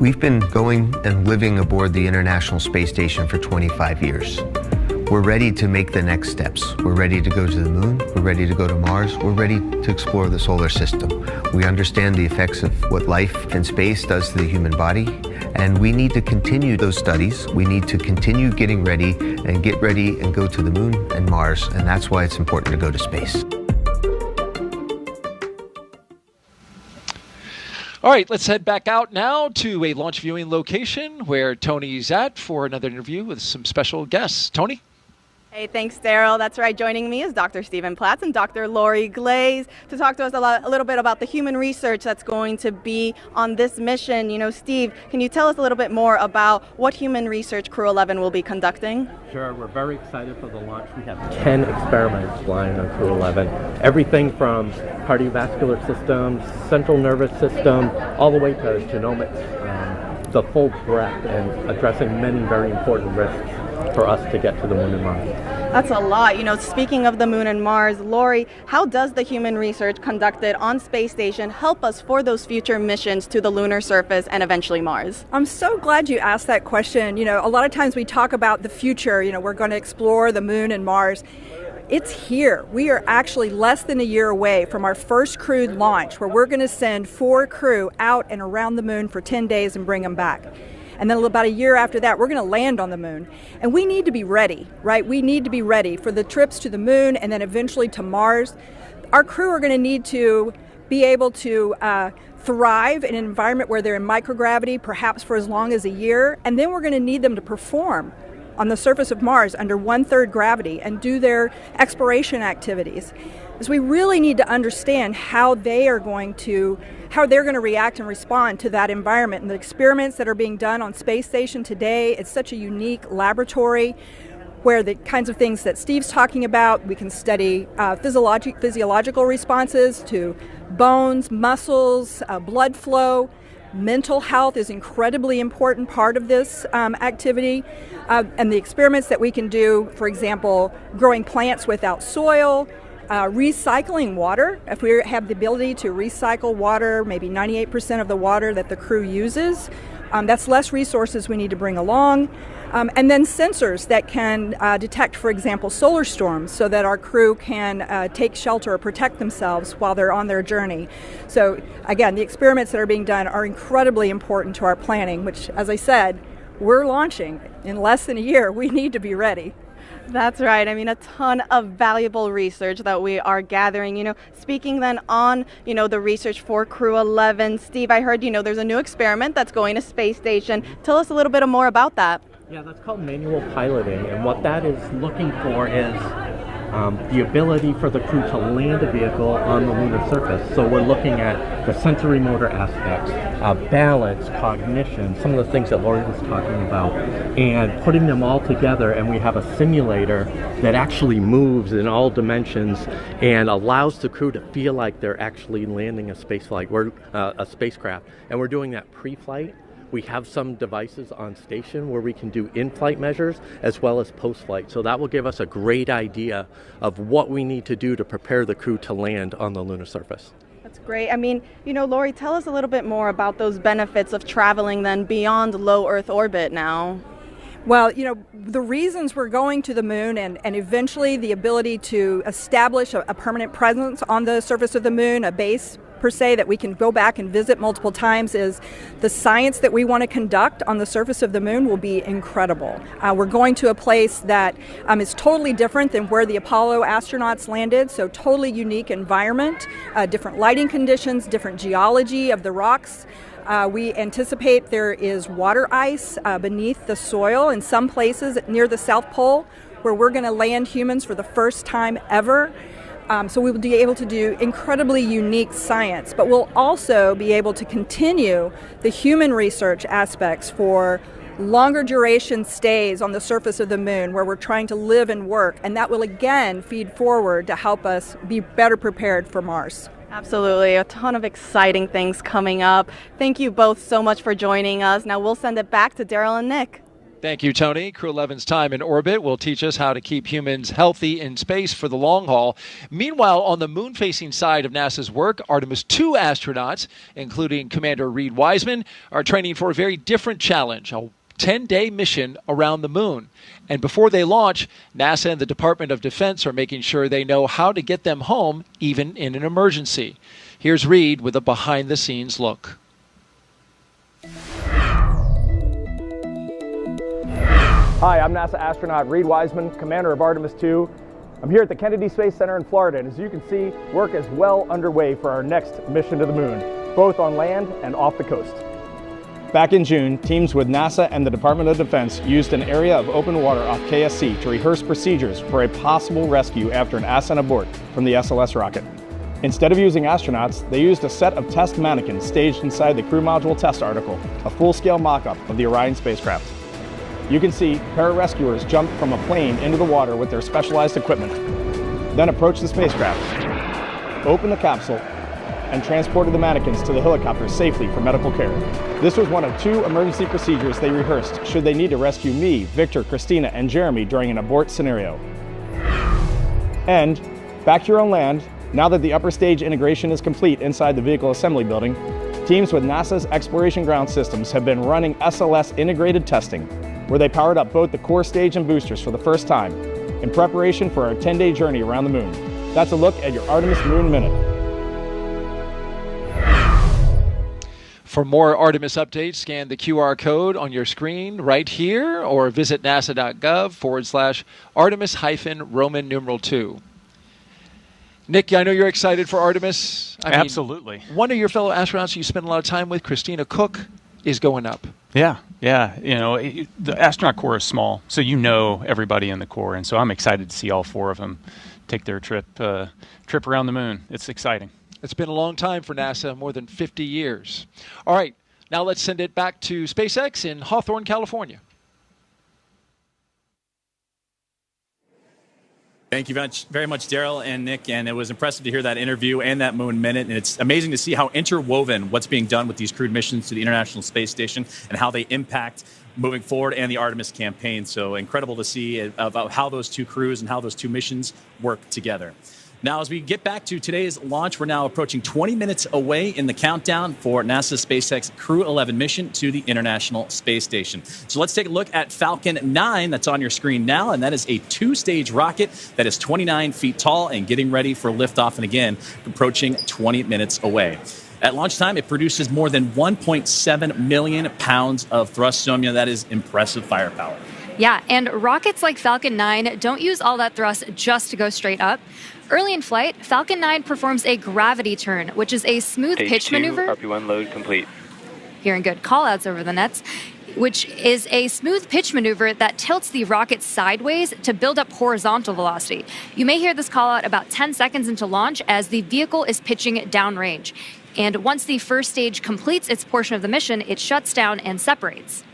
We've been going and living aboard the International Space Station for 25 years. We're ready to make the next steps. We're ready to go to the moon. We're ready to go to Mars. We're ready to explore the solar system. We understand the effects of what life in space does to the human body, and we need to continue those studies. We need to continue getting ready and get ready and go to the moon and Mars, and that's why it's important to go to space. All right, let's head back out now to a launch viewing location where Tony's at for another interview with some special guests. Tony? Hey, thanks, Daryl. That's right. Joining me is Dr. Stephen Platts and Dr. Lori Glaze to talk to us a little bit about the human research that's going to be on this mission. You know, Steve, can you tell us a little bit more about what human research Crew 11 will be conducting? Sure. We're very excited for the launch. We have 10 experiments flying on Crew 11. Everything from cardiovascular systems, central nervous system, all the way to genomics, the full breadth, and addressing many very important risks for us to get to the moon and Mars. That's a lot. You know, speaking of the moon and Mars, Lori, how does the human research conducted on Space Station help us for those future missions to the lunar surface and eventually Mars? I'm so glad you asked that question. You know, a lot of times we talk about the future, you know, we're going to explore the moon and Mars. It's here. We are actually less than a year away from our first crewed launch, where we're going to send 4 crew out and around the moon for 10 days and bring them back. And then about a year after that, we're going to land on the moon. And we need to be ready, right? We need to be ready for the trips to the moon and then eventually to Mars. Our crew are going to need to be able to thrive in an environment where they're in microgravity, perhaps for as long as a year. And then we're going to need them to perform on the surface of Mars under 1/3 gravity and do their exploration activities. So we really need to understand how they're going to react and respond to that environment. And the experiments that are being done on Space Station today, it's such a unique laboratory where the kinds of things that Steve's talking about, we can study physiological responses to bones, muscles, blood flow. Mental health is incredibly important part of this activity. And the experiments that we can do, for example, growing plants without soil, recycling water. If we have the ability to recycle water, maybe 98% of the water that the crew uses, that's less resources we need to bring along. And then sensors that can detect, for example, solar storms so that our crew can take shelter or protect themselves while they're on their journey. So again, the experiments that are being done are incredibly important to our planning, which, as I said, we're launching in less than a year. We need to be ready. That's right. I mean, a ton of valuable research that we are gathering. You know, speaking then on, you know, the research for Crew 11, Steve, I heard, you know, there's a new experiment that's going to Space Station. Tell us a little bit more about that. Yeah, that's called manual piloting. And what that is looking for is the ability for the crew to land a vehicle on the lunar surface. So we're looking at the sensory motor aspects, balance, cognition, some of the things that Lori was talking about, and putting them all together, and we have a simulator that actually moves in all dimensions and allows the crew to feel like they're actually landing a spacecraft. And we're doing that pre-flight. We have some devices on station where we can do in-flight measures as well as post-flight. So that will give us a great idea of what we need to do to prepare the crew to land on the lunar surface. That's great. I mean, Lori, tell us a little bit more about those benefits of traveling then beyond low Earth orbit now. Well, the reasons we're going to the moon and eventually the ability to establish a permanent presence on the surface of the moon, a base per se that we can go back and visit multiple times, is the science that we want to conduct on the surface of the moon will be incredible. We're going to a place that is totally different than where the Apollo astronauts landed, so totally unique environment, different lighting conditions, different geology of the rocks. We anticipate there is water ice beneath the soil in some places near the South Pole where we're going to land humans for the first time ever. So we will be able to do incredibly unique science, but we'll also be able to continue the human research aspects for longer duration stays on the surface of the moon where we're trying to live and work, and that will again feed forward to help us be better prepared for Mars. Absolutely. A ton of exciting things coming up. Thank you both so much for joining us. Now we'll send it back to Daryl and Nick. Thank you, Tony. Crew 11's time in orbit will teach us how to keep humans healthy in space for the long haul. Meanwhile, on the moon-facing side of NASA's work, Artemis II astronauts, including Commander Reed Wiseman, are training for a very different challenge, a 10-day mission around the moon. And before they launch, NASA and the Department of Defense are making sure they know how to get them home, even in an emergency. Here's Reed with a behind-the-scenes look. Hi, I'm NASA astronaut Reed Wiseman, commander of Artemis II. I'm here at the Kennedy Space Center in Florida, and as you can see, work is well underway for our next mission to the moon, both on land and off the coast. Back in June, teams with NASA and the Department of Defense used an area of open water off KSC to rehearse procedures for a possible rescue after an ascent abort from the SLS rocket. Instead of using astronauts, they used a set of test mannequins staged inside the crew module test article, a full-scale mock-up of the Orion spacecraft. You can see pararescuers jumped from a plane into the water with their specialized equipment, then approached the spacecraft, opened the capsule, and transported the mannequins to the helicopter safely for medical care. This was one of 2 emergency procedures they rehearsed should they need to rescue me, Victor, Christina, and Jeremy during an abort scenario. And back here on land, now that the upper stage integration is complete inside the vehicle assembly building, teams with NASA's Exploration Ground Systems have been running SLS integrated testing, where they powered up both the core stage and boosters for the first time in preparation for our 10-day journey around the moon. That's a look at your Artemis Moon Minute. For more Artemis updates, scan the QR code on your screen right here or visit nasa.gov/Artemis-Roman numeral 2. Nick, I know you're excited for Artemis. Absolutely. One of your fellow astronauts you spent a lot of time with, Christina Cook, is going up. Yeah. The astronaut corps is small, so everybody in the corps, and so I'm excited to see all 4 of them take their trip around the moon. It's exciting. It's been a long time for NASA, more than 50 years. All right, now let's send it back to SpaceX in Hawthorne, California. Thank you very much, Daryl and Nick, and it was impressive to hear that interview and that Moon Minute, and it's amazing to see how interwoven what's being done with these crewed missions to the International Space Station and how they impact moving forward and the Artemis campaign. So incredible to see about how those 2 crews and how those 2 missions work together. Now, as we get back to today's launch, we're now approaching 20 minutes away in the countdown for NASA's SpaceX Crew 11 mission to the International Space Station. So let's take a look at Falcon 9 that's on your screen now, and that is a 2-stage rocket that is 29 feet tall and getting ready for liftoff, and again, approaching 20 minutes away. At launch time, it produces more than 1.7 million pounds of thrust. So, that is impressive firepower. Yeah, and rockets like Falcon 9 don't use all that thrust just to go straight up. Early in flight, Falcon 9 performs a gravity turn, which is a smooth pitch maneuver. RP1 load complete. Hearing good call-outs over the nets. which is a smooth pitch maneuver that tilts the rocket sideways to build up horizontal velocity. You may hear this call out about 10 seconds into launch as the vehicle is pitching downrange. And once the first stage completes its portion of the mission, it shuts down and separates.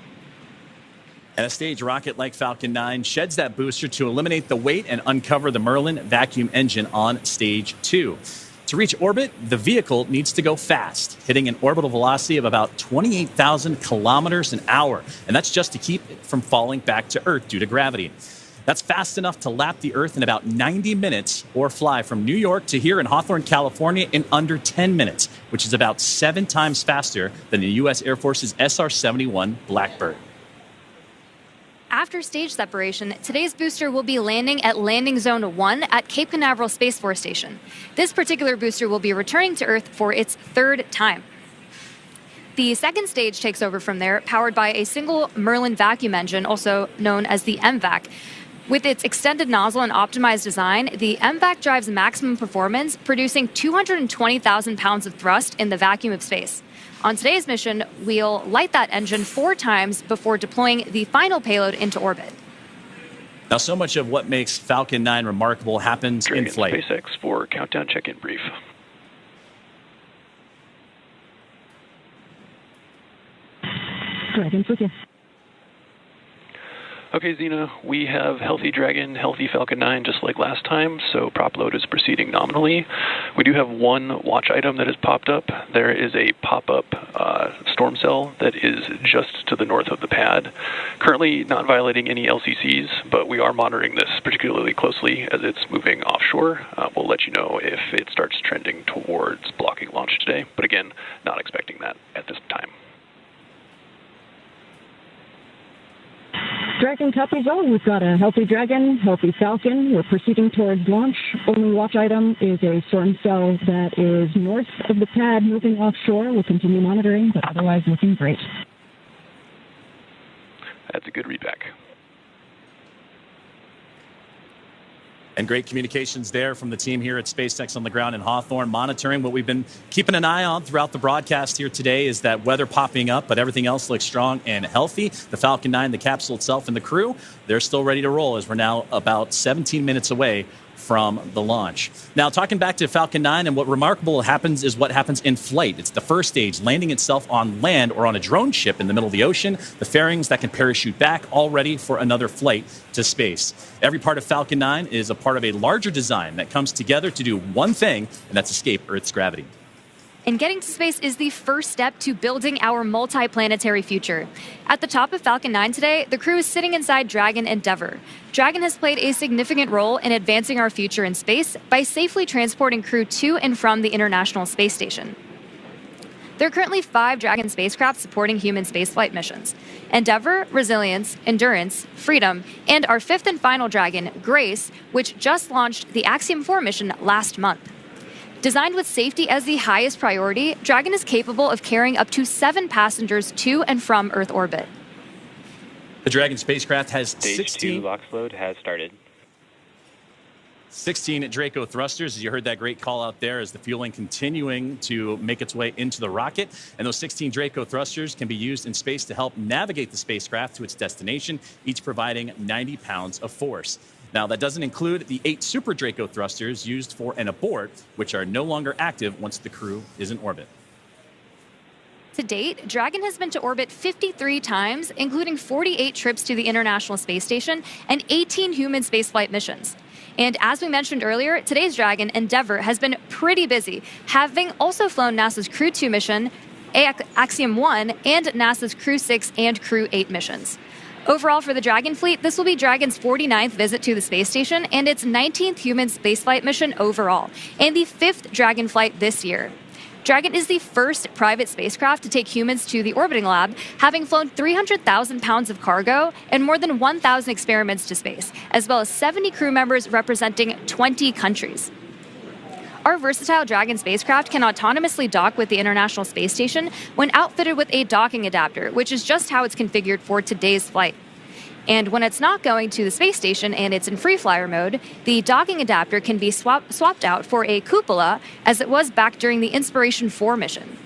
And a stage rocket like Falcon 9 sheds that booster to eliminate the weight and uncover the Merlin vacuum engine on stage 2. To reach orbit, the vehicle needs to go fast, hitting an orbital velocity of about 28,000 kilometers an hour. And that's just to keep it from falling back to Earth due to gravity. That's fast enough to lap the Earth in about 90 minutes or fly from New York to here in Hawthorne, California in under 10 minutes, which is about 7 times faster than the U.S. Air Force's SR-71 Blackbird. After stage separation, today's booster will be landing at Landing Zone 1 at Cape Canaveral Space Force Station. This particular booster will be returning to Earth for its 3rd time. The second stage takes over from there, powered by a single Merlin vacuum engine, also known as the MVAC. With its extended nozzle and optimized design, the MVAC drives maximum performance, producing 220,000 pounds of thrust in the vacuum of space. On today's mission, we'll light that engine 4 times before deploying the final payload into orbit. Now, so much of what makes Falcon 9 remarkable happens in flight. SpaceX for countdown check-in brief. Dragon's with you. Okay, Xena, we have healthy Dragon, healthy Falcon 9, just like last time, so prop load is proceeding nominally. We do have one watch item that has popped up. There is a pop-up storm cell that is just to the north of the pad. Currently not violating any LCCs, but we are monitoring this particularly closely as it's moving offshore. We'll let you know if it starts trending towards blocking launch today, but again, not expecting that at this time. Dragon copies all. We've got a healthy Dragon, healthy Falcon. We're proceeding towards launch. Only watch item is a storm cell that is north of the pad moving offshore. We'll continue monitoring, but otherwise looking great. That's a good readback. And great communications there from the team here at SpaceX on the ground in Hawthorne, monitoring. What we've been keeping an eye on throughout the broadcast here today is that weather popping up, but everything else looks strong and healthy. The Falcon 9, the capsule itself, and the crew, they're still ready to roll as we're now about 17 minutes away from the launch. Now, talking back to Falcon 9, and what remarkable happens is what happens in flight. It's the first stage, landing itself on land or on a drone ship in the middle of the ocean, the fairings that can parachute back, all ready for another flight to space. Every part of Falcon 9 is a part of a larger design that comes together to do one thing, and that's escape Earth's gravity. And getting to space is the first step to building our multi-planetary future. At the top of Falcon 9 today, the crew is sitting inside Dragon Endeavour. Dragon has played a significant role in advancing our future in space by safely transporting crew to and from the International Space Station. There are currently 5 Dragon spacecraft supporting human spaceflight missions: Endeavour, Resilience, Endurance, Freedom, and our 5th and final Dragon, Grace, which just launched the Axiom 4 mission last month. Designed with safety as the highest priority, Dragon is capable of carrying up to 7 passengers to and from Earth orbit. The Dragon spacecraft has Stage 2 LOX load has started. 16 Draco thrusters, as you heard that great call out there, as the fueling continuing to make its way into the rocket. And those 16 Draco thrusters can be used in space to help navigate the spacecraft to its destination, each providing 90 pounds of force. Now, that doesn't include the 8 Super Draco thrusters used for an abort, which are no longer active once the crew is in orbit. To date, Dragon has been to orbit 53 times, including 48 trips to the International Space Station and 18 human spaceflight missions. And as we mentioned earlier, today's Dragon, Endeavour, has been pretty busy, having also flown NASA's Crew 2 mission, Axiom 1, and NASA's Crew 6 and Crew 8 missions. Overall, for the Dragon fleet, this will be Dragon's 49th visit to the space station and its 19th human spaceflight mission overall, and the 5th Dragon flight this year. Dragon is the first private spacecraft to take humans to the orbiting lab, having flown 300,000 pounds of cargo and more than 1,000 experiments to space, as well as 70 crew members representing 20 countries. Our versatile Dragon spacecraft can autonomously dock with the International Space Station when outfitted with a docking adapter, which is just how it's configured for today's flight. And when it's not going to the space station and it's in free flyer mode, the docking adapter can be swapped out for a cupola, as it was back during the Inspiration 4 mission.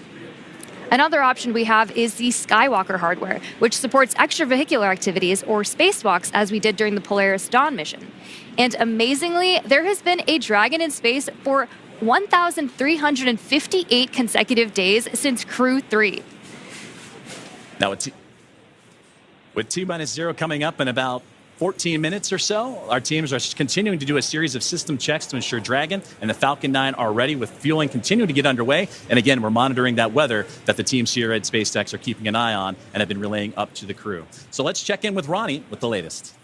Another option we have is the Skywalker hardware, which supports extravehicular activities or spacewalks as we did during the Polaris Dawn mission. And amazingly, there has been a Dragon in space for 1,358 consecutive days since Crew 3. Now, with T-0 coming up in about 14 minutes or so, our teams are continuing to do a series of system checks to ensure Dragon and the Falcon 9 are ready, with fueling continuing to get underway. And again, we're monitoring that weather that the teams here at SpaceX are keeping an eye on and have been relaying up to the crew. So let's check in with Ronnie with the latest.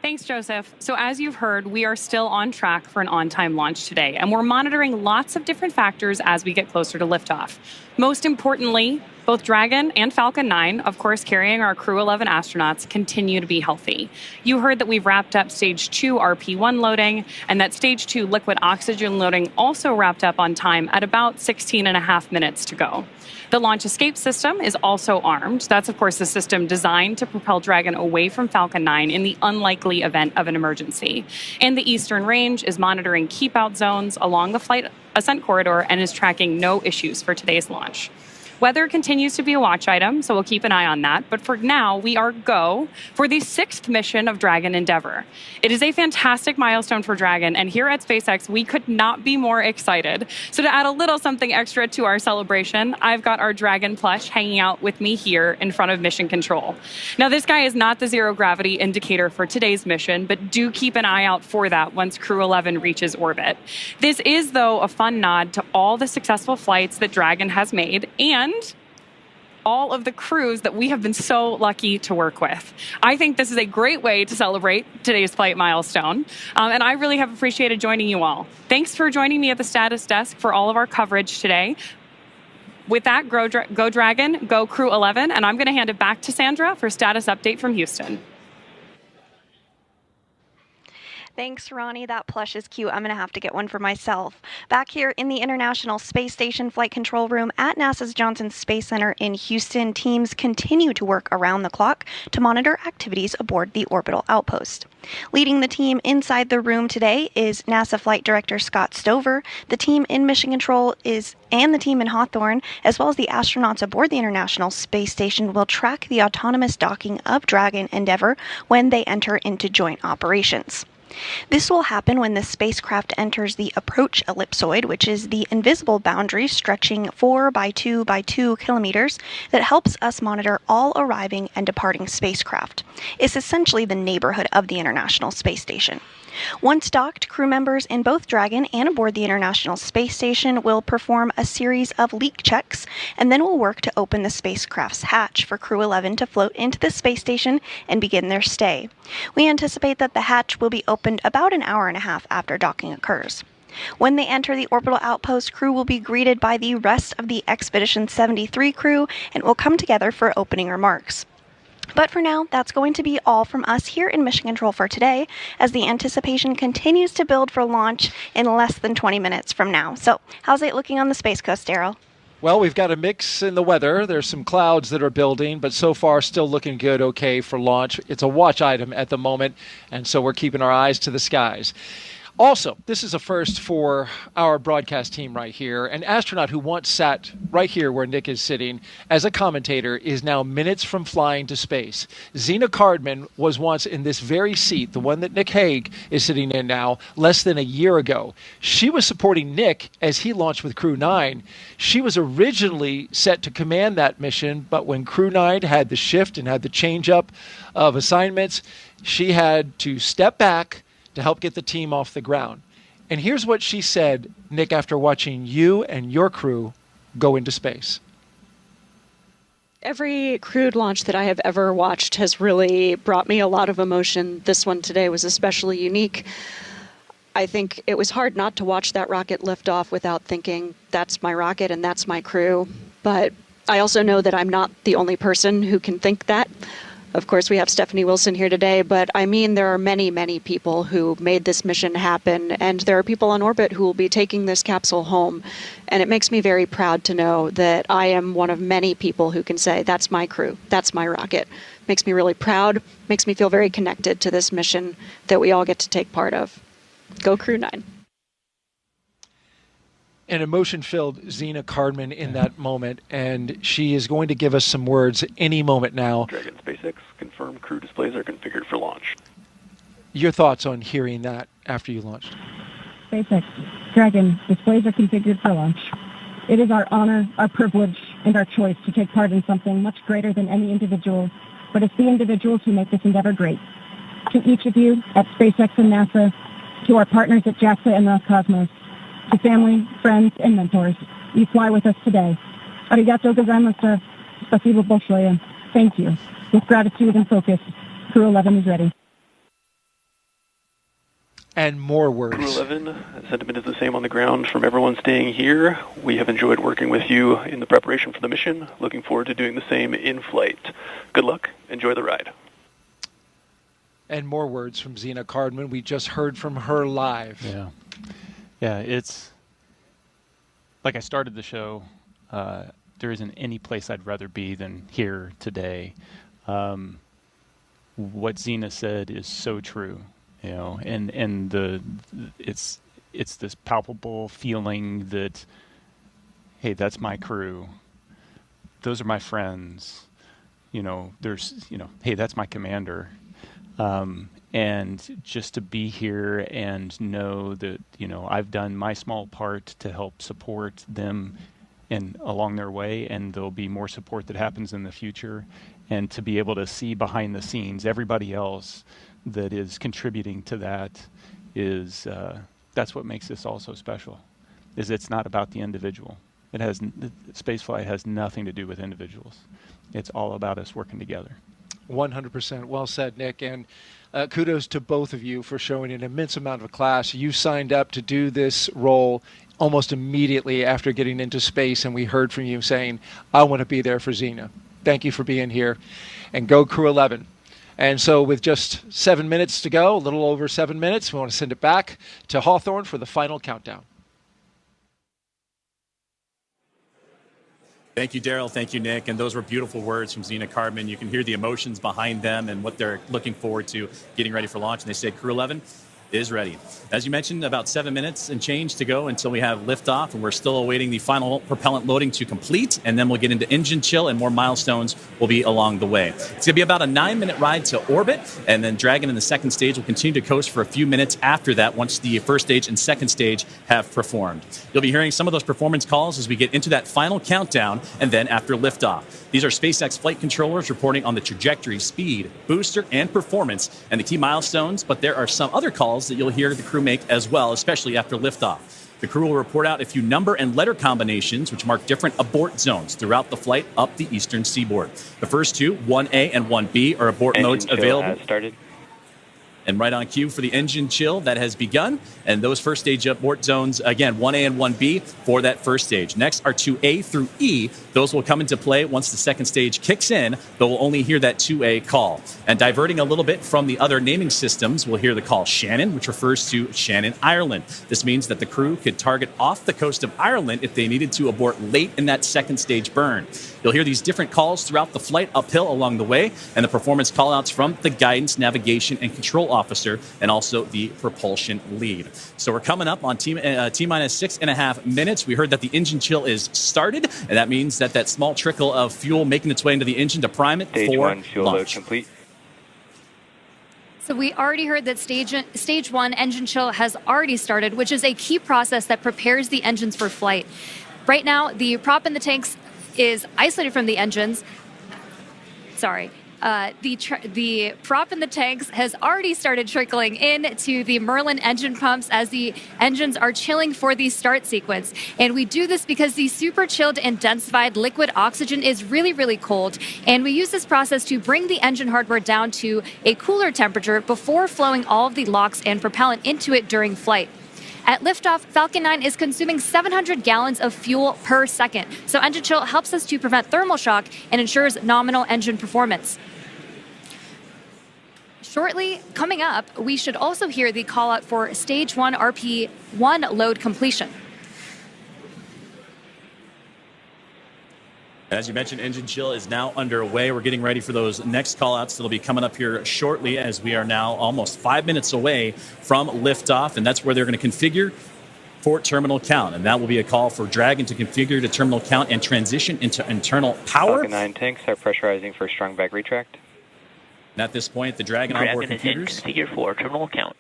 Thanks, Joseph. So as you've heard, we are still on track for an on-time launch today, and we're monitoring lots of different factors as we get closer to liftoff. Most importantly, both Dragon and Falcon 9, of course carrying our Crew 11 astronauts, continue to be healthy. You heard that we've wrapped up Stage 2 RP-1 loading, and that Stage 2 liquid oxygen loading also wrapped up on time at about 16 and a half minutes to go. The launch escape system is also armed. That's, of course, the system designed to propel Dragon away from Falcon 9 in the unlikely event of an emergency. And the Eastern Range is monitoring keep-out zones along the flight ascent corridor and is tracking no issues for today's launch. Weather continues to be a watch item, so we'll keep an eye on that. But for now, we are go for the 6th mission of Dragon Endeavour. It is a fantastic milestone for Dragon, and here at SpaceX, we could not be more excited. So to add a little something extra to our celebration, I've got our Dragon plush hanging out with me here in front of Mission Control. Now, this guy is not the zero gravity indicator for today's mission, but do keep an eye out for that once Crew 11 reaches orbit. This is, though, a fun nod to all the successful flights that Dragon has made, and all of the crews that we have been so lucky to work with. I think this is a great way to celebrate today's flight milestone, and I really have appreciated joining you all. Thanks for joining me at the status desk for all of our coverage today. With that, go Dragon, go Crew 11, and I'm going to hand it back to Sandra for status update from Houston. Thanks, Ronnie. That plush is cute. I'm going to have to get one for myself. Back here in the International Space Station Flight Control Room at NASA's Johnson Space Center in Houston, teams continue to work around the clock to monitor activities aboard the orbital outpost. Leading the team inside the room today is NASA Flight Director Scott Stover. The team in Mission Control and the team in Hawthorne, as well as the astronauts aboard the International Space Station, will track the autonomous docking of Dragon Endeavour when they enter into joint operations. This will happen when the spacecraft enters the approach ellipsoid, which is the invisible boundary stretching 4 by 2 by 2 kilometers that helps us monitor all arriving and departing spacecraft. It's essentially the neighborhood of the International Space Station. Once docked, crew members in both Dragon and aboard the International Space Station will perform a series of leak checks, and then will work to open the spacecraft's hatch for Crew 11 to float into the space station and begin their stay. We anticipate that the hatch will be opened about an hour and a half after docking occurs. When they enter the orbital outpost, crew will be greeted by the rest of the Expedition 73 crew and will come together for opening remarks. But for now, that's going to be all from us here in Mission Control for today, as the anticipation continues to build for launch in less than 20 minutes from now. So, how's it looking on the Space Coast, Daryl? Well, we've got a mix in the weather. There's some clouds that are building, but so far still looking good, okay for launch. It's a watch item at the moment, and so we're keeping our eyes to the skies. Also, this is a first for our broadcast team right here. An astronaut who once sat right here where Nick is sitting as a commentator is now minutes from flying to space. Zena Cardman was once in this very seat, the one that Nick Hague is sitting in now, less than a year ago. She was supporting Nick as he launched with Crew 9. She was originally set to command that mission, but when Crew 9 had the shift and had the change up of assignments, she had to step back to help get the team off the ground. And here's what she said, Nick, after watching you and your crew go into space. Every crewed launch that I have ever watched has really brought me a lot of emotion. This one today was especially unique. I think it was hard not to watch that rocket lift off without thinking, that's my rocket and that's my crew. But I also know that I'm not the only person who can think that. Of course, we have Stephanie Wilson here today, but I mean, there are many, many people who made this mission happen, and there are people on orbit who will be taking this capsule home. And it makes me very proud to know that I am one of many people who can say, that's my crew, that's my rocket. Makes me really proud, makes me feel very connected to this mission that we all get to take part of. Go Crew 9. an emotion-filled Zena Cardman in that moment, and she is going to give us some words any moment now. Dragon SpaceX, confirm crew displays are configured for launch. Your thoughts on hearing that after you launched? SpaceX, Dragon, displays are configured for launch. It is our honor, our privilege, and our choice to take part in something much greater than any individual, but it's the individuals who make this endeavor great. To each of you at SpaceX and NASA, to our partners at JAXA and Roscosmos, to family, friends, and mentors, you fly with us today. Arigato gozaimasu. Spasibo большое. Thank you. With gratitude and focus, Crew 11 is ready. And more words. Crew 11, sentiment is the same on the ground from everyone staying here. We have enjoyed working with you in the preparation for the mission. Looking forward to doing the same in flight. Good luck. Enjoy the ride. And more words from Zena Cardman. We just heard from her live. Yeah, it's like I started the show. There isn't any place I'd rather be than here today. What Zena said is so true, and it's this palpable feeling that, hey, that's my crew. Those are my friends. Hey, that's my commander. And just to be here and know that, I've done my small part to help support them and along their way, and there'll be more support that happens in the future. And to be able to see behind the scenes everybody else that is contributing to that is, that's what makes this all so special, is it's not about the individual. Spaceflight has nothing to do with individuals. It's all about us working together. 100%. Well said, Nick. And kudos to both of you for showing an immense amount of class. You signed up to do this role almost immediately after getting into space, and we heard from you saying, I want to be there for Zena. Thank you for being here. And go Crew 11. And so with just 7 minutes to go, a little over 7 minutes, we want to send it back to Hawthorne for the final countdown. Thank you, Daryl. Thank you, Nick. And those were beautiful words from Zena Cardman. You can hear the emotions behind them and what they're looking forward to getting ready for launch. And they said Crew 11 is ready. As you mentioned, about 7 minutes and change to go until we have liftoff, and we're still awaiting the final propellant loading to complete, and then we'll get into engine chill, and more milestones will be along the way. It's going to be about a 9-minute ride to orbit, and then Dragon in the second stage will continue to coast for a few minutes after that once the first stage and second stage have performed. You'll be hearing some of those performance calls as we get into that final countdown, and then after liftoff. These are SpaceX flight controllers reporting on the trajectory, speed, booster, and performance, and the key milestones, but there are some other calls that you'll hear the crew make as well, especially after liftoff. The crew will report out a few number and letter combinations which mark different abort zones throughout the flight up the eastern seaboard. The first two, 1A and 1B, are abort modes available. Has started. And right on cue for the engine chill that has begun. And those first stage abort zones, again, 1A and 1B for that first stage. Next are 2A through E. Those will come into play once the second stage kicks in, but we'll only hear that 2A call. And diverting a little bit from the other naming systems, we'll hear the call Shannon, which refers to Shannon, Ireland. This means that the crew could target off the coast of Ireland if they needed to abort late in that second stage burn. You'll hear these different calls throughout the flight uphill along the way, and the performance callouts from the guidance, navigation, and control officer, and also the propulsion lead. So we're coming up on T-minus 6.5 minutes. We heard that the engine chill is started, and that means that that small trickle of fuel making its way into the engine to prime it Stage for 1 fuel load launch. complete. So we already heard that stage 1 engine chill has already started, which is a key process that prepares the engines for flight. Right now, the prop in the tanks is isolated from the engines. Sorry. The prop in the tanks has already started trickling into the Merlin engine pumps as the engines are chilling for the start sequence. And we do this because the super chilled and densified liquid oxygen is really, really cold. And we use this process to bring the engine hardware down to a cooler temperature before flowing all of the LOX and propellant into it during flight. At liftoff, Falcon 9 is consuming 700 gallons of fuel per second. So engine chill helps us to prevent thermal shock and ensures nominal engine performance. Shortly, coming up, we should also hear the call out for stage 1 RP1 load completion. As you mentioned, engine chill is now underway. We're getting ready for those next call-outs that'll be coming up here shortly, as we are now almost 5 minutes away from liftoff, and that's where they're going to configure for terminal count, and that will be a call for Dragon to configure to terminal count and transition into internal power. Falcon 9 tanks are pressurizing for strong back retract. And at this point, the Dragon onboard computers configured for terminal count.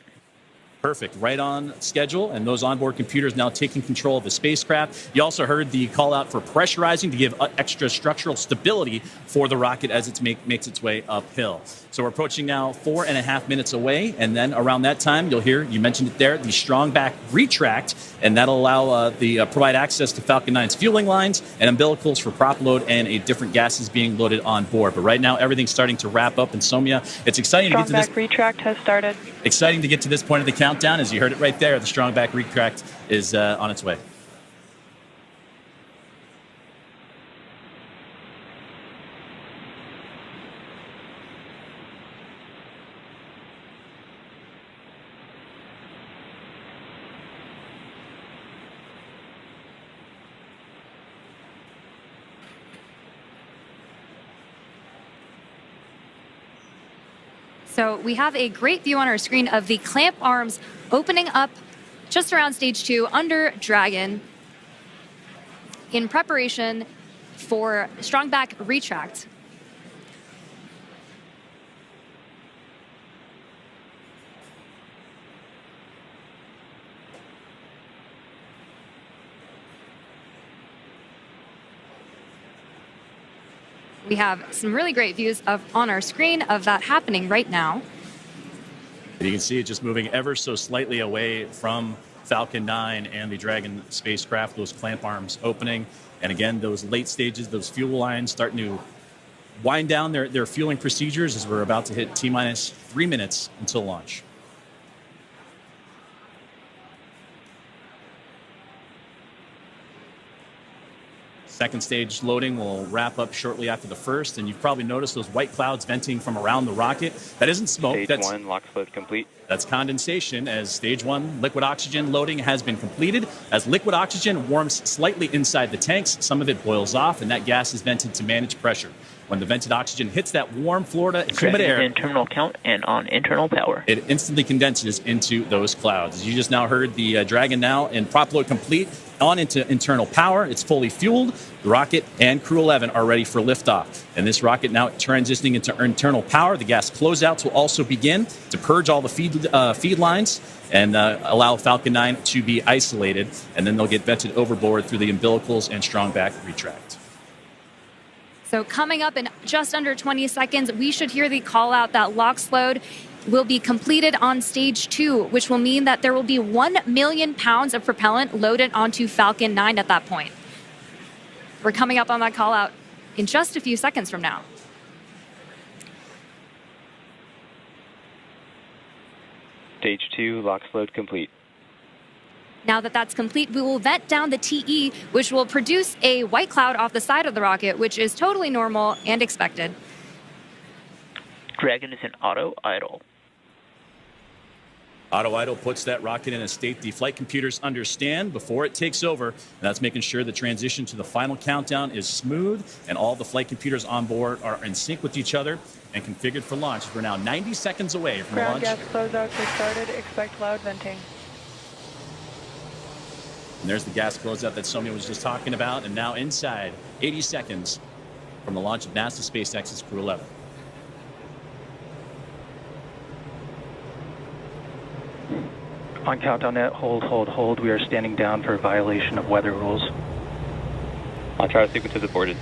Perfect, right on schedule, and those onboard computers now taking control of the spacecraft. You also heard the call out for pressurizing to give extra structural stability for the rocket as it makes its way uphill. So we're approaching now 4.5 minutes away, and then around that time, you'll hear, you mentioned it there, the strong back retract, and that'll allow provide access to Falcon 9's fueling lines and umbilicals for prop load and a different gases being loaded on board. But right now, everything's starting to wrap up, and Somya, it's exciting to get to this. Strong back retract has started. Exciting to get to this point of the countdown. As you heard it right there, the strong back retract is on its way. So we have a great view on our screen of the clamp arms opening up just around stage 2 under Dragon in preparation for strong back retract. We have some really great views on our screen of that happening right now. You can see it just moving ever so slightly away from Falcon 9 and the Dragon spacecraft, those clamp arms opening. And again, those late stages, those fuel lines starting to wind down their fueling procedures as we're about to hit T-minus 3 minutes until launch. Second stage loading will wrap up shortly after the first, and you've probably noticed those white clouds venting from around the rocket. That isn't smoke. Stage 1 LOX load complete. That's condensation, as stage 1 liquid oxygen loading has been completed. As liquid oxygen warms slightly inside the tanks, some of it boils off, and that gas is vented to manage pressure. When the vented oxygen hits that warm Florida humid air, in terminal count and on internal power, it instantly condenses into those clouds. As you just now heard, the Dragon now in prop load complete on into internal power. It's fully fueled. The rocket and Crew 11 are ready for liftoff. And this rocket now transitioning into internal power. The gas closeouts will also begin to purge all the feed lines and allow Falcon 9 to be isolated. And then they'll get vented overboard through the umbilicals and strong back retract. So coming up in just under 20 seconds, we should hear the call out that LOX load will be completed on stage 2, which will mean that there will be 1 million pounds of propellant loaded onto Falcon 9 at that point. We're coming up on that call out in just a few seconds from now. Stage 2 LOX load complete. Now that that's complete, we will vent down the TE, which will produce a white cloud off the side of the rocket, which is totally normal and expected. Dragon is in auto idle. Auto idle puts that rocket in a state the flight computers understand before it takes over. And that's making sure the transition to the final countdown is smooth and all the flight computers on board are in sync with each other and configured for launch. We're now 90 seconds away from Ground launch. gas closeouts have started. Expect loud venting. And there's the gas closeout that Somya was just talking about. And now inside 80 seconds from the launch of NASA SpaceX's Crew 11. On countdown net, hold. We are standing down for violation of weather rules. Launch auto sequence is aborted.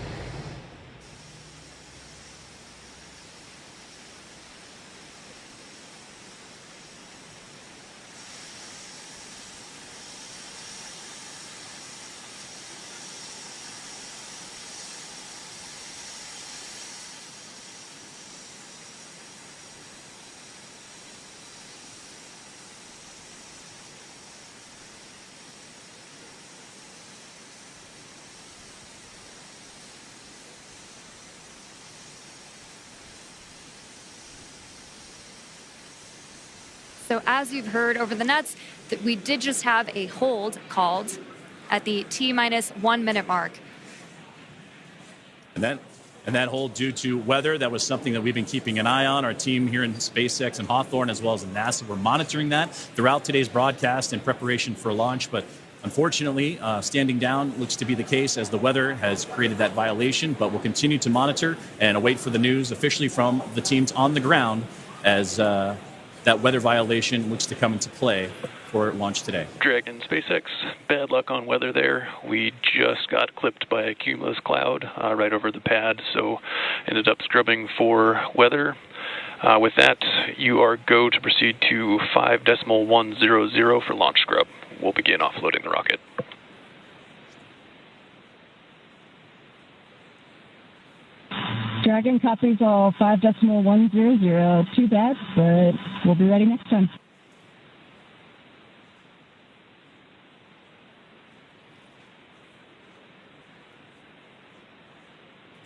So as you've heard over the nets, that we did just have a hold called at the T-minus 1 minute mark. And that hold due to weather, that was something that we've been keeping an eye on. Our team here in SpaceX and Hawthorne, as well as in NASA, we're monitoring that throughout today's broadcast in preparation for launch. But Unfortunately, standing down looks to be the case as the weather has created that violation, but we'll continue to monitor and await for the news officially from the teams on the ground as that weather violation looks to come into play for launch today. Dragon SpaceX, bad luck on weather there. We just got clipped by a cumulus cloud right over the pad, so ended up scrubbing for weather. With that, you are go to proceed to 5.100 for launch scrub. We'll begin offloading the rocket. Dragon copies all 5.100. Too bad, but we'll be ready next time.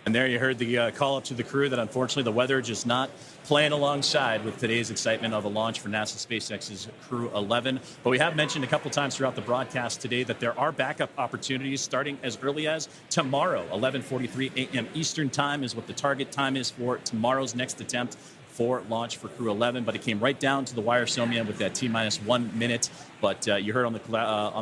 And there you heard the call up to the crew that unfortunately the weather just not playing alongside with today's excitement of a launch for NASA SpaceX's Crew 11. But we have mentioned a couple times throughout the broadcast today that there are backup opportunities starting as early as tomorrow. 11:43 a.m. Eastern time is what the target time is for tomorrow's next attempt for launch for Crew 11, but it came right down to the wire, Somia, with that T-minus 1 minute. But you heard on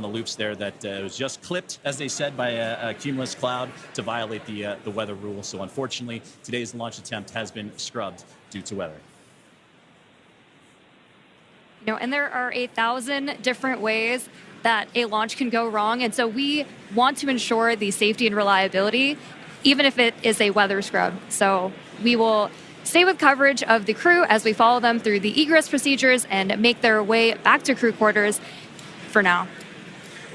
the loops there that it was just clipped, as they said, by a cumulus cloud to violate the weather rule. So unfortunately, today's launch attempt has been scrubbed due to weather. You know, and there are 1,000 different ways that a launch can go wrong, and so we want to ensure the safety and reliability, even if it is a weather scrub. So we will stay with coverage of the crew as we follow them through the egress procedures and make their way back to crew quarters for now.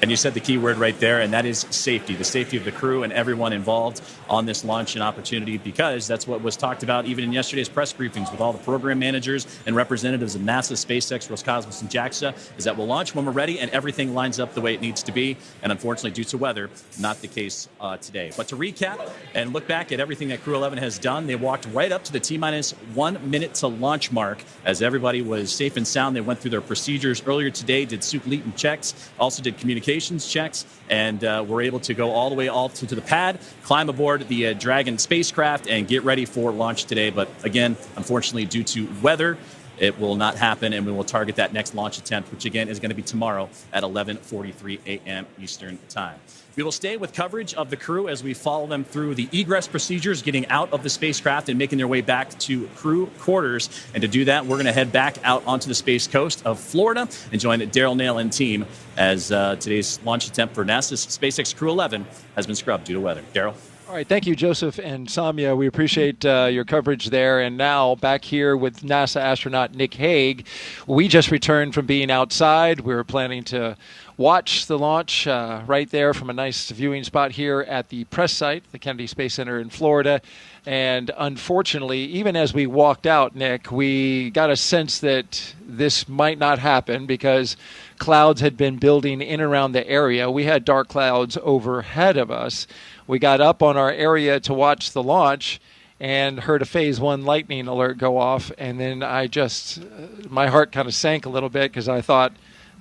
And you said the key word right there, and that is safety, the safety of the crew and everyone involved on this launch and opportunity, because that's what was talked about even in yesterday's press briefings with all the program managers and representatives of NASA, SpaceX, Roscosmos, and JAXA, is that we'll launch when we're ready and everything lines up the way it needs to be. And unfortunately, due to weather, not the case today. But to recap and look back at everything that Crew 11 has done, they walked right up to the T-minus 1 minute to launch mark as everybody was safe and sound. They went through their procedures earlier today, did soup Leeton checks, also did communications checks, and were able to go all the way to the pad, climb aboard the Dragon spacecraft, and get ready for launch today. But again, unfortunately, due to weather, it will not happen, and we will target that next launch attempt, which again is going to be tomorrow at 11:43 a.m. Eastern Time. We will stay with coverage of the crew as we follow them through the egress procedures, getting out of the spacecraft and making their way back to crew quarters. And to do that, we're going to head back out onto the Space Coast of Florida and join Daryl Nail and team as today's launch attempt for NASA's SpaceX Crew 11 has been scrubbed due to weather. Daryl? All right, thank you, Joseph and Samia. We appreciate your coverage there. And now back here with NASA astronaut Nick Hague. We just returned from being outside. We were planning to watch the launch right there from a nice viewing spot here at the press site, the Kennedy Space Center in Florida. And unfortunately, even as we walked out, Nick, we got a sense that this might not happen because clouds had been building in around the area. We had dark clouds overhead of us. We got up on our area to watch the launch and heard a Phase 1 lightning alert go off. And then my heart kind of sank a little bit because I thought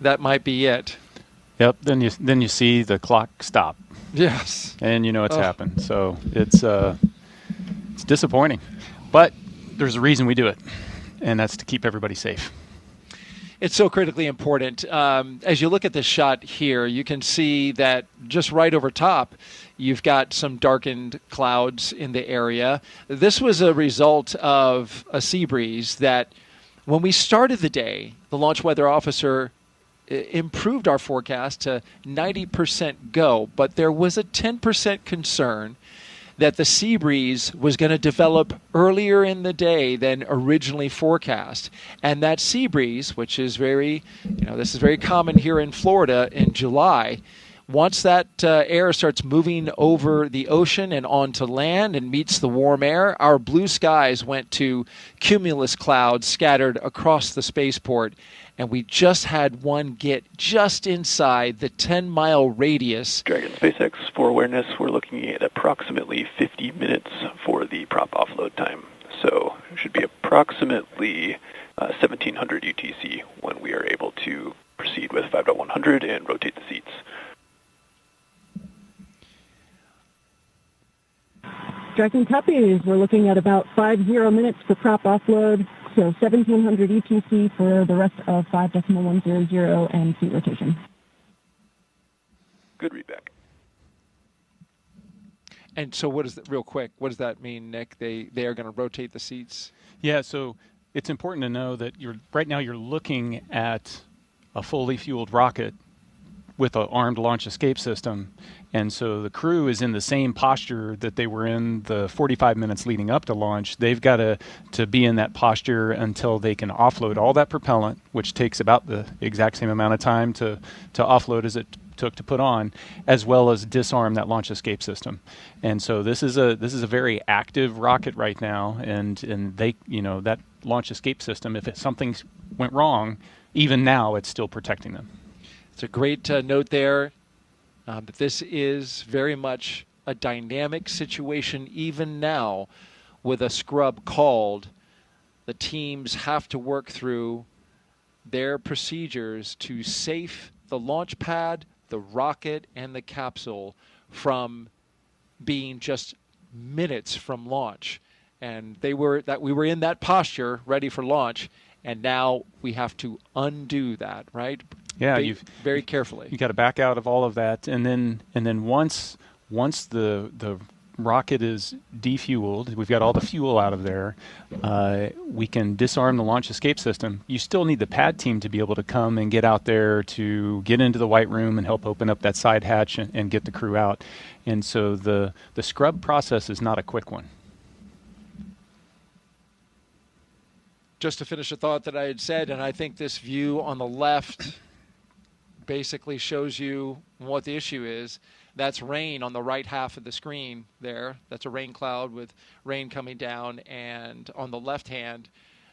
that might be it. Yep. Then you see the clock stop. Yes. And you know it's happened. So it's disappointing. But there's a reason we do it, and that's to keep everybody safe. It's so critically important. As you look at this shot here, you can see that just right over top, you've got some darkened clouds in the area. This was a result of a sea breeze that when we started the day, the launch weather officer improved our forecast to 90% go, but there was a 10% concern that the sea breeze was going to develop earlier in the day than originally forecast. And that sea breeze, which is this is very common here in Florida in July, once that air starts moving over the ocean and onto land and meets the warm air, our blue skies went to cumulus clouds scattered across the spaceport. And we just had one get just inside the 10-mile radius. Dragon SpaceX, for awareness, we're looking at approximately 50 minutes for the prop offload time. So it should be approximately 1700 UTC when we are able to proceed with 5.100 and rotate the seats. Dragon copies. We're looking at about 50 minutes for prop offload. So 1700 ETC for the rest of 5.100 and seat rotation. Good readback. And so what does that mean, Nick? They are going to rotate the seats? Yeah, so it's important to know that right now you're looking at a fully fueled rocket with an armed launch escape system. And so the crew is in the same posture that they were in the 45 minutes leading up to launch. They've got to be in that posture until they can offload all that propellant, which takes about the exact same amount of time to offload as it took to put on, as well as disarm that launch escape system. And so this is a very active rocket right now, and they, that launch escape system, if something went wrong, even now it's still protecting them. It's a great note there. But this is very much a dynamic situation even now with a scrub called. The teams have to work through their procedures to safe the launch pad, the rocket, and the capsule from being just minutes from launch. And we were in that posture ready for launch, and now we have to undo that, right? Yeah, very carefully. You got to back out of all of that, and then once the rocket is defueled, we've got all the fuel out of there. We can disarm the launch escape system. You still need the pad team to be able to come and get out there to get into the white room and help open up that side hatch and get the crew out. And so the scrub process is not a quick one. Just to finish a thought that I had said, and I think this view on the left basically shows you what the issue is. That's rain on the right half of the screen there. That's a rain cloud with rain coming down. And on the left hand,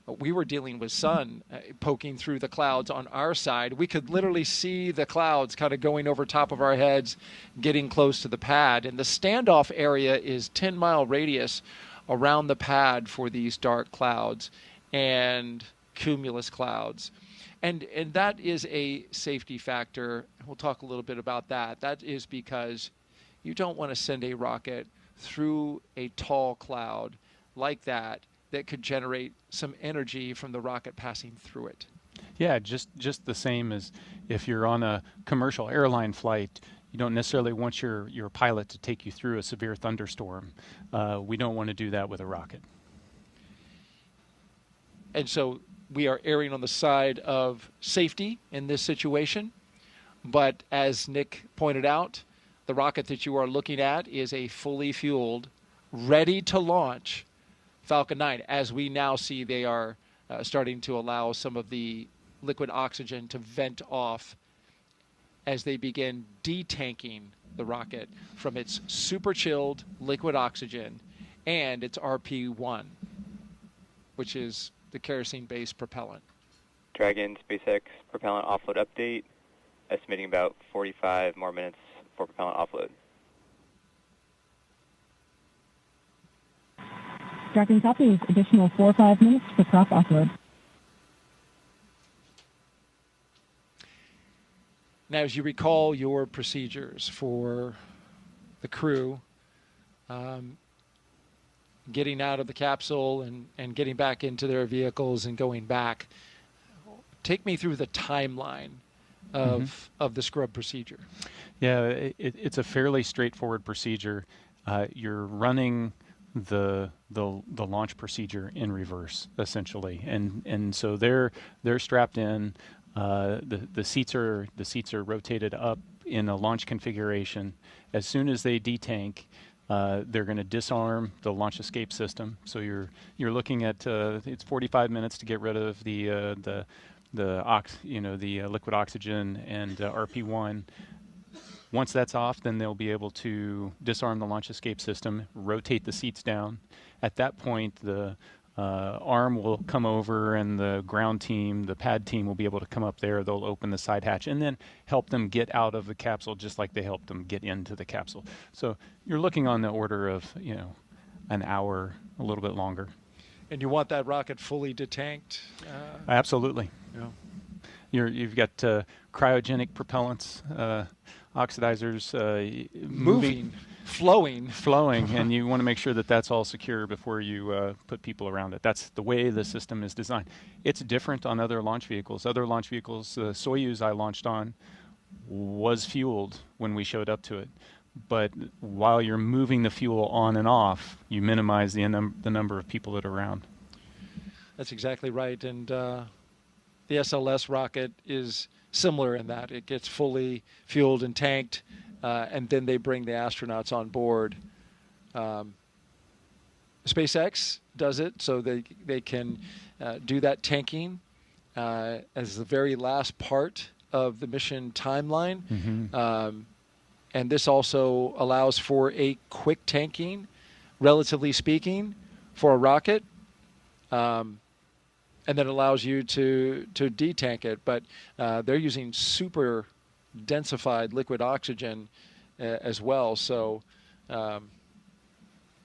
we were dealing with sun poking through the clouds on our side. We could literally see the clouds kind of going over top of our heads, getting close to the pad. And the standoff area is 10-mile radius around the pad for these dark clouds and cumulus clouds. And that is a safety factor. We'll talk a little bit about that. That is because you don't want to send a rocket through a tall cloud like that could generate some energy from the rocket passing through it. Yeah, just the same as if you're on a commercial airline flight, you don't necessarily want your pilot to take you through a severe thunderstorm. We don't want to do that with a rocket. And so we are erring on the side of safety in this situation. But as Nick pointed out, the rocket that you are looking at is a fully fueled, ready to launch Falcon 9. As we now see, they are starting to allow some of the liquid oxygen to vent off as they begin detanking the rocket from its super chilled liquid oxygen and its RP1, which is the kerosene-based propellant. Dragon SpaceX propellant offload update, estimating about 45 more minutes for propellant offload. Dragon copies, additional 4 or 5 minutes for prop offload. Now, as you recall your procedures for the crew, getting out of the capsule and getting back into their vehicles and going back, take me through the timeline of the scrub procedure. Yeah, it's a fairly straightforward procedure. You're running the launch procedure in reverse, essentially, and so they're strapped in. The seats are rotated up in a launch configuration. As soon as they detank, they're going to disarm the launch escape system. So you're looking at it's 45 minutes to get rid of the liquid oxygen and RP1. Once that's off, then they'll be able to disarm the launch escape system, rotate the seats down. At that point, the arm will come over and the ground team, the pad team will be able to come up there. They'll open the side hatch and then help them get out of the capsule just like they helped them get into the capsule. So you're looking on the order of, an hour, a little bit longer. And you want that rocket fully detanked? Absolutely. Yeah. You've got cryogenic propellants, oxidizers moving, flowing, and you want to make sure that that's all secure before you put people around it. That's the way the system is designed. It's different on other launch vehicles. Other launch vehicles, Soyuz I launched on, was fueled when we showed up to it. But while you're moving the fuel on and off, you minimize the number of people that are around. That's exactly right. And the SLS rocket is similar in that it gets fully fueled and tanked, and then they bring the astronauts on board. SpaceX does it so they can do that tanking as the very last part of the mission timeline. Mm-hmm. And this also allows for a quick tanking, relatively speaking, for a rocket. And then allows you to detank it. But they're using super densified liquid oxygen as well. So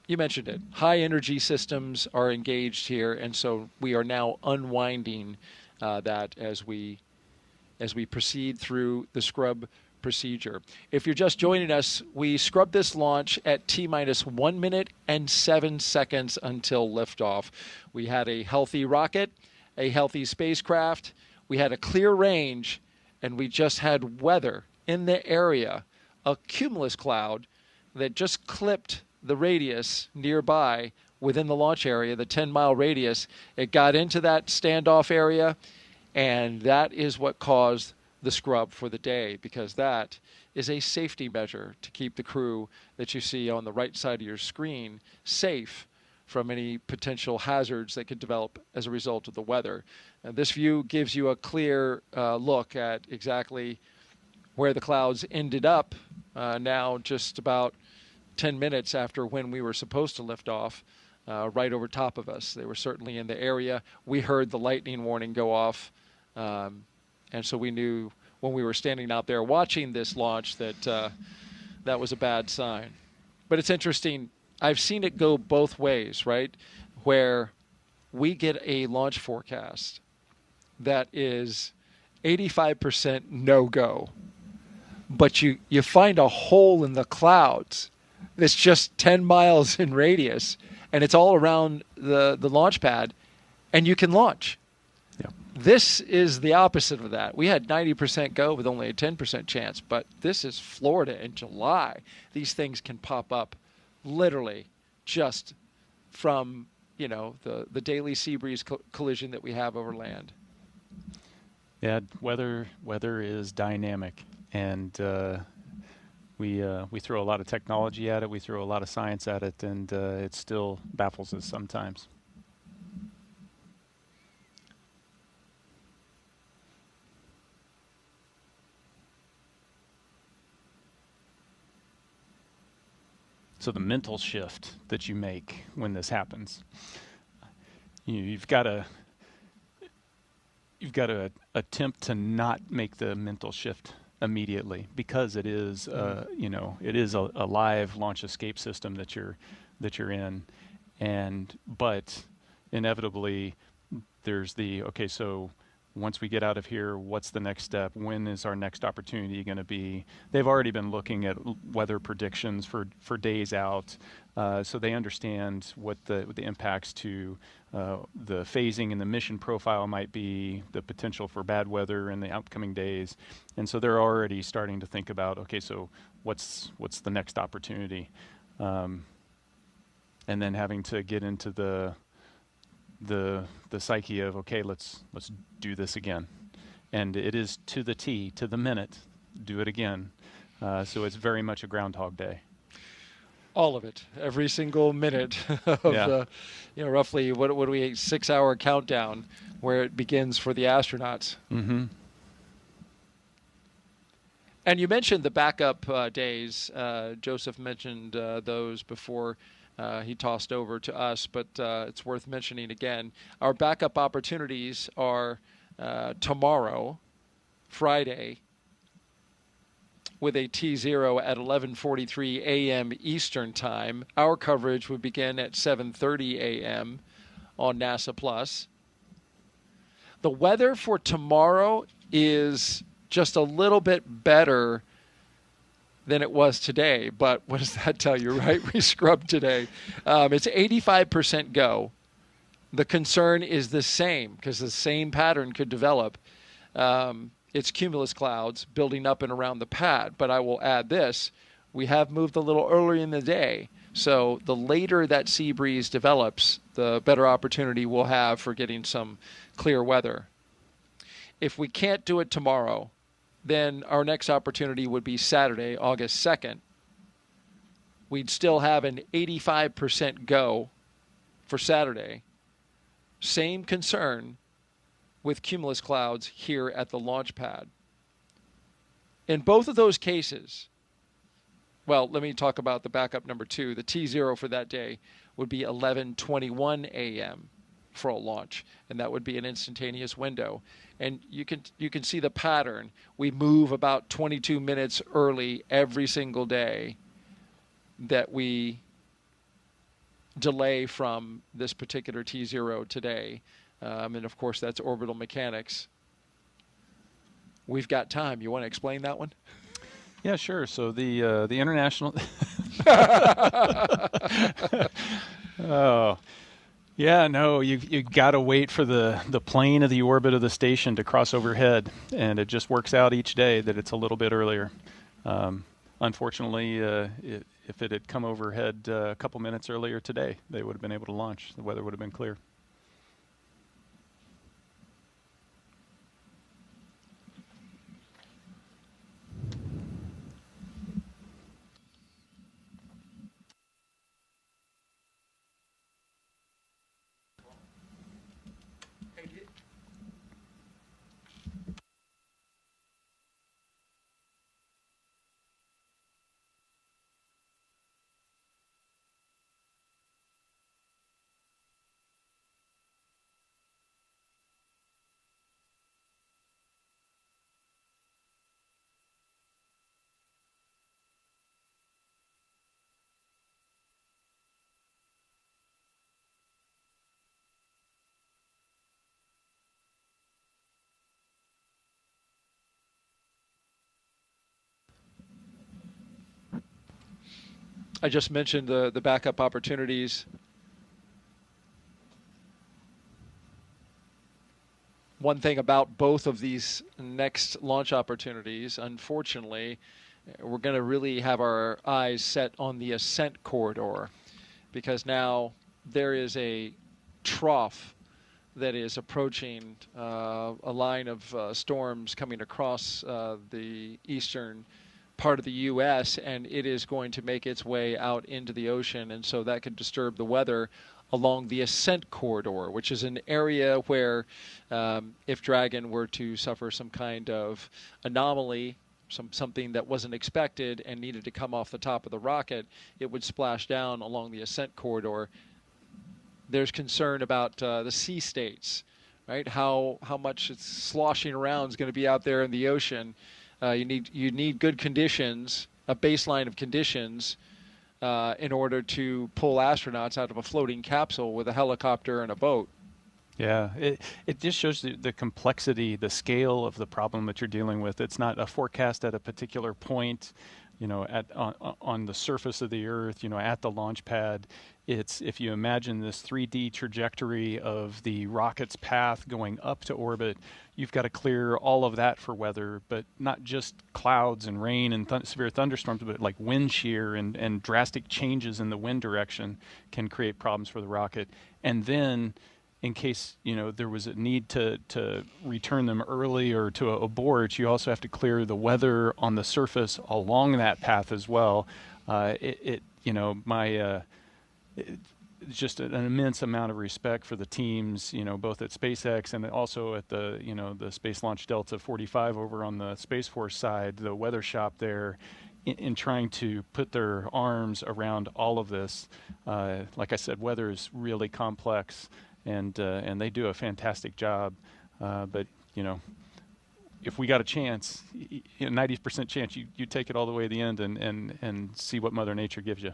you mentioned it. High energy systems are engaged here, and so we are now unwinding that as we proceed through the scrub procedure. If you're just joining us, we scrubbed this launch at T-minus 1 minute and 7 seconds until liftoff. We had a healthy rocket, a healthy spacecraft, we had a clear range, and we just had weather in the area, a cumulus cloud that just clipped the radius nearby within the launch area, the 10-mile radius. It got into that standoff area, and that is what caused the scrub for the day, because that is a safety measure to keep the crew that you see on the right side of your screen safe from any potential hazards that could develop as a result of the weather. And this view gives you a clear look at exactly where the clouds ended up now just about 10 minutes after when we were supposed to lift off, right over top of us. They were certainly in the area. We heard the lightning warning go off, and so we knew when we were standing out there watching this launch that that was a bad sign. But it's interesting. I've seen it go both ways, right? Where we get a launch forecast that is 85% no-go, but you find a hole in the clouds that's just 10 miles in radius, and it's all around the launch pad, and you can launch. Yeah. This is the opposite of that. We had 90% go with only a 10% chance, but this is Florida in July. These things can pop up literally just from, the daily sea breeze collision that we have over land. Yeah, weather is dynamic, and we throw a lot of technology at it, we throw a lot of science at it, and it still baffles us sometimes. So the mental shift that you make when this happens, you've got to attempt to not make the mental shift immediately, because it is it is a live launch escape system that you're in, but inevitably there's so once we get out of here, what's the next step? When is our next opportunity going to be? They've already been looking at weather predictions for days out, so they understand what the impacts to the phasing and the mission profile might be, the potential for bad weather in the upcoming days, and so they're already starting to think about, so what's the next opportunity, and then having to get into the psyche of, let's do this again, and it is to the T, to the minute, do it again. So it's very much a Groundhog Day. All of it, every single minute of roughly what do we 6-hour countdown where it begins for the astronauts. Mm-hmm. And you mentioned the backup days. Joseph mentioned those before he tossed over to us, but it's worth mentioning again. Our backup opportunities are tomorrow, Friday, with a T0 at 11:43 a.m. Eastern Time. Our coverage would begin at 7:30 a.m. on NASA Plus. The weather for tomorrow is just a little bit better than it was today, but what does that tell you, right? We scrubbed today. It's 85% go. The concern is the same, because the same pattern could develop. it's cumulus clouds building up and around the pad. But I will add this. We have moved a little earlier in the day. So the later that sea breeze develops, the better opportunity we'll have for getting some clear weather. If we can't do it tomorrow, then our next opportunity would be Saturday, August 2nd. We'd still have an 85% go for Saturday. Same concern with cumulus clouds here at the launch pad. In both of those cases, well, let me talk about the backup number 2. The T0 for that day would be 11:21 a.m. for a launch, and that would be an instantaneous window. And you can see the pattern. We move about 22 minutes early every single day that we delay from this particular T0 today. And of course, that's orbital mechanics. We've got time. You want to explain that one? Yeah, sure. So the international. Oh, yeah. No, you got to wait for the plane of the orbit of the station to cross overhead, and it just works out each day that it's a little bit earlier. Unfortunately, if it had come overhead a couple minutes earlier today, they would have been able to launch. The weather would have been clear. I just mentioned the backup opportunities. One thing about both of these next launch opportunities, unfortunately, we're going to really have our eyes set on the ascent corridor, because now there is a trough that is approaching a line of storms coming across the eastern part of the U.S., and it is going to make its way out into the ocean, and so that could disturb the weather along the ascent corridor, which is an area where if Dragon were to suffer some kind of anomaly, something that wasn't expected and needed to come off the top of the rocket, it would splash down along the ascent corridor. There's concern about the sea states, right? How much it's sloshing around is going to be out there in the ocean. You need good conditions, a baseline of conditions, in order to pull astronauts out of a floating capsule with a helicopter and a boat. Yeah, it just shows the complexity, the scale of the problem that you're dealing with. It's not a forecast at a particular point, on the surface of the Earth, at the launch pad. It's, if you imagine this 3D trajectory of the rocket's path going up to orbit, you've got to clear all of that for weather, but not just clouds and rain and severe thunderstorms, but like wind shear and drastic changes in the wind direction can create problems for the rocket. And then, in case there was a need to return them early or to abort, you also have to clear the weather on the surface along that path as well. It's just an immense amount of respect for the teams, both at SpaceX and also at the Space Launch Delta 45 over on the Space Force side, the weather shop there, in trying to put their arms around all of this. Like I said, weather is really complex, and they do a fantastic job. But if we got a chance, 90% chance, you take it all the way to the end and see what Mother Nature gives you.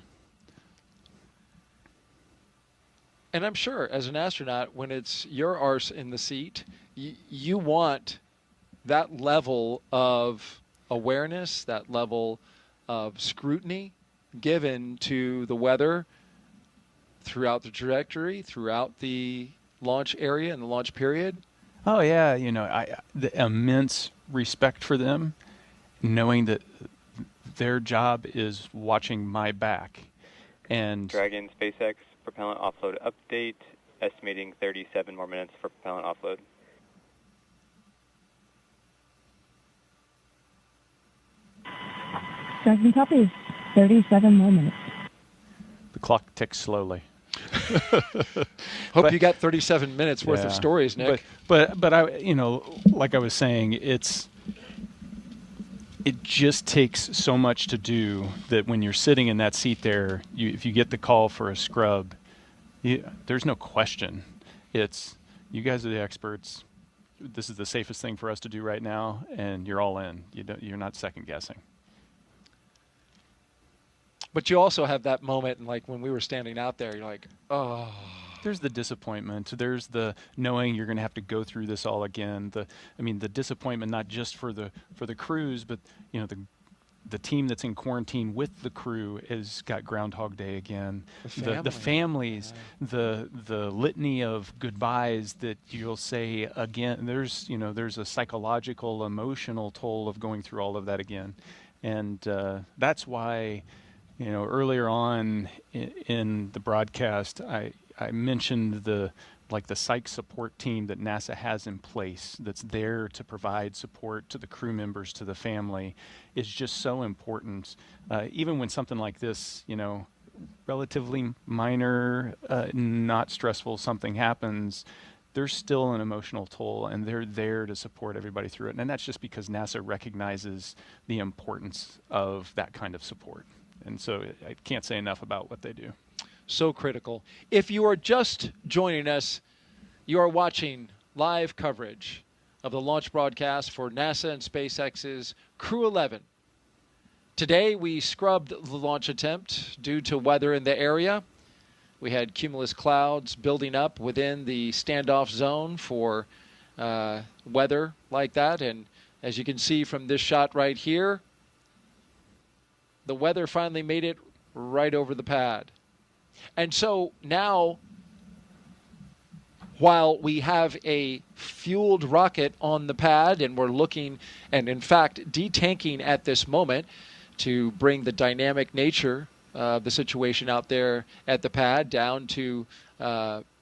And I'm sure, as an astronaut, when it's your arse in the seat, you want that level of awareness, that level of scrutiny given to the weather throughout the trajectory, throughout the launch area and the launch period. Oh yeah, the immense respect for them, knowing that their job is watching my back. And Dragon SpaceX propellant offload update, estimating 37 more minutes for propellant offload. Dragon copy. 37 more minutes. The clock ticks slowly. Hope you got 37 minutes worth of stories, Nick. But I, like I was saying, it just takes so much to do that when you're sitting in that seat there, if you get the call for a scrub, there's no question. It's, you guys are the experts. This is the safest thing for us to do right now, and you're all in. You're not second guessing. But you also have that moment, and like when we were standing out there, you're like, oh. There's the disappointment. There's the knowing you're going to have to go through this all again. The disappointment not just for the crews, but the team that's in quarantine with the crew has got Groundhog Day again. The families, the litany of goodbyes that you'll say again. There's a psychological, emotional toll of going through all of that again, and that's why. Earlier on in the broadcast, I mentioned the psych support team that NASA has in place that's there to provide support to the crew members, to the family, is just so important. Even when something like this, relatively minor, not stressful something happens, there's still an emotional toll, and they're there to support everybody through it. And that's just because NASA recognizes the importance of that kind of support. And so I can't say enough about what they do. So critical. If you are just joining us, you are watching live coverage of the launch broadcast for NASA and SpaceX's Crew 11. Today we scrubbed the launch attempt due to weather in the area. We had cumulus clouds building up within the standoff zone for weather like that. And as you can see from this shot right here, the weather finally made it right over the pad. And so now, while we have a fueled rocket on the pad and we're looking and, in fact, detanking at this moment to bring the dynamic nature of the situation out there at the pad down to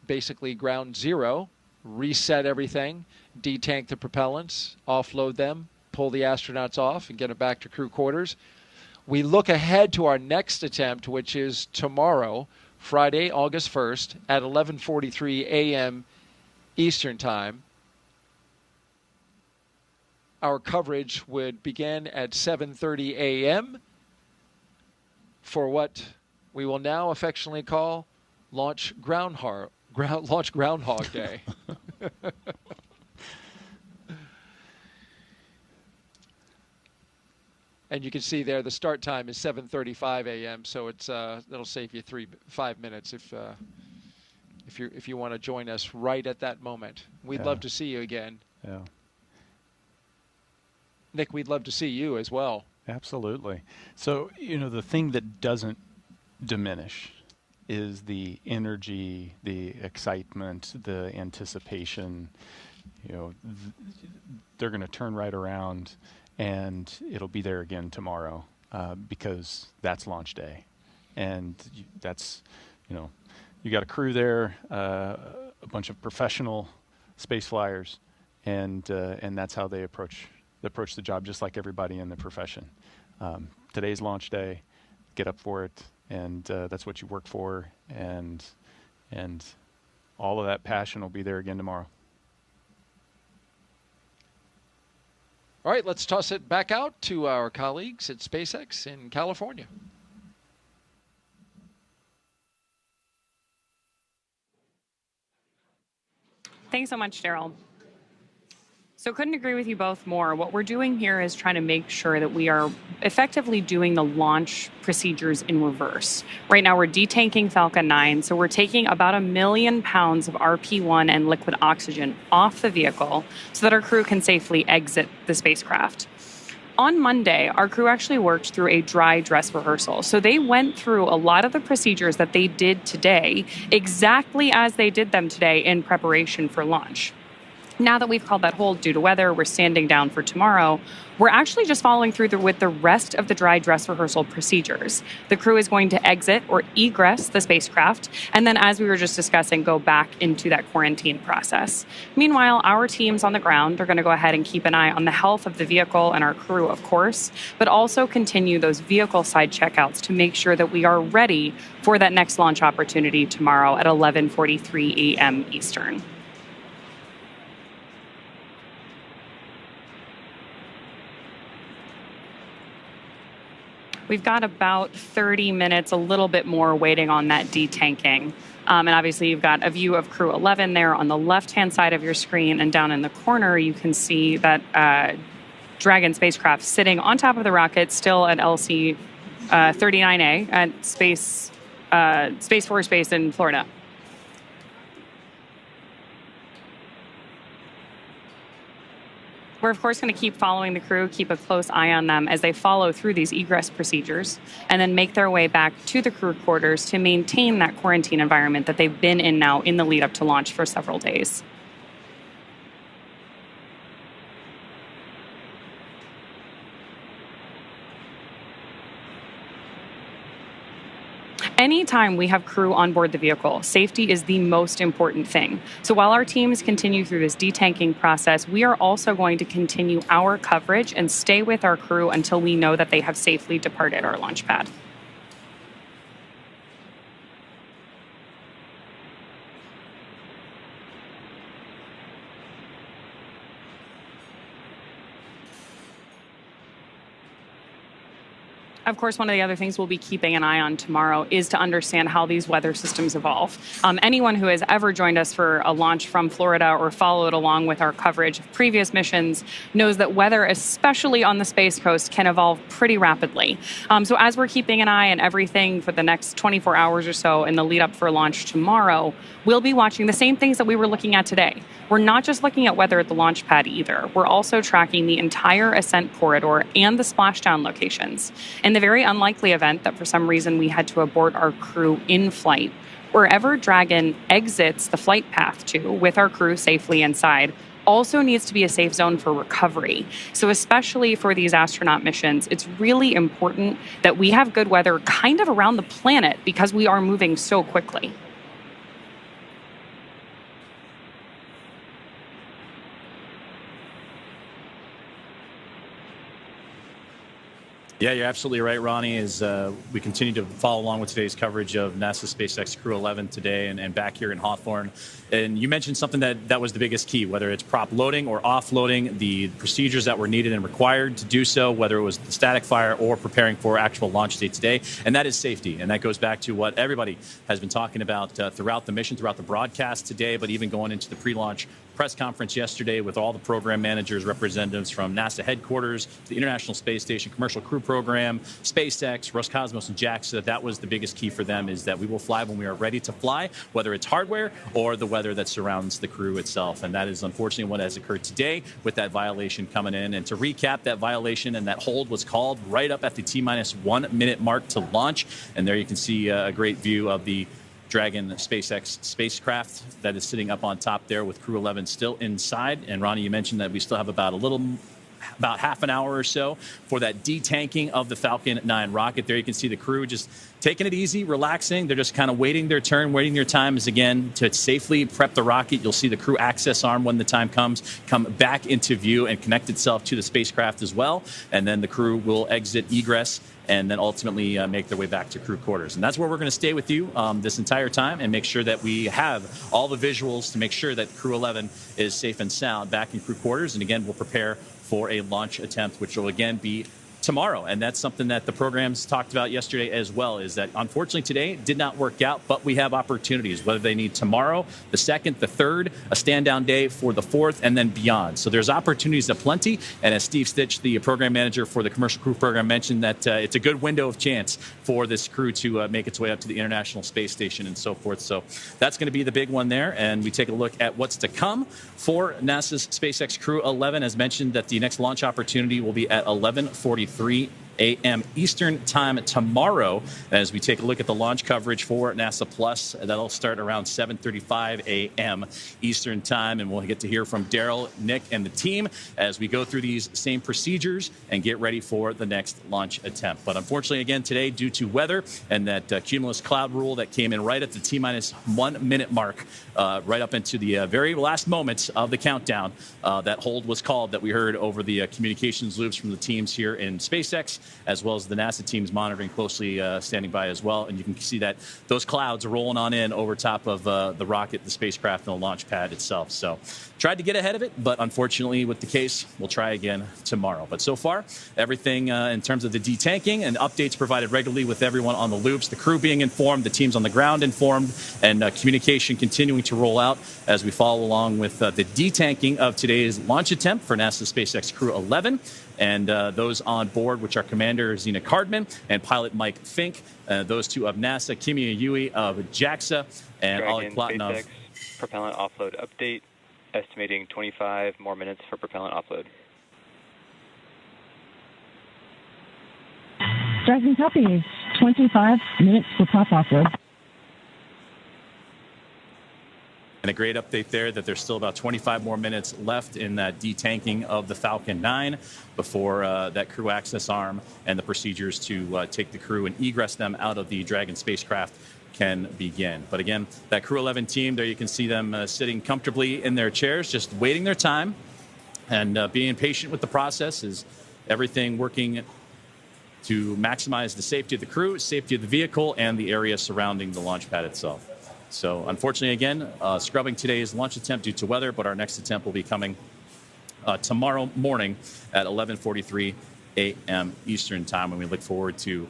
basically ground zero, reset everything, detank the propellants, offload them, pull the astronauts off, and get them back to crew quarters. We look ahead to our next attempt, which is tomorrow, Friday, August 1st, at 11:43 a.m. Eastern Time. Our coverage would begin at 7:30 a.m. for what we will now affectionately call Launch Groundhog Day. And you can see there the start time is 7:35 a.m. So it's that'll save you 5 minutes if you want to join us right at that moment. We'd love to see you again. Yeah. Nick, we'd love to see you as well. Absolutely. So the thing that doesn't diminish is the energy, the excitement, the anticipation. They're going to turn right around. And it'll be there again tomorrow because that's launch day. And that's, you got a crew there, a bunch of professional space flyers, and that's how they approach the job, just like everybody in the profession. Today's launch day, get up for it, and that's what you work for, and all of that passion will be there again tomorrow. All right, let's toss it back out to our colleagues at SpaceX in California. Thanks so much, Daryl. So couldn't agree with you both more. What we're doing here is trying to make sure that we are effectively doing the launch procedures in reverse. Right now we're detanking Falcon 9, so we're taking about 1 million pounds of RP-1 and liquid oxygen off the vehicle so that our crew can safely exit the spacecraft. On Monday, our crew actually worked through a dry dress rehearsal. So they went through a lot of the procedures that they did today exactly as they did them today in preparation for launch. Now that we've called that hold due to weather, we're standing down for tomorrow. We're actually just following through with the rest of the dry dress rehearsal procedures. The crew is going to exit or egress the spacecraft, and then, as we were just discussing, go back into that quarantine process. Meanwhile, our teams on the ground are going to go ahead and keep an eye on the health of the vehicle and our crew, of course, but also continue those vehicle side checkouts to make sure that we are ready for that next launch opportunity tomorrow at 11:43 a.m. Eastern. We've got about 30 minutes, a little bit more, waiting on that detanking. And obviously, you've got a view of Crew 11 there on the left-hand side of your screen. And down in the corner, you can see that Dragon spacecraft sitting on top of the rocket, still at LC 39A at Space Force Base in Florida. We're, of course, going to keep following the crew, keep a close eye on them as they follow through these egress procedures and then make their way back to the crew quarters to maintain that quarantine environment that they've been in now in the lead up to launch for several days. Anytime we have crew on board the vehicle, safety is the most important thing. So while our teams continue through this detanking process, we are also going to continue our coverage and stay with our crew until we know that they have safely departed our launch pad. Of course, one of the other things we'll be keeping an eye on tomorrow is to understand how these weather systems evolve. Anyone who has ever joined us for a launch from Florida or followed along with our coverage of previous missions knows that weather, especially on the Space Coast, can evolve pretty rapidly. So as we're keeping an eye on everything for the next 24 hours or so in the lead up for launch tomorrow, we'll be watching the same things that we were looking at today. We're not just looking at weather at the launch pad either. We're also tracking the entire ascent corridor and the splashdown locations. In the very unlikely event that for some reason we had to abort our crew in flight, wherever Dragon exits the flight path to with our crew safely inside also needs to be a safe zone for recovery. So especially for these astronaut missions, it's really important that we have good weather kind of around the planet because we are moving so quickly. Yeah, you're absolutely right, Ronnie, as we continue to follow along with today's coverage of NASA SpaceX Crew 11 today and back here in Hawthorne. And you mentioned something that was the biggest key, whether it's prop loading or offloading, the procedures that were needed and required to do so, whether it was the static fire or preparing for actual launch date today. And that is safety. And that goes back to what everybody has been talking about throughout the mission, throughout the broadcast today, but even going into the pre-launch press conference yesterday with all the program managers, representatives from NASA headquarters, the International Space Station Commercial Crew Program, SpaceX, Roscosmos, and JAXA. That was the biggest key for them, is that we will fly when we are ready to fly, whether it's hardware or the weather that surrounds the crew itself. And that is unfortunately what has occurred today with that violation coming in. And to recap, that violation and that hold was called right up at the T-minus 1 minute mark to launch. And there you can see a great view of the Dragon SpaceX spacecraft that is sitting up on top there with Crew 11 still inside. And Ronnie, you mentioned that we still have about half an hour or so for that detanking of the Falcon 9 rocket. There you can see the crew just taking it easy, relaxing. They're just kind of waiting their turn, waiting their time is again to safely prep the rocket. You'll see the crew access arm when the time comes, come back into view and connect itself to the spacecraft as well. And then the crew will exit egress and then ultimately make their way back to crew quarters. And that's where we're going to stay with you this entire time and make sure that we have all the visuals to make sure that Crew 11 is safe and sound back in crew quarters. And again, we'll prepare for a launch attempt, which will again be tomorrow. And that's something that the programs talked about yesterday as well, is that unfortunately today did not work out, but we have opportunities, whether they need tomorrow, the 2nd, the 3rd, a stand down day for the 4th, and then beyond. So there's opportunities aplenty. And as Steve Stitch, the program manager for the commercial crew program, mentioned, that it's a good window of chance for this crew to make its way up to the International Space Station and so forth. So that's going to be the big one there. And we take a look at what's to come for NASA's SpaceX Crew 11. As mentioned, that the next launch opportunity will be at 11:43 a.m. Eastern Time tomorrow as we take a look at the launch coverage for NASA Plus. That'll start around 7:35 a.m. Eastern Time, and we'll get to hear from Daryl, Nick, and the team as we go through these same procedures and get ready for the next launch attempt. But unfortunately, again, today, due to weather and that cumulus cloud rule that came in right at the T-minus 1 minute mark, right up into the very last moments of the countdown, that hold was called that we heard over the communications loops from the teams here in SpaceX, as well as the NASA teams monitoring closely, standing by as well. And you can see that those clouds are rolling on in over top of the rocket, the spacecraft, and the launch pad itself. So tried to get ahead of it, but unfortunately with the case, we'll try again tomorrow. But so far, everything in terms of the detanking and updates provided regularly with everyone on the loops, the crew being informed, the teams on the ground informed, and communication continuing to roll out as we follow along with the detanking of today's launch attempt for NASA SpaceX Crew 11. And those on board, which are Commander Zena Cardman and Pilot Mike Fink, those two of NASA, Kimia Yui of JAXA, and Ollie Platonov. SpaceX propellant offload update, estimating 25 more minutes for propellant offload. Dragon copy, 25 minutes for prop offload. And a great update there that there's still about 25 more minutes left in that detanking of the Falcon 9 before that crew access arm and the procedures to take the crew and egress them out of the Dragon spacecraft can begin. But again, that Crew 11 team, there you can see them sitting comfortably in their chairs, just waiting their time and being patient with the process. Is everything working to maximize the safety of the crew, safety of the vehicle, and the area surrounding the launch pad itself. So unfortunately, again, scrubbing today's launch attempt due to weather, but our next attempt will be coming tomorrow morning at 11:43 a.m. Eastern Time, when we look forward to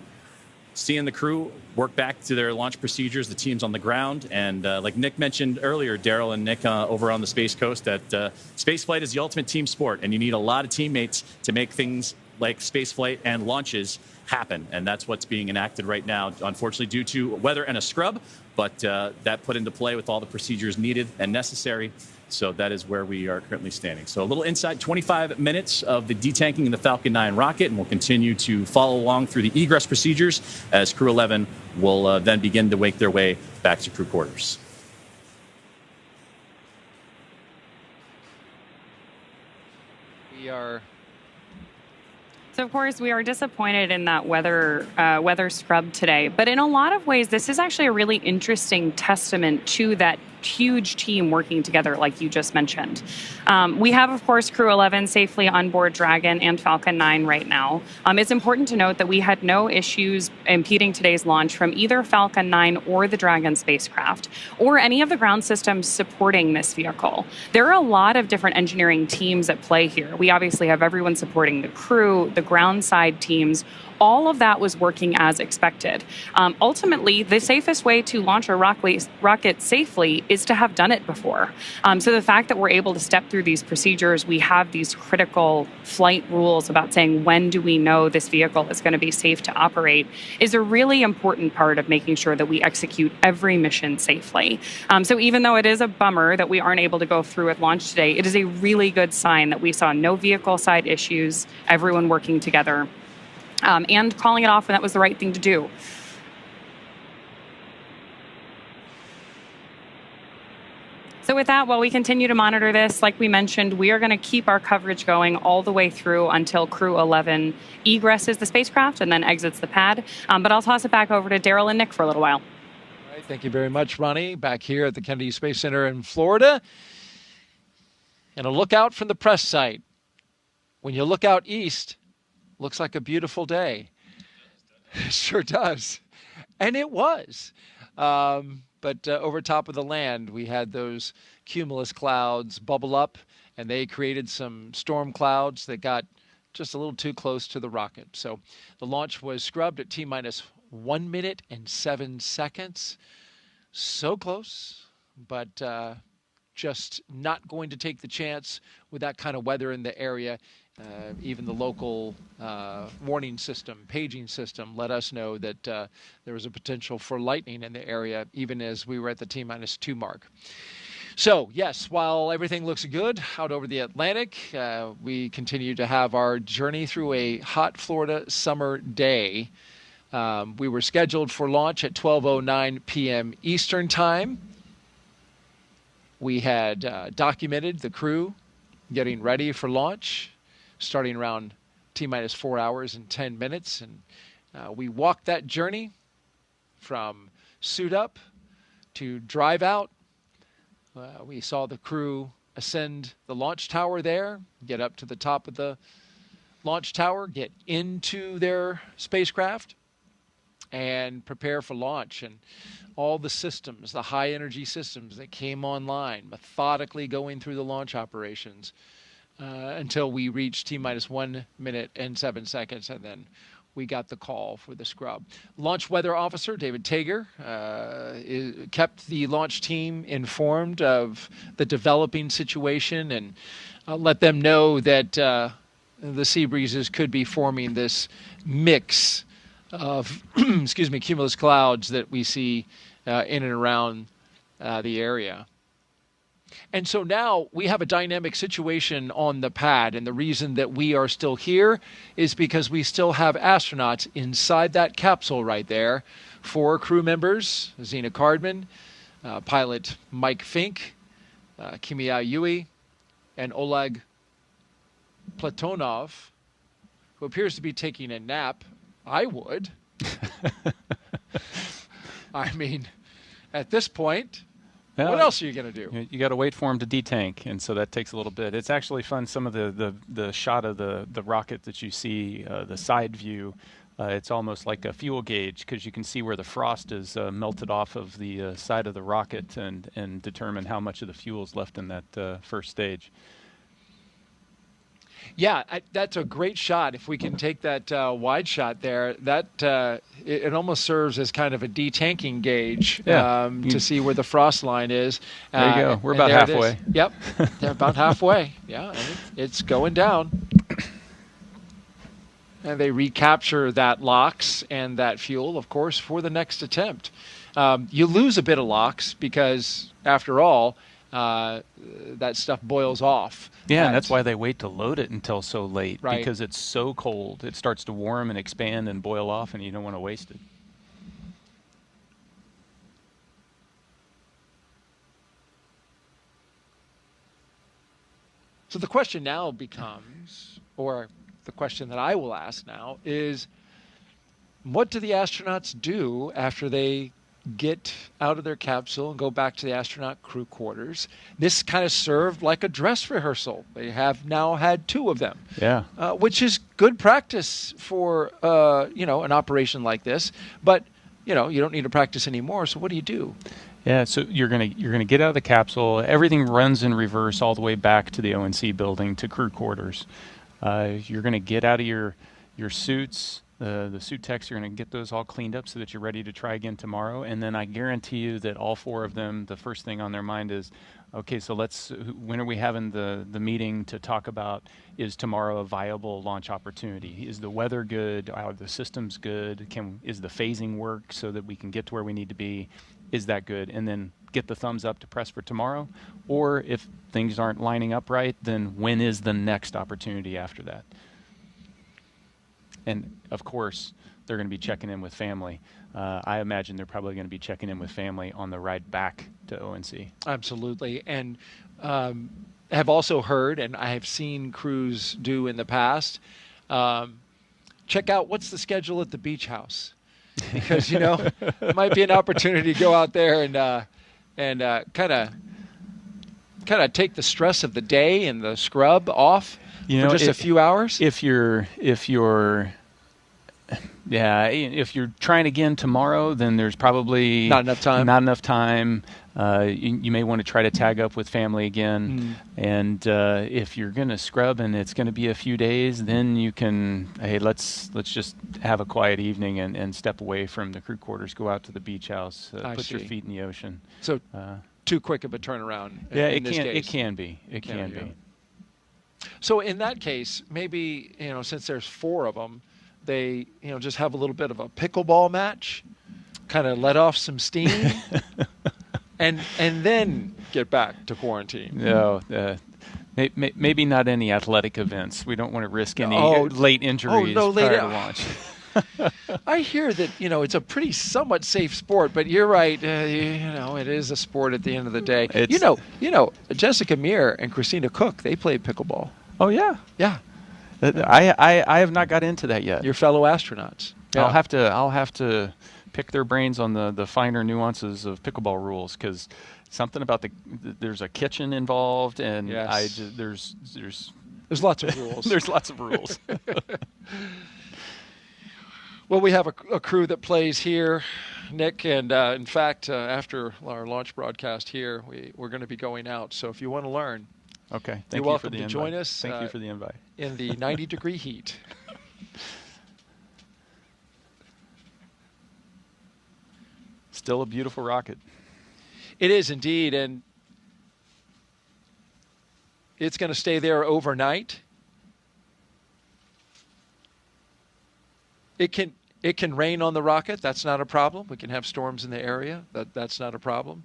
seeing the crew work back to their launch procedures, the teams on the ground. And like Nick mentioned earlier, Daryl and Nick over on the Space Coast, that spaceflight is the ultimate team sport, and you need a lot of teammates to make things like spaceflight and launches happen. And that's what's being enacted right now, unfortunately, due to weather and a scrub. But that put into play with all the procedures needed and necessary. So that is where we are currently standing. So a little insight, 25 minutes of the detanking in the Falcon 9 rocket, and we'll continue to follow along through the egress procedures as Crew 11 will then begin to make their way back to crew quarters. We are... So, of course, we are disappointed in that weather scrub today. But in a lot of ways, this is actually a really interesting testament to that huge team working together, like you just mentioned. We have, of course, Crew 11 safely on board Dragon and Falcon 9 right now. It's important to note that we had no issues impeding today's launch from either Falcon 9 or the Dragon spacecraft, or any of the ground systems supporting this vehicle. There are a lot of different engineering teams at play here. We obviously have everyone supporting the crew, the ground side teams. All of that was working as expected. Ultimately, the safest way to launch a rocket safely is to have done it before. So the fact that we're able to step through these procedures, we have these critical flight rules about saying when do we know this vehicle is going to be safe to operate, is a really important part of making sure that we execute every mission safely. So even though it is a bummer that we aren't able to go through with launch today, it is a really good sign that we saw no vehicle side issues, everyone working together. And calling it off when that was the right thing to do. So with that, while we continue to monitor this, like we mentioned, we are going to keep our coverage going all the way through until Crew 11 egresses the spacecraft and then exits the pad. But I'll toss it back over to Daryl and Nick for a little while. All right, thank you very much, Ronnie. Back here at the Kennedy Space Center in Florida. And a look out from the press site. When you look out east, looks like a beautiful day. It sure does. And it was. But over top of the land, we had those cumulus clouds bubble up, and they created some storm clouds that got just a little too close to the rocket. So the launch was scrubbed at T-minus 1 minute and 7 seconds. So close, but just not going to take the chance with that kind of weather in the area. Even the local warning system, paging system, let us know that there was a potential for lightning in the area, even as we were at the T-minus 2 mark. So, yes, while everything looks good out over the Atlantic, we continue to have our journey through a hot Florida summer day. We were scheduled for launch at 12:09 p.m. Eastern Time. We had documented the crew getting ready for launch, starting around T-minus 4 hours and 10 minutes. And we walked that journey from suit up to drive out. We saw the crew ascend the launch tower there, get up to the top of the launch tower, get into their spacecraft, and prepare for launch. And all the systems, the high energy systems that came online, methodically going through the launch operations until we reached T-minus 1 minute and 7 seconds, and then we got the call for the scrub. Launch Weather Officer David Tager kept the launch team informed of the developing situation and let them know that the sea breezes could be forming this mix of cumulus clouds that we see in and around the area. And so now we have a dynamic situation on the pad, and the reason that we are still here is because we still have astronauts inside that capsule right there. 4 crew members, Zena Cardman, pilot Mike Fink, Kimia Yui, and Oleg Platonov, who appears to be taking a nap. I would. I mean, at this point, what else are you going to do? You got to wait for him to detank, and so that takes a little bit. It's actually fun. Some of the shot of the rocket that you see, the side view, it's almost like a fuel gauge because you can see where the frost is melted off of the side of the rocket and determine how much of the fuel is left in that first stage. Yeah, that's a great shot. If we can take that wide shot there, that it almost serves as kind of a detanking gauge to see where the frost line is. There you go. We're about halfway. Yep, they're about halfway. Yeah, and it's going down. And they recapture that LOX and that fuel, of course, for the next attempt. You lose a bit of LOX because, after all, that stuff boils off. Yeah, and that's why they wait to load it until so late, right, because it's so cold. It starts to warm and expand and boil off, and you don't want to waste it. So the question now becomes, or the question that I will ask now is, what do the astronauts do after they get out of their capsule and go back to the astronaut crew quarters? This kind of served like a dress rehearsal. They have now had 2 of them, which is good practice for an operation like this. But you don't need to practice anymore. So what do? Yeah, so you're gonna get out of the capsule. Everything runs in reverse all the way back to the ONC building to crew quarters. You're gonna get out of your suits. The suit techs, you're going to get those all cleaned up so that you're ready to try again tomorrow. And then I guarantee you that all 4 of them, the first thing on their mind is, okay, so when are we having the meeting to talk about, is tomorrow a viable launch opportunity? Is the weather good? Are the systems good? Is the phasing work so that we can get to where we need to be? Is that good? And then get the thumbs up to press for tomorrow. Or if things aren't lining up right, then when is the next opportunity after that? And, of course, they're going to be checking in with family. I imagine they're probably going to be checking in with family on the ride back to ONC. Absolutely. And have also heard, and I have seen crews do in the past, check out what's the schedule at the beach house. Because, it might be an opportunity to go out there and kind of take the stress of the day and the scrub off. For just a few hours? If you're trying again tomorrow, then there's probably not enough time. You may want to try to tag up with family again. And if you're going to scrub and it's going to be a few days, then you can, hey, let's just have a quiet evening and step away from the crew quarters, go out to the beach house, put your feet in the ocean. So too quick of a turnaround. It can be. So in that case, maybe, since there's 4 of them, they, just have a little bit of a pickleball match, kind of let off some steam, and then get back to quarantine. No, maybe not any athletic events. We don't want to risk any late injuries prior to launch. I hear that, it's a pretty somewhat safe sport, but you're right. It is a sport at the end of the day. Jessica Meir and Christina Cook, they play pickleball. Oh, yeah? Yeah. I have not got into that yet. Your fellow astronauts. Yeah. I'll have to pick their brains on the finer nuances of pickleball rules, because something about there's a kitchen involved, and there's lots of rules. There's lots of rules. Well, we have a crew that plays here, Nick, and in fact, after our launch broadcast here, we're going to be going out. So if you want to learn, okay, you're welcome to join us. Thank you for the invite. In the 90-degree heat. Still a beautiful rocket. It is indeed, and it's going to stay there overnight. It can rain on the rocket. That's not a problem. We can have storms in the area. That's not a problem.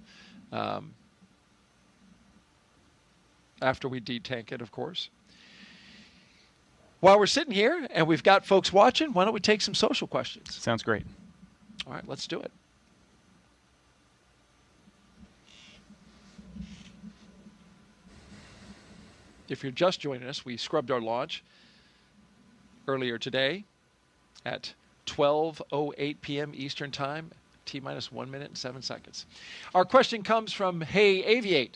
After we detank it, of course. While we're sitting here and we've got folks watching, why don't we take some social questions? Sounds great. All right, let's do it. If you're just joining us, we scrubbed our launch earlier today at 12:08 p.m. Eastern Time, T-minus 1 minute and 7 seconds. Our question comes from Hey Aviate.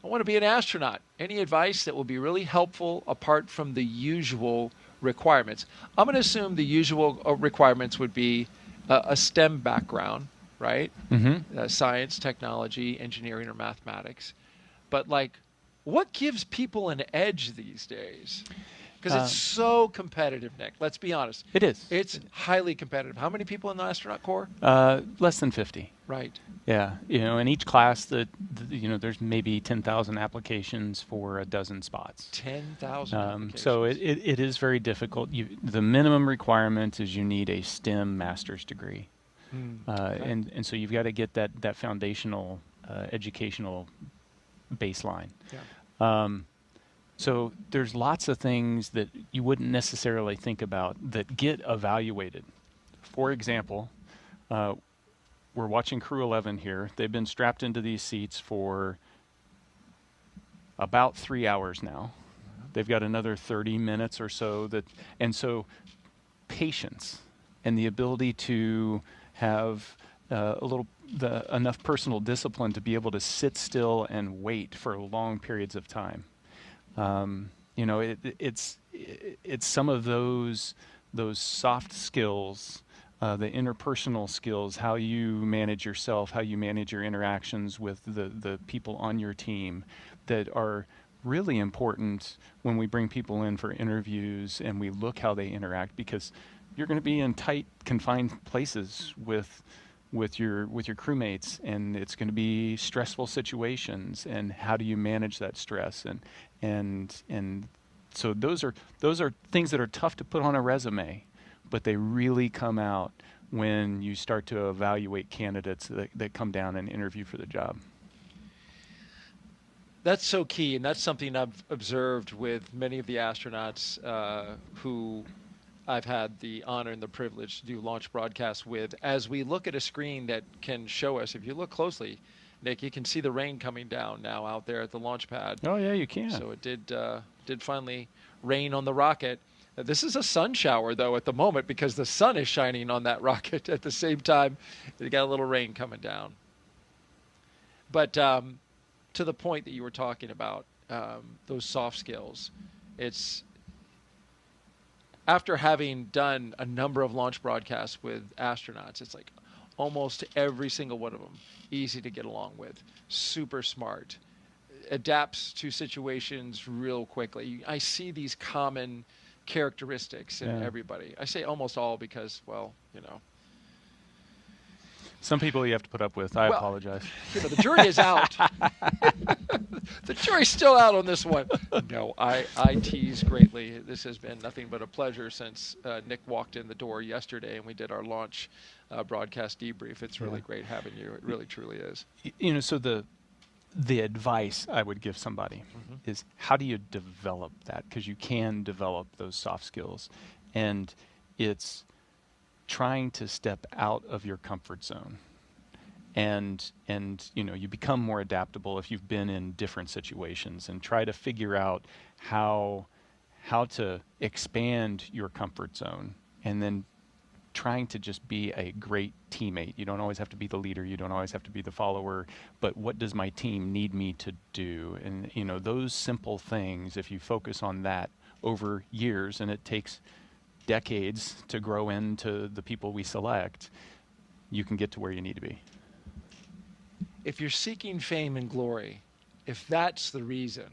I want to be an astronaut. Any advice that will be really helpful apart from the usual requirements? I'm going to assume the usual requirements would be a STEM background, right? Mm-hmm. Science, technology, engineering, or mathematics. But what gives people an edge these days? Because it's so competitive, Nick. Let's be honest. It is. It's highly competitive. How many people in the astronaut corps? Less than 50. Right. Yeah. In each class, there's maybe 10,000 applications for a dozen spots. 10,000 applications. So it is very difficult. The minimum requirement is you need a STEM master's degree. Okay. And so you've got to get that foundational educational baseline. Yeah. So there's lots of things that you wouldn't necessarily think about that get evaluated. For example, we're watching Crew 11 here. They've been strapped into these seats for about 3 hours now. They've got another 30 minutes or so. And so patience and the ability to have enough personal discipline to be able to sit still and wait for long periods of time. It's some of those soft skills, the interpersonal skills, how you manage yourself, how you manage your interactions with the people on your team, that are really important when we bring people in for interviews and we look how they interact, because you're going to be in tight, confined places with your crewmates, and it's going to be stressful situations, and how do you manage that stress, and so those are things that are tough to put on a resume, but they really come out when you start to evaluate candidates that come down and interview for the job. That's so key, and that's something I've observed with many of the astronauts who I've had the honor and the privilege to do launch broadcasts with. As we look at a screen that can show us, if you look closely, Nick, you can see the rain coming down now out there at the launch pad. Oh, yeah, you can. So it did finally rain on the rocket. This is a sun shower, though, at the moment, because the sun is shining on that rocket at the same time. You got a little rain coming down. But to the point that you were talking about, those soft skills, it's after having done a number of launch broadcasts with astronauts, it's like almost every single one of them easy to get along with, super smart, adapts to situations real quickly. I see these common characteristics in everybody. I say almost all because, well, some people you have to put up with. I apologize. The jury is out. The jury's still out on this one. No, I tease greatly. This has been nothing but a pleasure since Nick walked in the door yesterday and we did our launch broadcast debrief. It's really great having you. It really, truly is. So the advice I would give somebody is, how do you develop that? Because you can develop those soft skills, and it's trying to step out of your comfort zone. And you know, you become more adaptable if you've been in different situations, and try to figure out how to expand your comfort zone, and then trying to just be a great teammate. You don't always have to be the leader, you don't always have to be the follower, but what does my team need me to do? And you know, those simple things, if you focus on that over years, and it takes decades to grow into the people we select, you can get to where you need to be. If you're seeking fame and glory, if that's the reason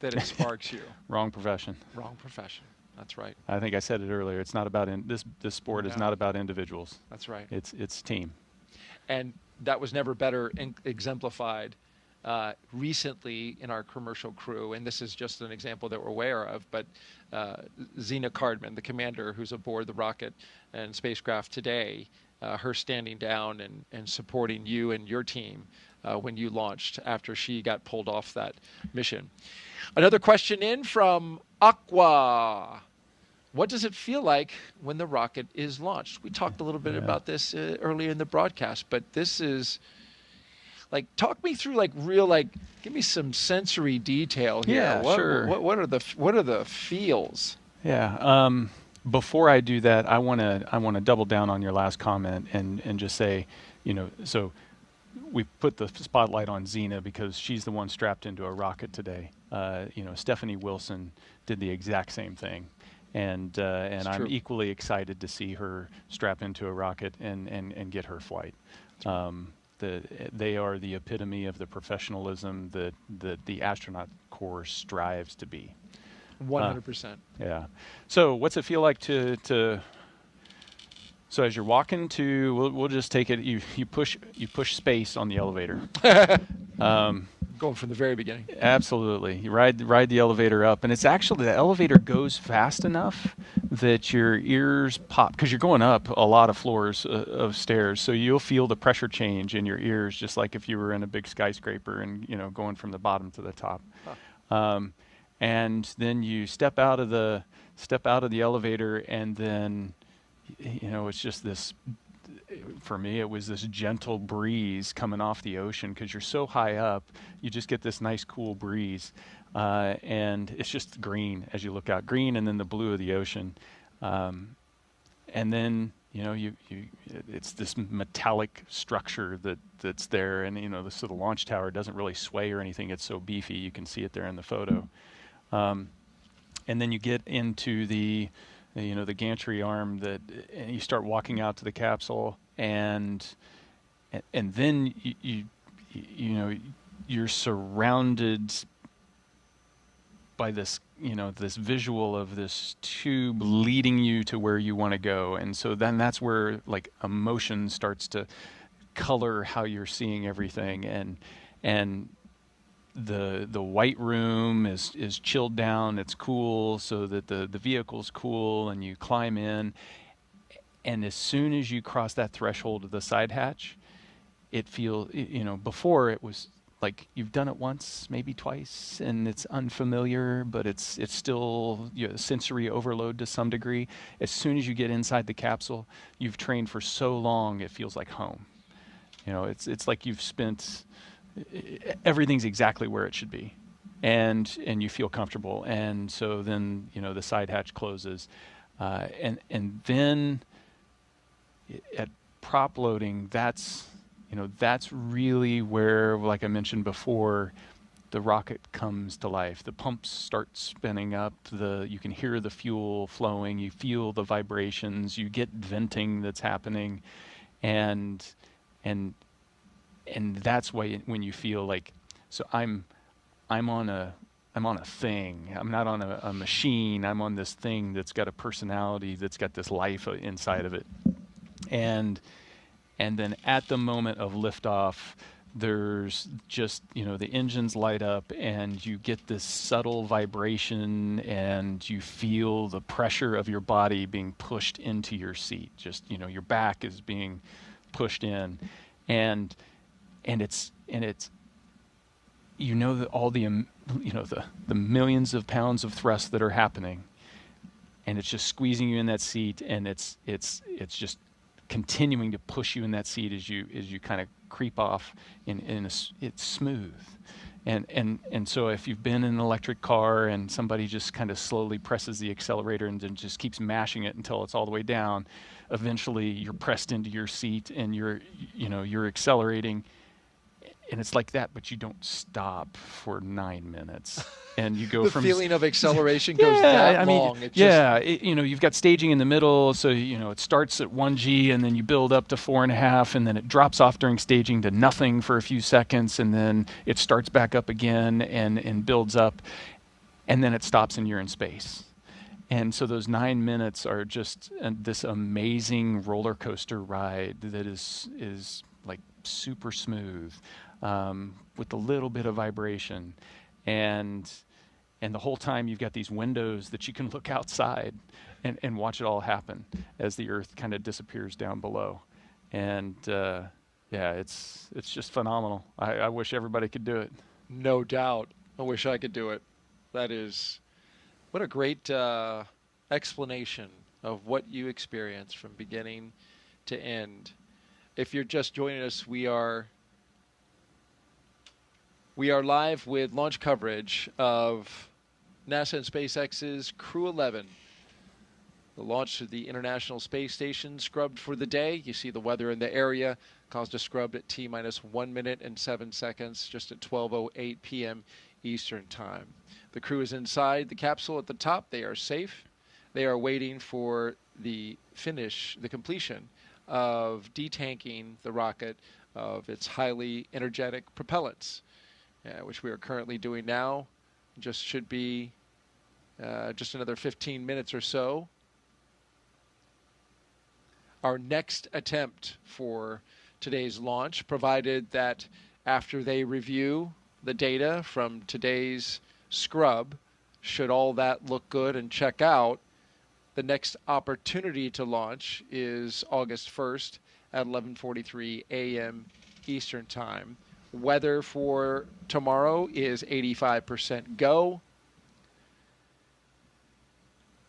that it sparks you. Wrong profession. Wrong profession. That's right. I think I said it earlier. It's not about this sport is not about individuals. That's right. It's team. And that was never better exemplified recently in our commercial crew. And this is just an example that we're aware of. But Zena Cardman, the commander who's aboard the rocket and spacecraft today, her standing down and supporting you and your team when you launched after she got pulled off that mission. Another question in from Aqua. What does it feel like when the rocket is launched? We talked a little bit about this earlier in the broadcast, but this is like, talk me through like real, like, give me some sensory detail here. Yeah, sure. What are the feels? Yeah. Before I do that, I want to double down on your last comment and just say, you know, so we put the spotlight on Zena because she's the one strapped into a rocket today. You know, Stephanie Wilson did the exact same thing, and I'm equally excited to see her strap into a rocket and get her flight. They are the epitome of the professionalism that the astronaut corps strives to be. 100%. Yeah. So what's it feel like to so as you're walking to, we'll just take it, you push space on the elevator. Going from the very beginning. Absolutely. You ride the elevator up, and it's actually, the elevator goes fast enough that your ears pop, because you're going up a lot of floors of stairs, so you'll feel the pressure change in your ears, just like if you were in a big skyscraper and, you know, going from the bottom to the top. And then you step out of the elevator, and then, you know, it's just this, for me, it was this gentle breeze coming off the ocean, because you're so high up, you just get this nice cool breeze, and it's just green as you look out, green, and then the blue of the ocean, and then, you know, it's this metallic structure that's there, and, you know, so the launch tower doesn't really sway or anything, it's so beefy, you can see it there in the photo. And then you get into the gantry arm and you start walking out to the capsule, and then you know, you're surrounded by this, you know, this visual of this tube leading you to where you want to go, and so then that's where like emotion starts to color how you're seeing everything, and the white room is chilled down, it's cool, so that the vehicle's cool, and you climb in, and as soon as you cross that threshold of the side hatch, it feels, you know, before it was like you've done it once, maybe twice, and it's unfamiliar, but it's still, you know, sensory overload to some degree. As soon as you get inside the capsule, you've trained for so long, it feels like home. You know, it's like you've spent, everything's exactly where it should be, and you feel comfortable, and so then, you know, the side hatch closes, and then at prop loading, that's really where, like I mentioned before, the rocket comes to life. The pumps start spinning up, you can hear the fuel flowing, you feel the vibrations, you get venting that's happening, and that's why when you feel like, so I'm on a thing. I'm not on a machine. I'm on this thing that's got a personality, that's got this life inside of it. And then at the moment of liftoff, there's just, you know, the engines light up, and you get this subtle vibration, and you feel the pressure of your body being pushed into your seat. Just, you know, your back is being pushed in, and it's you know that all the the millions of pounds of thrust that are happening, and it's just squeezing you in that seat, and it's just continuing to push you in that seat as you kind of creep off it's smooth. And so if you've been in an electric car and somebody just kind of slowly presses the accelerator and then just keeps mashing it until it's all the way down, eventually you're pressed into your seat and you're accelerating, and it's like that, but you don't stop for 9 minutes. And you go the from feeling of acceleration goes that long. You've got staging in the middle, so it starts at 1G, and then you build up to 4.5, and then it drops off during staging to nothing for a few seconds, and then it starts back up again and builds up, and then it stops and you're in space. And so those 9 minutes are just this amazing roller coaster ride that is like super smooth, with a little bit of vibration. And the whole time you've got these windows that you can look outside and watch it all happen as the Earth kind of disappears down below. And it's just phenomenal. I wish everybody could do it. No doubt. I wish I could do it. That is, what a great explanation of what you experienced from beginning to end. If you're just joining us, we are live with launch coverage of NASA and SpaceX's Crew 11. The launch of the International Space Station scrubbed for the day. You see the weather in the area caused a scrub at T-minus 1 minute and 7 seconds, just at 12:08 p.m. Eastern Time. The crew is inside the capsule at the top. They are safe. They are waiting for the completion of detanking the rocket of its highly energetic propellants, which we are currently doing now. Just should be just another 15 minutes or so. Our next attempt for today's launch, provided that after they review the data from today's scrub, should all that look good and check out, the next opportunity to launch is August 1st at 11:43 a.m. Eastern Time. Weather for tomorrow is 85% go.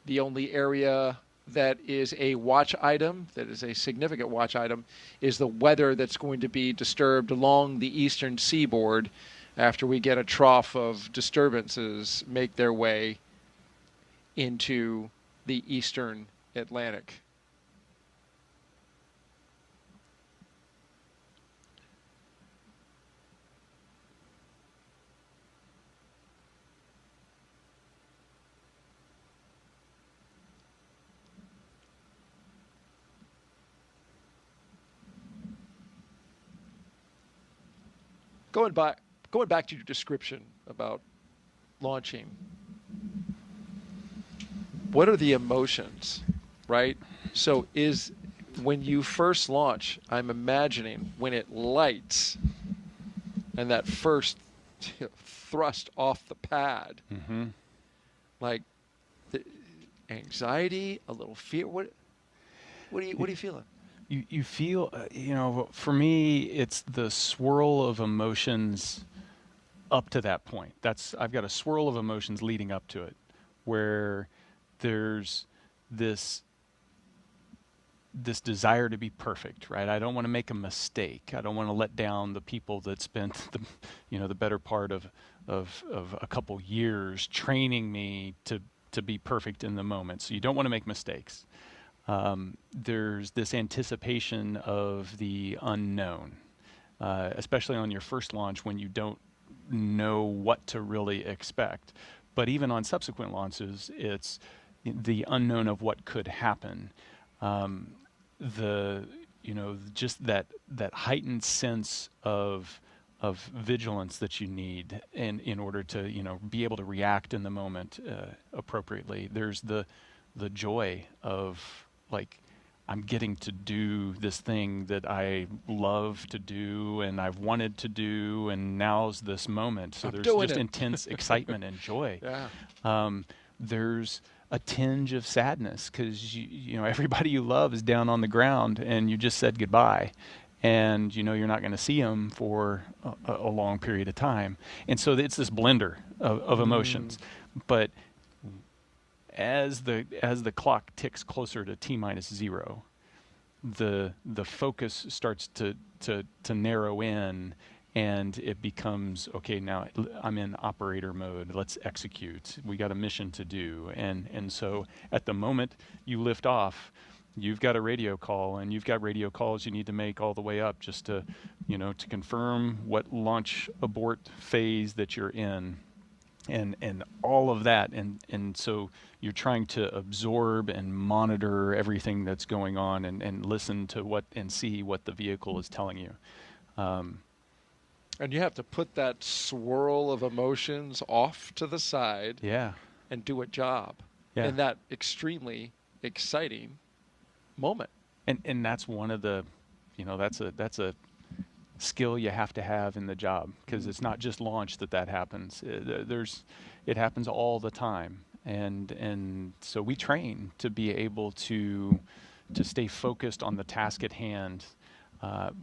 The only area that is a watch item, that is a significant watch item, is the weather that's going to be disturbed along the eastern seaboard after we get a trough of disturbances make their way into the eastern Atlantic. Going back to your description about launching, what are the emotions, right? So when you first launch, I'm imagining when it lights and that first thrust off the pad, like the anxiety, a little fear. What are you feeling? You feel, for me, it's the swirl of emotions up to that point. I've got a swirl of emotions leading up to it, where there's this desire to be perfect, right? I don't want to make a mistake. I don't want to let down the people that spent the better part of a couple years training me to be perfect in the moment. So you don't want to make mistakes. There's this anticipation of the unknown, especially on your first launch when you don't know what to really expect. But even on subsequent launches, it's the unknown of what could happen. Just that heightened sense of vigilance that you need in order to be able to react in the moment appropriately. There's the joy of, like, I'm getting to do this thing that I love to do and I've wanted to do, and now's this moment. So there's just intense excitement and joy. Yeah. There's a tinge of sadness because everybody you love is down on the ground and you just said goodbye, and you're not going to see them for a long period of time. And so it's this blender of emotions. But as the clock ticks closer to T-0, the focus starts to narrow in, and it becomes, okay, now I'm in operator mode. Let's execute. We got a mission to do. And so at the moment you lift off, you've got a radio call, and you've got radio calls you need to make all the way up just to confirm what launch abort phase that you're in, and all of that. And so you're trying to absorb and monitor everything that's going on, and listen to and see what the vehicle is telling you. And you have to put that swirl of emotions off to the side, and do a job in that extremely exciting moment. And that's one of the, that's a skill you have to have in the job, because it's not just launch that happens. It happens all the time, and so we train to be able to stay focused on the task at hand.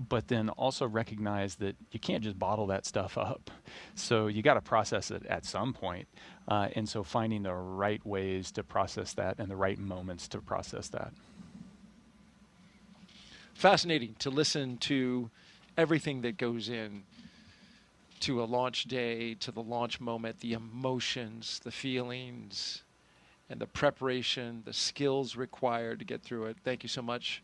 But then also recognize that you can't just bottle that stuff up. So you got to process it at some point. And so finding the right ways to process that and the right moments to process that. Fascinating to listen to everything that goes in to a launch day, to the launch moment, the emotions, the feelings, and the preparation, the skills required to get through it. Thank you so much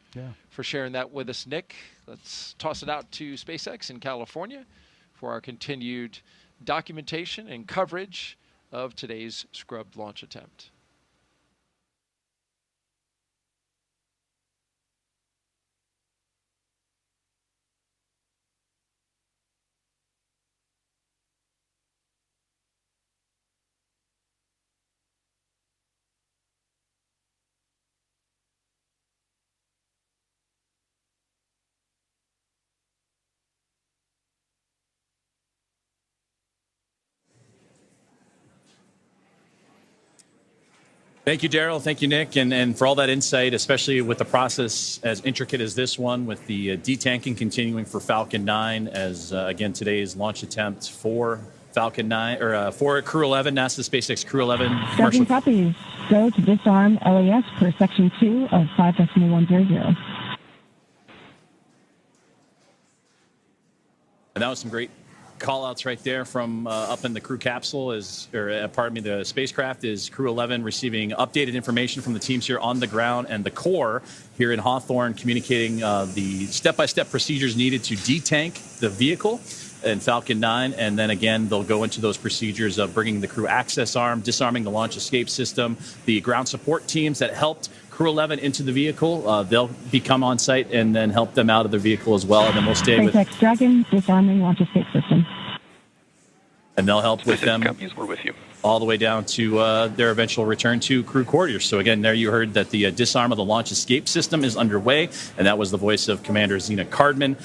for sharing that with us, Nick. Let's toss it out to SpaceX in California for our continued documentation and coverage of today's scrubbed launch attempt. Thank you, Daryl. Thank you, Nick, and for all that insight, especially with the process as intricate as this one, with the detanking continuing for Falcon 9 as, again, today's launch attempt for Falcon 9, or for Crew 11, NASA SpaceX Crew 11. Tracking copies. Go to disarm LAS per Section 2 of 5.100. And that was some great call-outs right there from up in the crew capsule, the spacecraft is Crew 11 receiving updated information from the teams here on the ground, and the core here in Hawthorne communicating the step-by-step procedures needed to detank the vehicle in Falcon 9, and then again they'll go into those procedures of bringing the crew access arm, disarming the launch escape system, the ground support teams that helped Crew 11 into the vehicle. They'll become on site and then help them out of the vehicle as well, and then we'll stay with SpaceX Dragon disarming launch escape system. And they'll help with them we're with you. all the way down to their eventual return to crew quarters. So again, there you heard that the disarm of the launch escape system is underway, and that was the voice of Commander Zena Cardman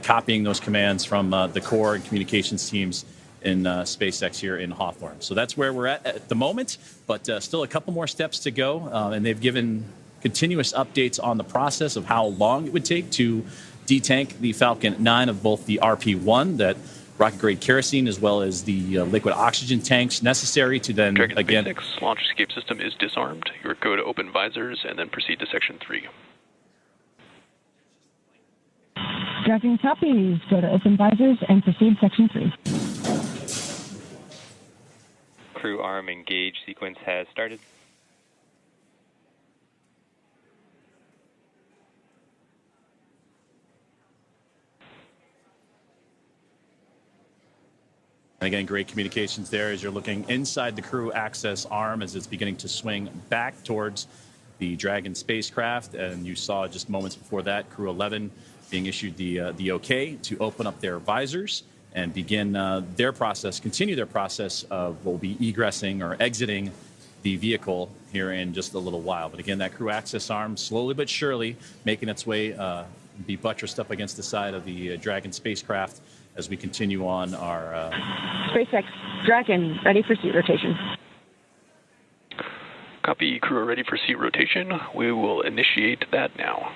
copying those commands from the core and communications teams in SpaceX here in Hawthorne. So that's where we're at the moment, but still a couple more steps to go, and they've given continuous updates on the process of how long it would take to detank the Falcon 9 of both the RP-1, that rocket-grade kerosene, as well as the liquid oxygen tanks necessary to then, Dragon again... SpaceX launch escape system is disarmed. You go to open visors and then proceed to Section 3. Dragon copies. Go to open visors and proceed Section 3. Crew arm engage sequence has started. And again, great communications there as you're looking inside the crew access arm as it's beginning to swing back towards the Dragon spacecraft. And you saw just moments before that, Crew 11 being issued the okay to open up their visors and begin their process, continue their process of what will be egressing or exiting the vehicle here in just a little while. But again, that crew access arm slowly but surely making its way, be buttressed up against the side of the Dragon spacecraft as we continue on our... SpaceX Dragon, ready for seat rotation. Copy, crew are ready for seat rotation. We will initiate that now.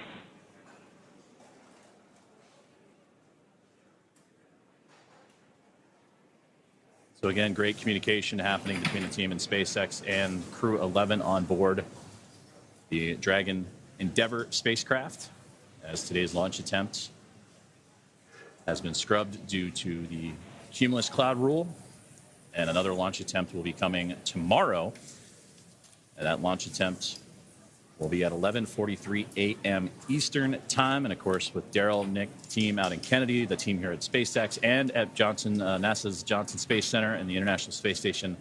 So again, great communication happening between the team and SpaceX and Crew 11 on board the Dragon Endeavour spacecraft, as today's launch attempt has been scrubbed due to the cumulus cloud rule, and another launch attempt will be coming tomorrow. And that launch attempt will be at 11:43 a.m. Eastern Time. And of course, with Daryl, Nick, team out in Kennedy, the team here at SpaceX, and at NASA's Johnson Space Center and the International Space Station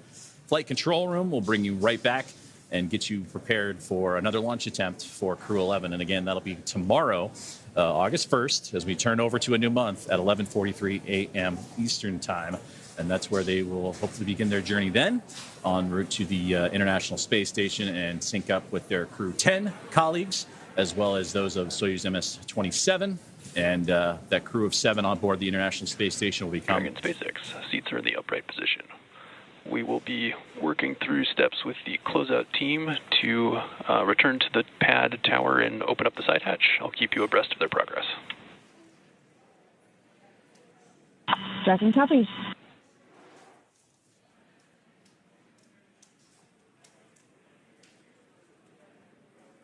Flight Control Room, we'll bring you right back and get you prepared for another launch attempt for Crew 11. And again, that'll be tomorrow, August 1st, as we turn over to a new month at 11:43 a.m. Eastern Time. And that's where they will hopefully begin their journey then, en route to the International Space Station and sync up with their Crew 10 colleagues, as well as those of Soyuz MS-27. And that crew of 7 on board the International Space Station will become... Dragon SpaceX, seats are in the upright position. We will be working through steps with the closeout team to return to the pad tower and open up the side hatch. I'll keep you abreast of their progress. Dragon copies.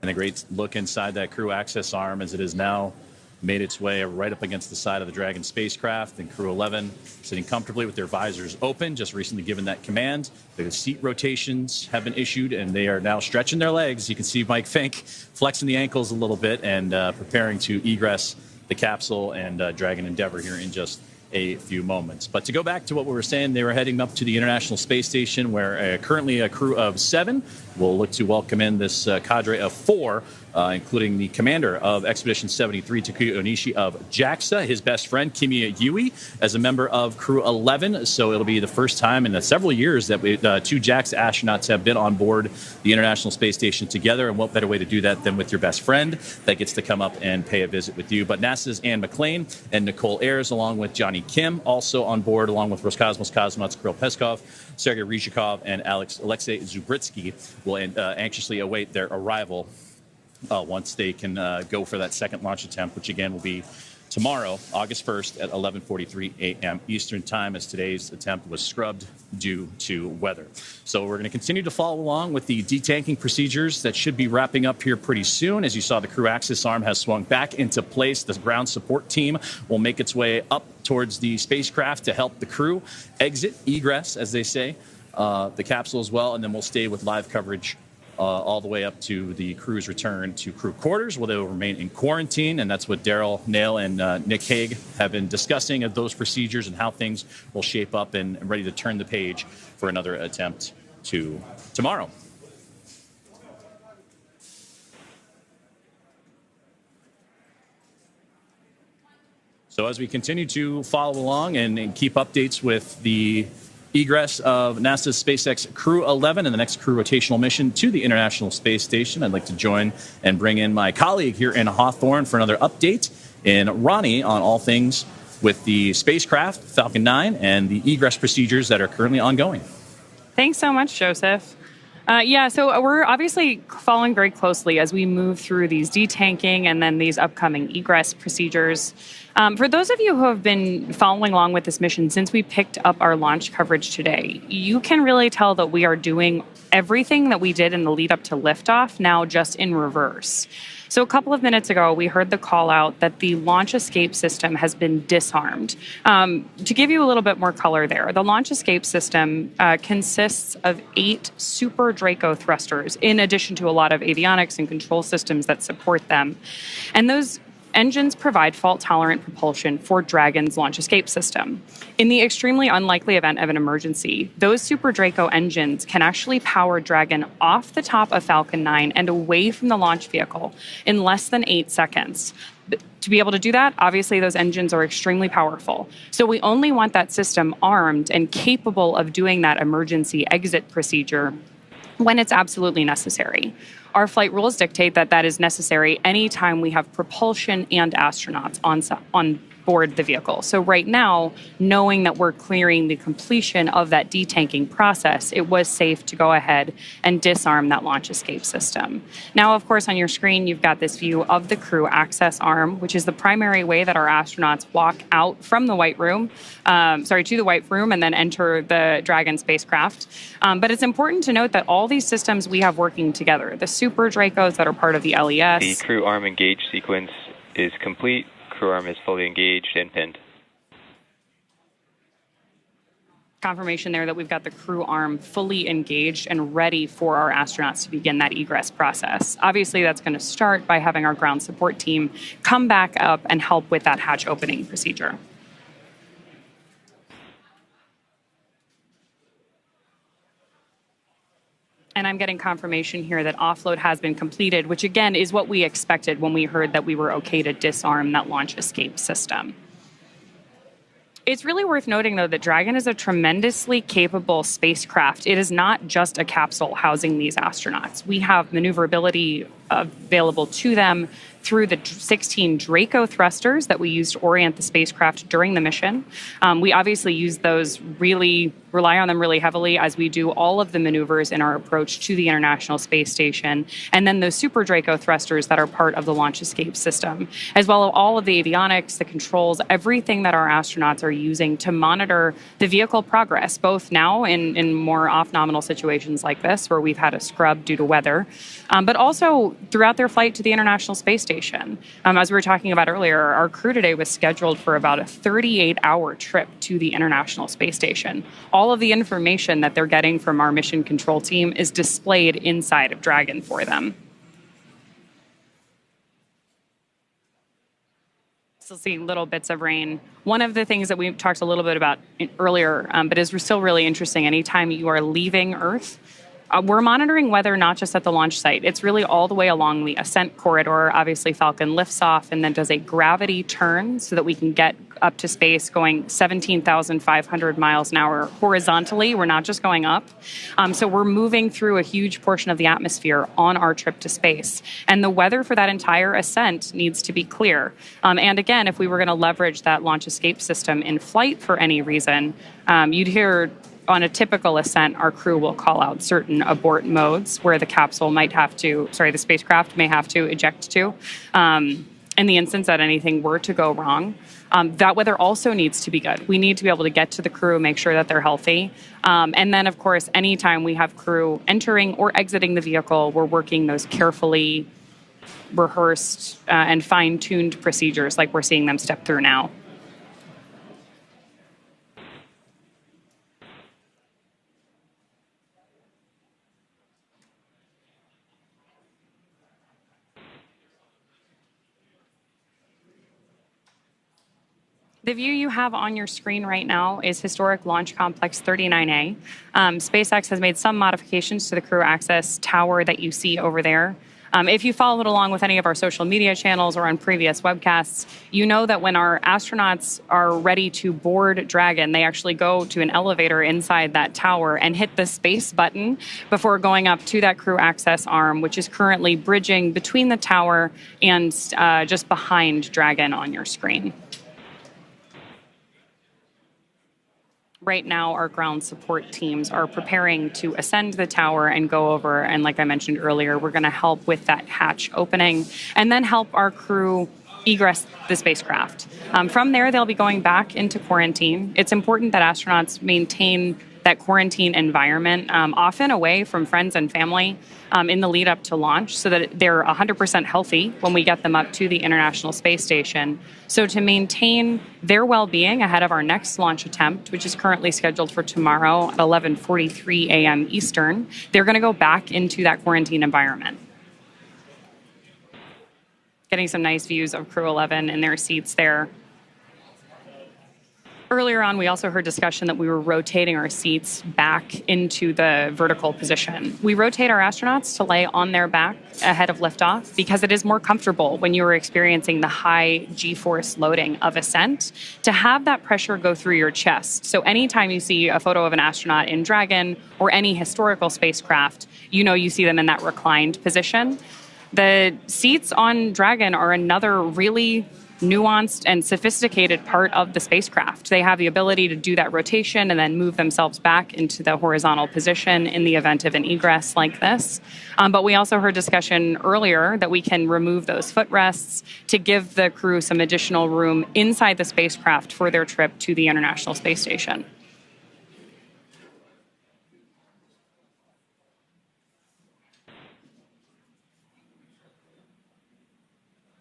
And a great look inside that crew access arm as it has now made its way right up against the side of the Dragon spacecraft. And Crew 11 sitting comfortably with their visors open, just recently given that command. The seat rotations have been issued, and they are now stretching their legs. You can see Mike Fink flexing the ankles a little bit and preparing to egress the capsule and Dragon Endeavour here in just a few moments. But to go back to what we were saying, they were heading up to the International Space Station, where currently a crew of 7 will look to welcome in this cadre of 4, including the commander of Expedition 73, Takuya Onishi of JAXA, his best friend, Kimiya Yui, as a member of Crew 11. So it'll be the first time in several years that 2 JAXA astronauts have been on board the International Space Station together. And what better way to do that than with your best friend that gets to come up and pay a visit with you. But NASA's Anne McClain and Nicole Ayers, along with Johnny Kim, also on board, along with Roscosmos cosmonauts Kirill Peskov, Sergei Ryzhikov, and Alexei Zubritsky, will anxiously await their arrival once they can go for that second launch attempt, which again will be tomorrow, August 1st at 11:43 a.m. Eastern Time, as today's attempt was scrubbed due to weather. So we're going to continue to follow along with the detanking procedures that should be wrapping up here pretty soon. As you saw, the crew access arm has swung back into place. The ground support team will make its way up towards the spacecraft to help the crew egress, as they say, the capsule as well, and then we'll stay with live coverage all the way up to the crew's return to crew quarters, where they will remain in quarantine. And that's what Daryl Nail and Nick Hague have been discussing, of those procedures and how things will shape up, and ready to turn the page for another attempt tomorrow. So as we continue to follow along and keep updates with the egress of NASA's SpaceX Crew 11 and the next crew rotational mission to the International Space Station, I'd like to join and bring in my colleague here in Hawthorne for another update, in Ronnie, on all things with the spacecraft, Falcon 9, and the egress procedures that are currently ongoing. Thanks so much, Joseph. So we're obviously following very closely as we move through these detanking and then these upcoming egress procedures. For those of you who have been following along with this mission since we picked up our launch coverage today, you can really tell that we are doing everything that we did in the lead up to liftoff now, just in reverse. So a couple of minutes ago, we heard the call out that the launch escape system has been disarmed. To give you a little bit more color there, the launch escape system consists of 8 Super Draco thrusters, in addition to a lot of avionics and control systems that support them. And those engines provide fault-tolerant propulsion for Dragon's launch escape system. In the extremely unlikely event of an emergency, those Super Draco engines can actually power Dragon off the top of Falcon 9 and away from the launch vehicle in less than 8 seconds. To be able to do that, obviously those engines are extremely powerful. So we only want that system armed and capable of doing that emergency exit procedure when it's absolutely necessary. Our flight rules dictate that that is necessary anytime we have propulsion and astronauts on board the vehicle. So right now, knowing that we're clearing the completion of that detanking process, it was safe to go ahead and disarm that launch escape system. Now, of course, on your screen, you've got this view of the crew access arm, which is the primary way that our astronauts walk out from the White Room, to the White Room and then enter the Dragon spacecraft. But it's important to note that all these systems we have working together, the Super Dracos that are part of the LES. The crew arm engage sequence is complete. Crew arm is fully engaged and pinned. Confirmation there that we've got the crew arm fully engaged and ready for our astronauts to begin that egress process. Obviously, that's going to start by having our ground support team come back up and help with that hatch opening procedure. And I'm getting confirmation here that offload has been completed, which again is what we expected when we heard that we were okay to disarm that launch escape system. It's really worth noting, though, that Dragon is a tremendously capable spacecraft. It is not just a capsule housing these astronauts. We have maneuverability available to them through the 16 Draco thrusters that we use to orient the spacecraft during the mission. We obviously rely on them really heavily as we do all of the maneuvers in our approach to the International Space Station. And then those Super Draco thrusters that are part of the launch escape system, as well as all of the avionics, the controls, everything that our astronauts are using to monitor the vehicle progress, both now in more off-nominal situations like this, where we've had a scrub due to weather, but also throughout their flight to the International Space Station. As we were talking about earlier, our crew today was scheduled for about a 38-hour trip to the International Space Station. All of the information that they're getting from our mission control team is displayed inside of Dragon for them. Still seeing little bits of rain. One of the things that we talked a little bit about earlier, but is still really interesting, anytime you are leaving Earth, we're monitoring weather not just at the launch site. It's really all the way along the ascent corridor. Obviously, Falcon lifts off and then does a gravity turn so that we can get up to space going 17,500 miles an hour horizontally. We're not just going up. So we're moving through a huge portion of the atmosphere on our trip to space. And the weather for that entire ascent needs to be clear. And again, if we were going to leverage that launch escape system in flight for any reason, you'd hear on a typical ascent, our crew will call out certain abort modes where the the spacecraft may have to eject to. In the instance that anything were to go wrong, that weather also needs to be good. We need to be able to get to the crew, make sure that they're healthy. And then, of course, anytime we have crew entering or exiting the vehicle, we're working those carefully rehearsed and fine-tuned procedures like we're seeing them step through now. The view you have on your screen right now is Historic Launch Complex 39A. SpaceX has made some modifications to the crew access tower that you see over there. If you followed along with any of our social media channels or on previous webcasts, you know that when our astronauts are ready to board Dragon, they actually go to an elevator inside that tower and hit the space button before going up to that crew access arm, which is currently bridging between the tower and just behind Dragon on your screen. Right now, our ground support teams are preparing to ascend the tower and go over. And like I mentioned earlier, we're going to help with that hatch opening and then help our crew egress the spacecraft. From there, they'll be going back into quarantine. It's important that astronauts maintain that quarantine environment, often away from friends and family in the lead up to launch, so that they're 100% healthy when we get them up to the International Space Station. So to maintain their well-being ahead of our next launch attempt, which is currently scheduled for tomorrow at 11:43 a.m. Eastern, they're going to go back into that quarantine environment. Getting some nice views of Crew 11 in their seats there. Earlier on, we also heard discussion that we were rotating our seats back into the vertical position. We rotate our astronauts to lay on their back ahead of liftoff because it is more comfortable when you are experiencing the high G-force loading of ascent to have that pressure go through your chest. So anytime you see a photo of an astronaut in Dragon or any historical spacecraft, you know you see them in that reclined position. The seats on Dragon are another really nuanced and sophisticated part of the spacecraft. They have the ability to do that rotation and then move themselves back into the horizontal position in the event of an egress like this. But we also heard discussion earlier that we can remove those footrests to give the crew some additional room inside the spacecraft for their trip to the International Space Station.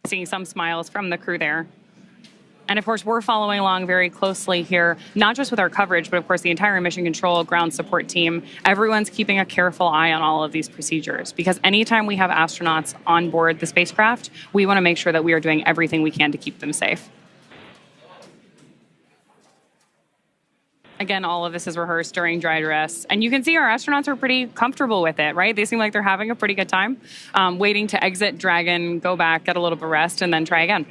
Seeing some smiles from the crew there. And of course, we're following along very closely here, not just with our coverage, but of course the entire mission control ground support team. Everyone's keeping a careful eye on all of these procedures, because anytime we have astronauts on board the spacecraft, we want to make sure that we are doing everything we can to keep them safe. Again, all of this is rehearsed during dry dress. And you can see our astronauts are pretty comfortable with it, right? They seem like they're having a pretty good time, waiting to exit Dragon, go back, get a little bit of rest, and then try again.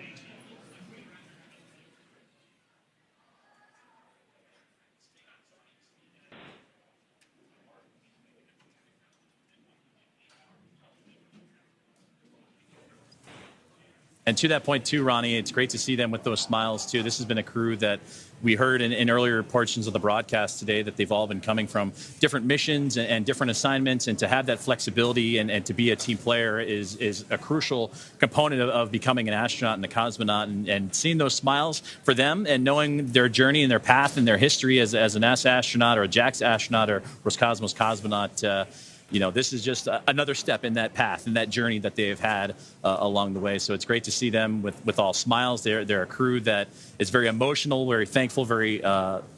And to that point, too, Ronnie, it's great to see them with those smiles, too. This has been a crew that we heard in earlier portions of the broadcast today that they've all been coming from different missions and different assignments. And to have that flexibility and to be a team player is a crucial component of becoming an astronaut and a cosmonaut. And seeing those smiles for them and knowing their journey and their path and their history as a NASA astronaut or a JAXA astronaut or Roscosmos cosmonaut, you know, this is just another step in that path and that journey that they've had along the way. So it's great to see them with all smiles. They're a crew that is very emotional, very thankful, very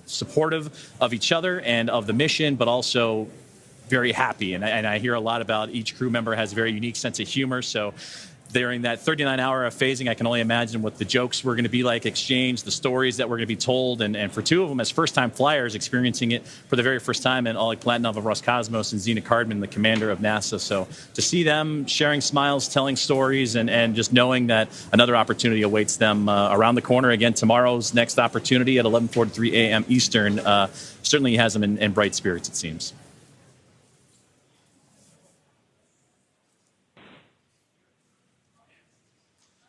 supportive of each other and of the mission, but also very happy. And I hear a lot about each crew member has a very unique sense of humor. So during that 39-hour of phasing, I can only imagine what the jokes were going to be like exchanged, the stories that were going to be told. And for two of them as first-time flyers experiencing it for the very first time, and Oleg Platonov of Roscosmos and Zina Cardman, the commander of NASA. So to see them sharing smiles, telling stories, and just knowing that another opportunity awaits them around the corner. Again, tomorrow's next opportunity at 11:43 a.m. Eastern certainly has them in bright spirits, it seems.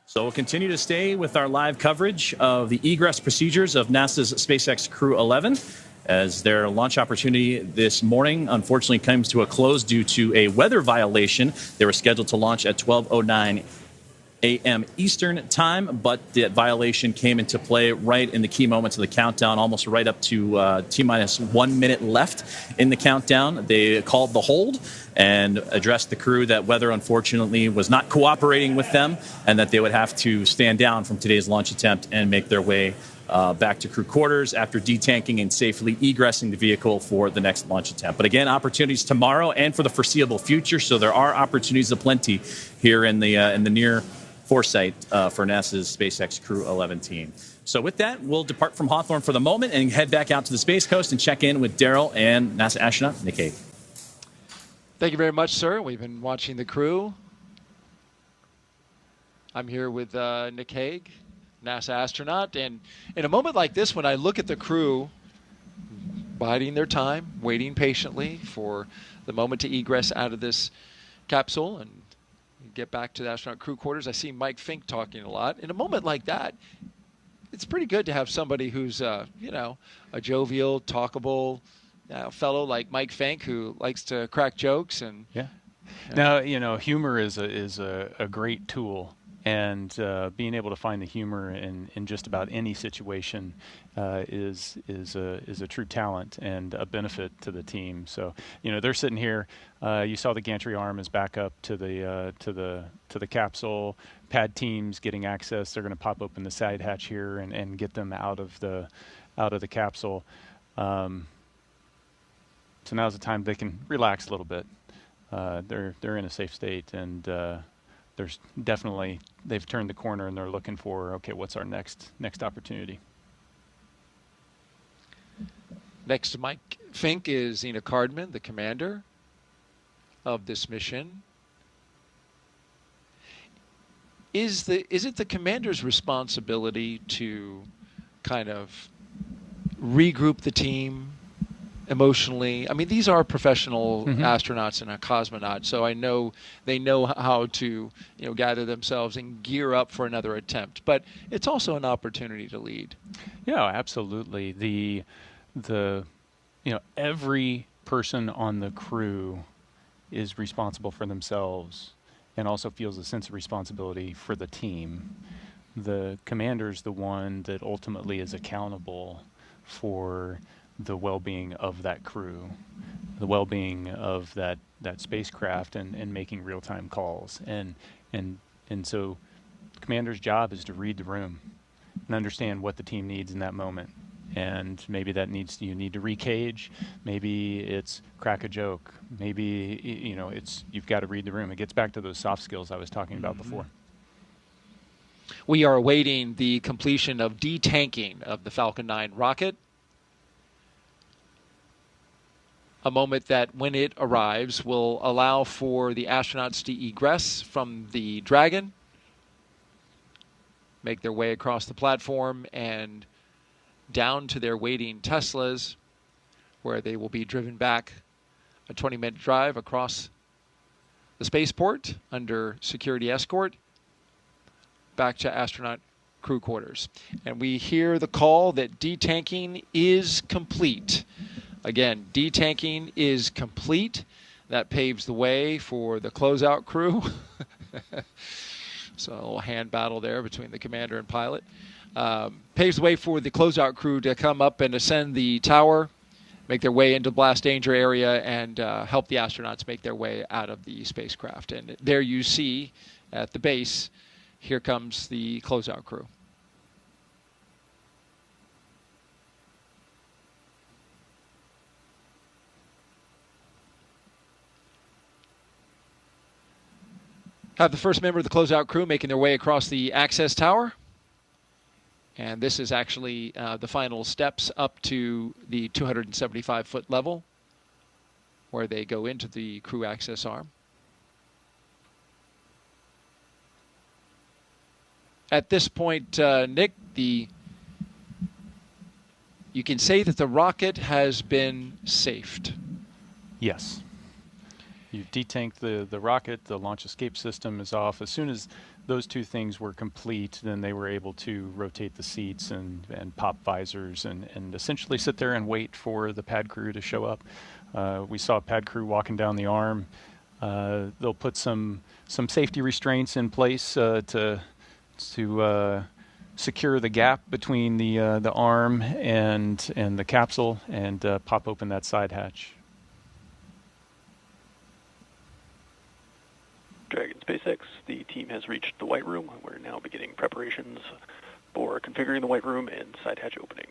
So we'll continue to stay with our live coverage of the egress procedures of NASA's SpaceX Crew 11 as their launch opportunity this morning unfortunately comes to a close due to a weather violation. They were scheduled to launch at 12:09 a.m. Eastern time, but that violation came into play right in the key moments of the countdown, almost right up to T-minus 1 minute left in the countdown. They called the hold and addressed the crew that weather, unfortunately, was not cooperating with them and that they would have to stand down from today's launch attempt and make their way back to crew quarters after detanking and safely egressing the vehicle for the next launch attempt. But again, opportunities tomorrow and for the foreseeable future, so there are opportunities aplenty here in the near foresight for NASA's SpaceX Crew 11 team. So with that, we'll depart from Hawthorne for the moment and head back out to the Space Coast and check in with Daryl and NASA astronaut Nick Hague. Thank you very much, sir. We've been watching the crew. I'm here with Nick Hague, NASA astronaut. And in a moment like this, when I look at the crew biding their time, waiting patiently for the moment to egress out of this capsule and get back to the astronaut crew quarters, I see Mike Fink talking a lot. In a moment like that, it's pretty good to have somebody who's, you know, a jovial, talkable fellow like Mike Fink who likes to crack jokes. And yeah. Now, you know, humor is a great tool. And being able to find the humor in just about any situation is a true talent and a benefit to the team. So, you know, they're sitting here. You saw the gantry arm is back up to the capsule. Pad teams getting access. They're going to pop open the side hatch here and get them out of the capsule. So now's the time they can relax a little bit. They're in a safe state and. There's definitely, they've turned the corner and they're looking for, okay, what's our next opportunity? Next to Mike Fink is Zina Cardman, the commander of this mission. Is it the commander's responsibility to kind of regroup the team, emotionally. I mean, these are professional astronauts and a cosmonaut, so I know they know how to, gather themselves and gear up for another attempt. But it's also an opportunity to lead. Yeah, absolutely. The every person on the crew is responsible for themselves and also feels a sense of responsibility for the team. The commander's the one that ultimately is accountable for the well-being of that crew, the well-being of that spacecraft, and making real-time calls. And so the commander's job is to read the room and understand what the team needs in that moment. And maybe you need to recage, maybe it's crack a joke, maybe you've got to read the room. It gets back to those soft skills I was talking about before. We are awaiting the completion of detanking of the Falcon 9 rocket. A moment that, when it arrives, will allow for the astronauts to egress from the Dragon, make their way across the platform and down to their waiting Teslas, where they will be driven back a 20-minute drive across the spaceport under security escort back to astronaut crew quarters. And we hear the call that detanking is complete. Again, detanking is complete. That paves the way for the closeout crew. So a little hand battle there between the commander and pilot. Paves the way for the closeout crew to come up and ascend the tower, make their way into the blast danger area, and help the astronauts make their way out of the spacecraft. And there you see at the base, here comes the closeout crew. Have the first member of the closeout crew making their way across the access tower. And this is actually the final steps up to the 275-foot level, where they go into the crew access arm. At this point, Nick, you can say that the rocket has been safed. Yes. You've detanked the rocket, the launch escape system is off. As soon as those two things were complete, then they were able to rotate the seats and pop visors and essentially sit there and wait for the pad crew to show up. We saw a pad crew walking down the arm. They'll put some safety restraints in place to secure the gap between the arm and the capsule and pop open that side hatch. Dragon SpaceX, the team has reached the White Room. We're now beginning preparations for configuring the White Room and side hatch opening.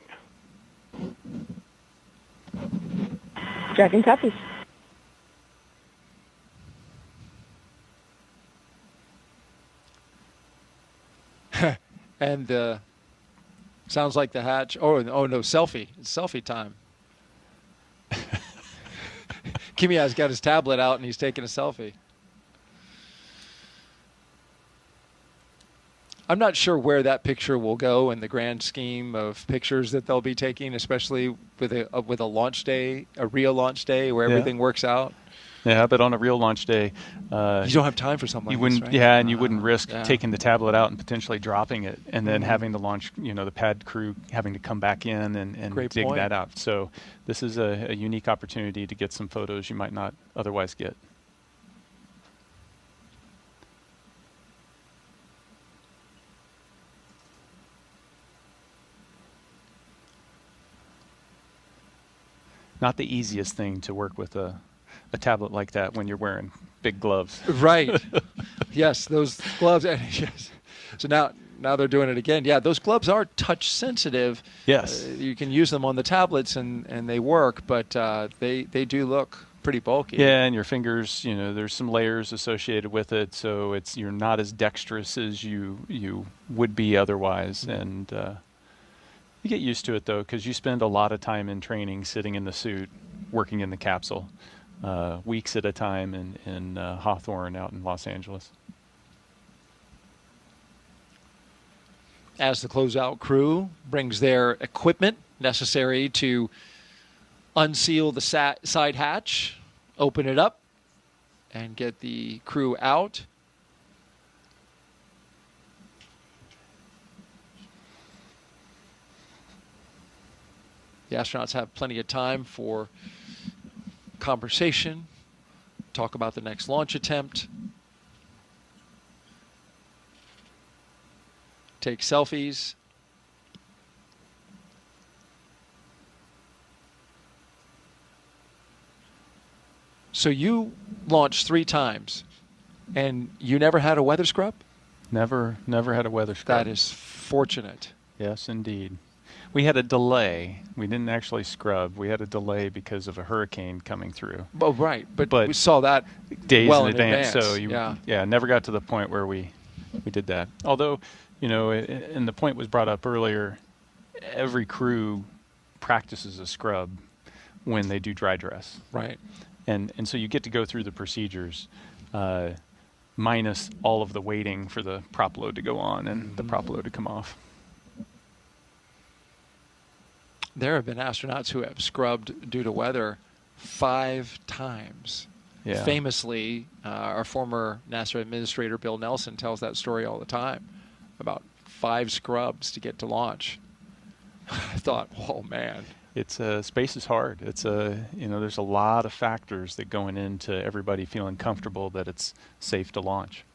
Dragon copies. And sounds like the hatch. Oh no, selfie. It's selfie time. Kimiya's got his tablet out and he's taking a selfie. I'm not sure where that picture will go in the grand scheme of pictures that they'll be taking, especially with a launch day, a real launch day where everything works out. Yeah, but on a real launch day, you don't have time for something like this, right? Yeah, and you wouldn't risk taking the tablet out and potentially dropping it, and then having the launch, the pad crew having to come back in and dig that out. So this is a unique opportunity to get some photos you might not otherwise get. Not the easiest thing to work with a tablet like that when you're wearing big gloves. Right. Yes, those gloves. Yes. So now they're doing it again. Yeah, those gloves are touch sensitive. Yes. You can use them on the tablets and they work, but they do look pretty bulky. Yeah, and your fingers, there's some layers associated with it, so you're not as dexterous as you would be otherwise, and you get used to it, though, because you spend a lot of time in training sitting in the suit, working in the capsule, weeks at a time in Hawthorne out in Los Angeles. As the closeout crew brings their equipment necessary to unseal the side hatch, open it up, and get the crew out. The astronauts have plenty of time for conversation, talk about the next launch attempt, take selfies. So you launched 3 times, and you never had a weather scrub? Never had a weather scrub. That is fortunate. Yes, indeed. We had a delay. We didn't actually scrub. We had a delay because of a hurricane coming through. Oh, right. But we saw that days well in advance. So yeah, never got to the point where we did that. Although, you know, and the point was brought up earlier, every crew practices a scrub when they do dry dress. Right. And so you get to go through the procedures, minus all of the waiting for the prop load to go on and the prop load to come off. There have been astronauts who have scrubbed due to weather 5 times. Yeah. Famously, our former NASA administrator, Bill Nelson, tells that story all the time about 5 scrubs to get to launch. I thought, oh, man. It's space is hard. It's there's a lot of factors that going into everybody feeling comfortable that it's safe to launch.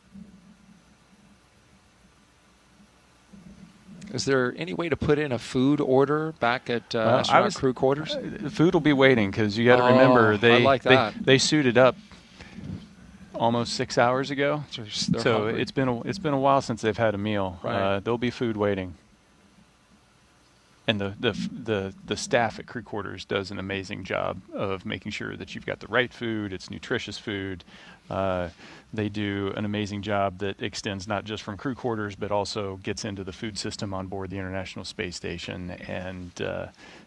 Is there any way to put in a food order back at astronaut crew quarters? Food will be waiting because you got to remember they suited up almost 6 hours ago. So hungry. it's been a while since they've had a meal. Right. There'll be food waiting. And the staff at crew quarters does an amazing job of making sure that you've got the right food, it's nutritious food. They do an amazing job that extends not just from crew quarters, but also gets into the food system on board the International Space Station. And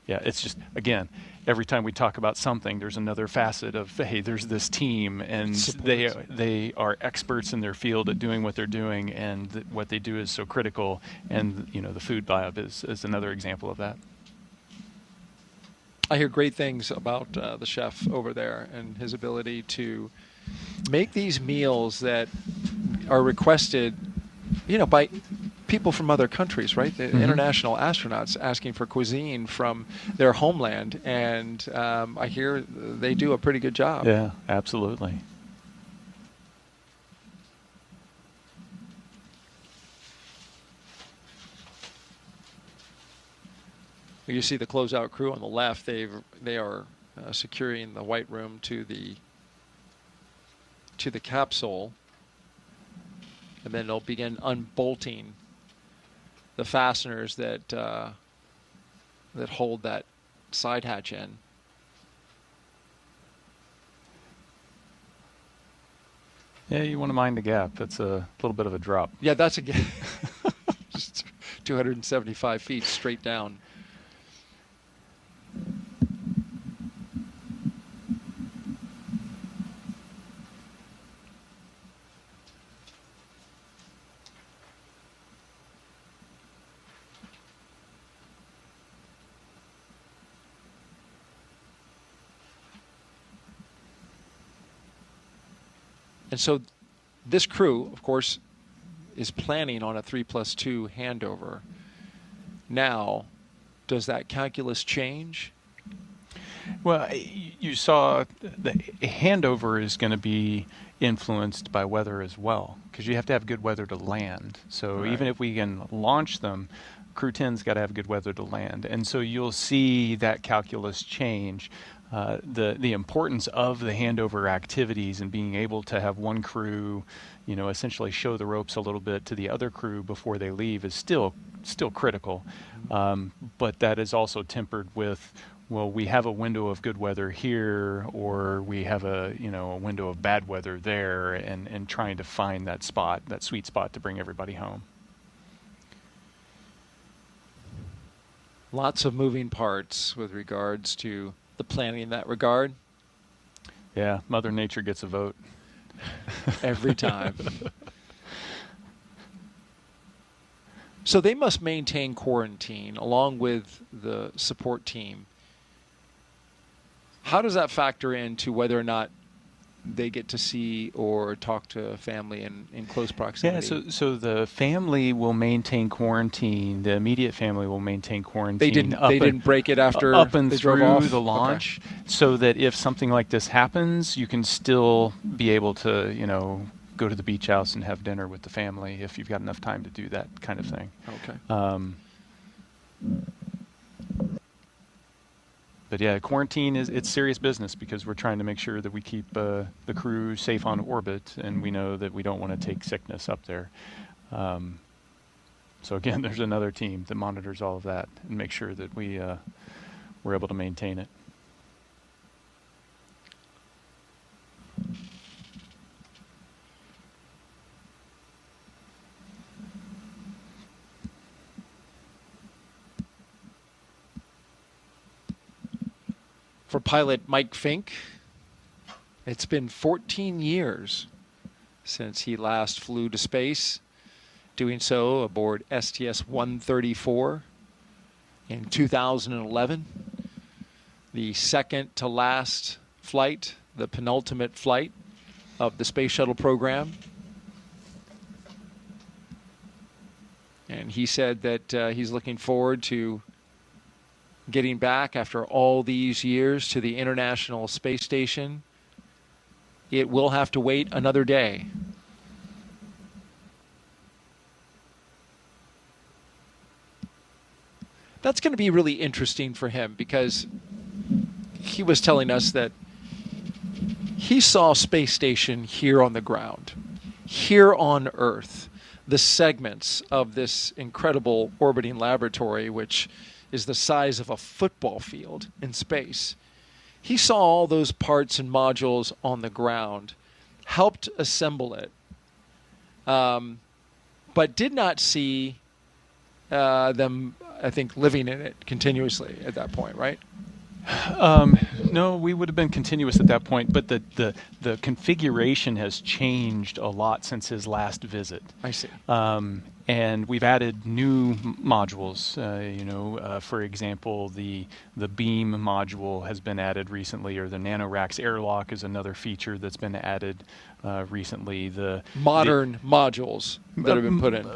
it's just, again, every time we talk about something, there's another facet of, hey, there's this team, and they are experts in their field at doing what they're doing, and what they do is so critical. And the food lab is another example of that. I hear great things about the chef over there and his ability to make these meals that are requested, by people from other countries, right? The international astronauts asking for cuisine from their homeland, and I hear they do a pretty good job. Yeah, absolutely. You see the closeout crew on the left. They are securing the white room to the capsule, and then they'll begin unbolting the fasteners that hold that side hatch in. Yeah, you want to mind the gap. That's a little bit of a drop. Yeah, that's a gap. Just 275 feet straight down. And so this crew, of course, is planning on a 3+2 handover. Now, does that calculus change? Well, you saw the handover is going to be influenced by weather as well, because you have to have good weather to land. So even if we can launch them, Crew 10's got to have good weather to land. And so you'll see that calculus change. The importance of the handover activities and being able to have one crew, essentially show the ropes a little bit to the other crew before they leave is still critical. But that is also tempered with, well, we have a window of good weather here, or we have a window of bad weather there, and trying to find that spot, that sweet spot to bring everybody home. Lots of moving parts with regards to the planning in that regard. Yeah, Mother Nature gets a vote. Every time. So they must maintain quarantine along with the support team How does that factor into whether or not they get to see or talk to family in close proximity? Yeah, so the family will maintain quarantine. The immediate family will maintain quarantine. They didn't break it after up and they through drove off? the launch, so that if something like this happens, you can still be able to, go to the beach house and have dinner with the family if you've got enough time to do that kind of thing. Okay. But yeah, quarantine it's serious business because we're trying to make sure that we keep the crew safe on orbit, and we know that we don't want to take sickness up there. So again, there's another team that monitors all of that and make sure that we're able to maintain it. For pilot Mike Fink, it's been 14 years since he last flew to space, doing so aboard STS-134 in 2011. The second to last flight, the penultimate flight of the Space Shuttle program. And he said that he's looking forward to getting back after all these years to the International Space Station. It will have to wait another day. That's going to be really interesting for him because he was telling us that he saw Space Station here on the ground, here on Earth, the segments of this incredible orbiting laboratory, which is the size of a football field in space. He saw all those parts and modules on the ground, helped assemble it, but did not see them, I think, living in it continuously at that point, right? No, we would have been continuous at that point, but the configuration has changed a lot since his last visit. I see. And we've added new modules. For example, the beam module has been added recently, or the NanoRacks airlock is another feature that's been added recently. The modern modules that have been put in.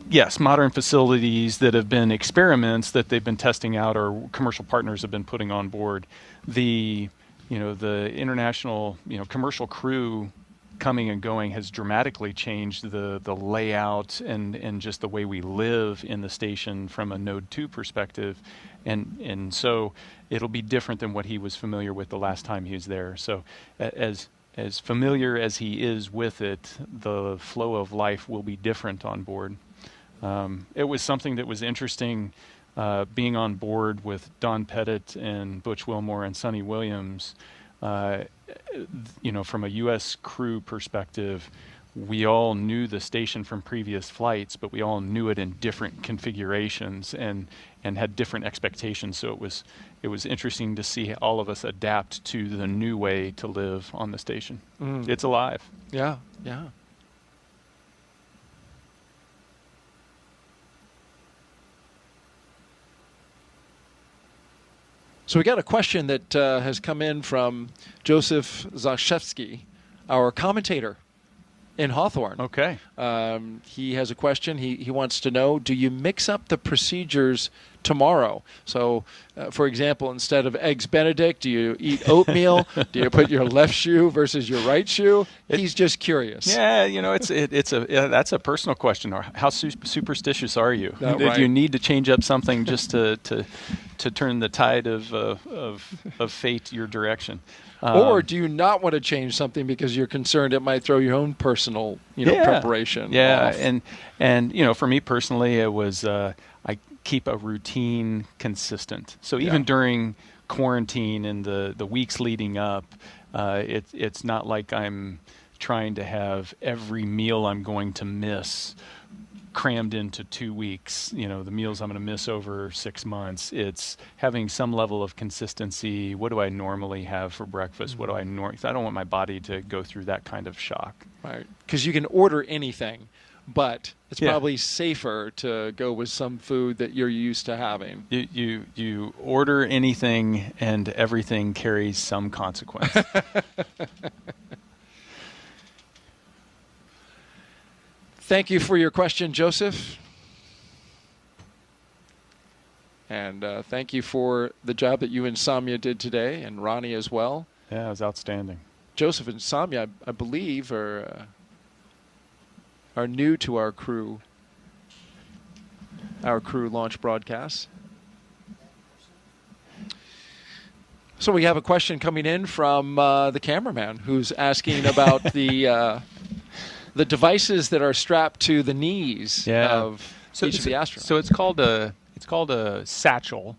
Yes, modern facilities that have been experiments that they've been testing out, or commercial partners have been putting on board. The international commercial crew coming and going has dramatically changed the layout and just the way we live in the station from a Node 2 perspective, and so it'll be different than what he was familiar with the last time he was there. So as familiar as he is with it, the flow of life will be different on board. It was something that was interesting being on board with Don Pettit and Butch Wilmore and Sonny Williams. From a U.S. crew perspective, we all knew the station from previous flights, but we all knew it in different configurations and had different expectations. So it was interesting to see all of us adapt to the new way to live on the station. It's alive. Yeah. So we got a question that has come in from Joseph Zashevsky, our commentator in Hawthorne. Okay. He has a question. He wants to know, do you mix up the procedures tomorrow? So, for example, instead of Eggs Benedict, do you eat oatmeal? Do you put your left shoe versus your right shoe? He's just curious. Yeah, that's a personal question. Or how superstitious are you? Right. Do you need to change up something just to turn the tide of fate your direction? Or do you not want to change something because you're concerned it might throw your own personal, preparation off? And for me personally, it was I keep a routine consistent. So even during quarantine and the weeks leading up, it's not like I'm trying to have every meal I'm going to miss crammed into 2 weeks, the meals I'm going to miss over 6 months. It's having some level of consistency. What do I normally have for breakfast? What do I don't want my body to go through that kind of shock. Right. Because you can order anything, but it's Yeah. probably safer to go with some food that you're used to having. You order anything, and everything carries some consequence. Thank you for your question, Joseph. And thank you for the job that you and Samya did today, and Ronnie as well. Yeah, it was outstanding. Joseph and Samya, I believe, are new to our crew launch broadcast. So we have a question coming in from the cameraman who's asking about the devices that are strapped to the knees of each of the astronauts. So it's called a satchel.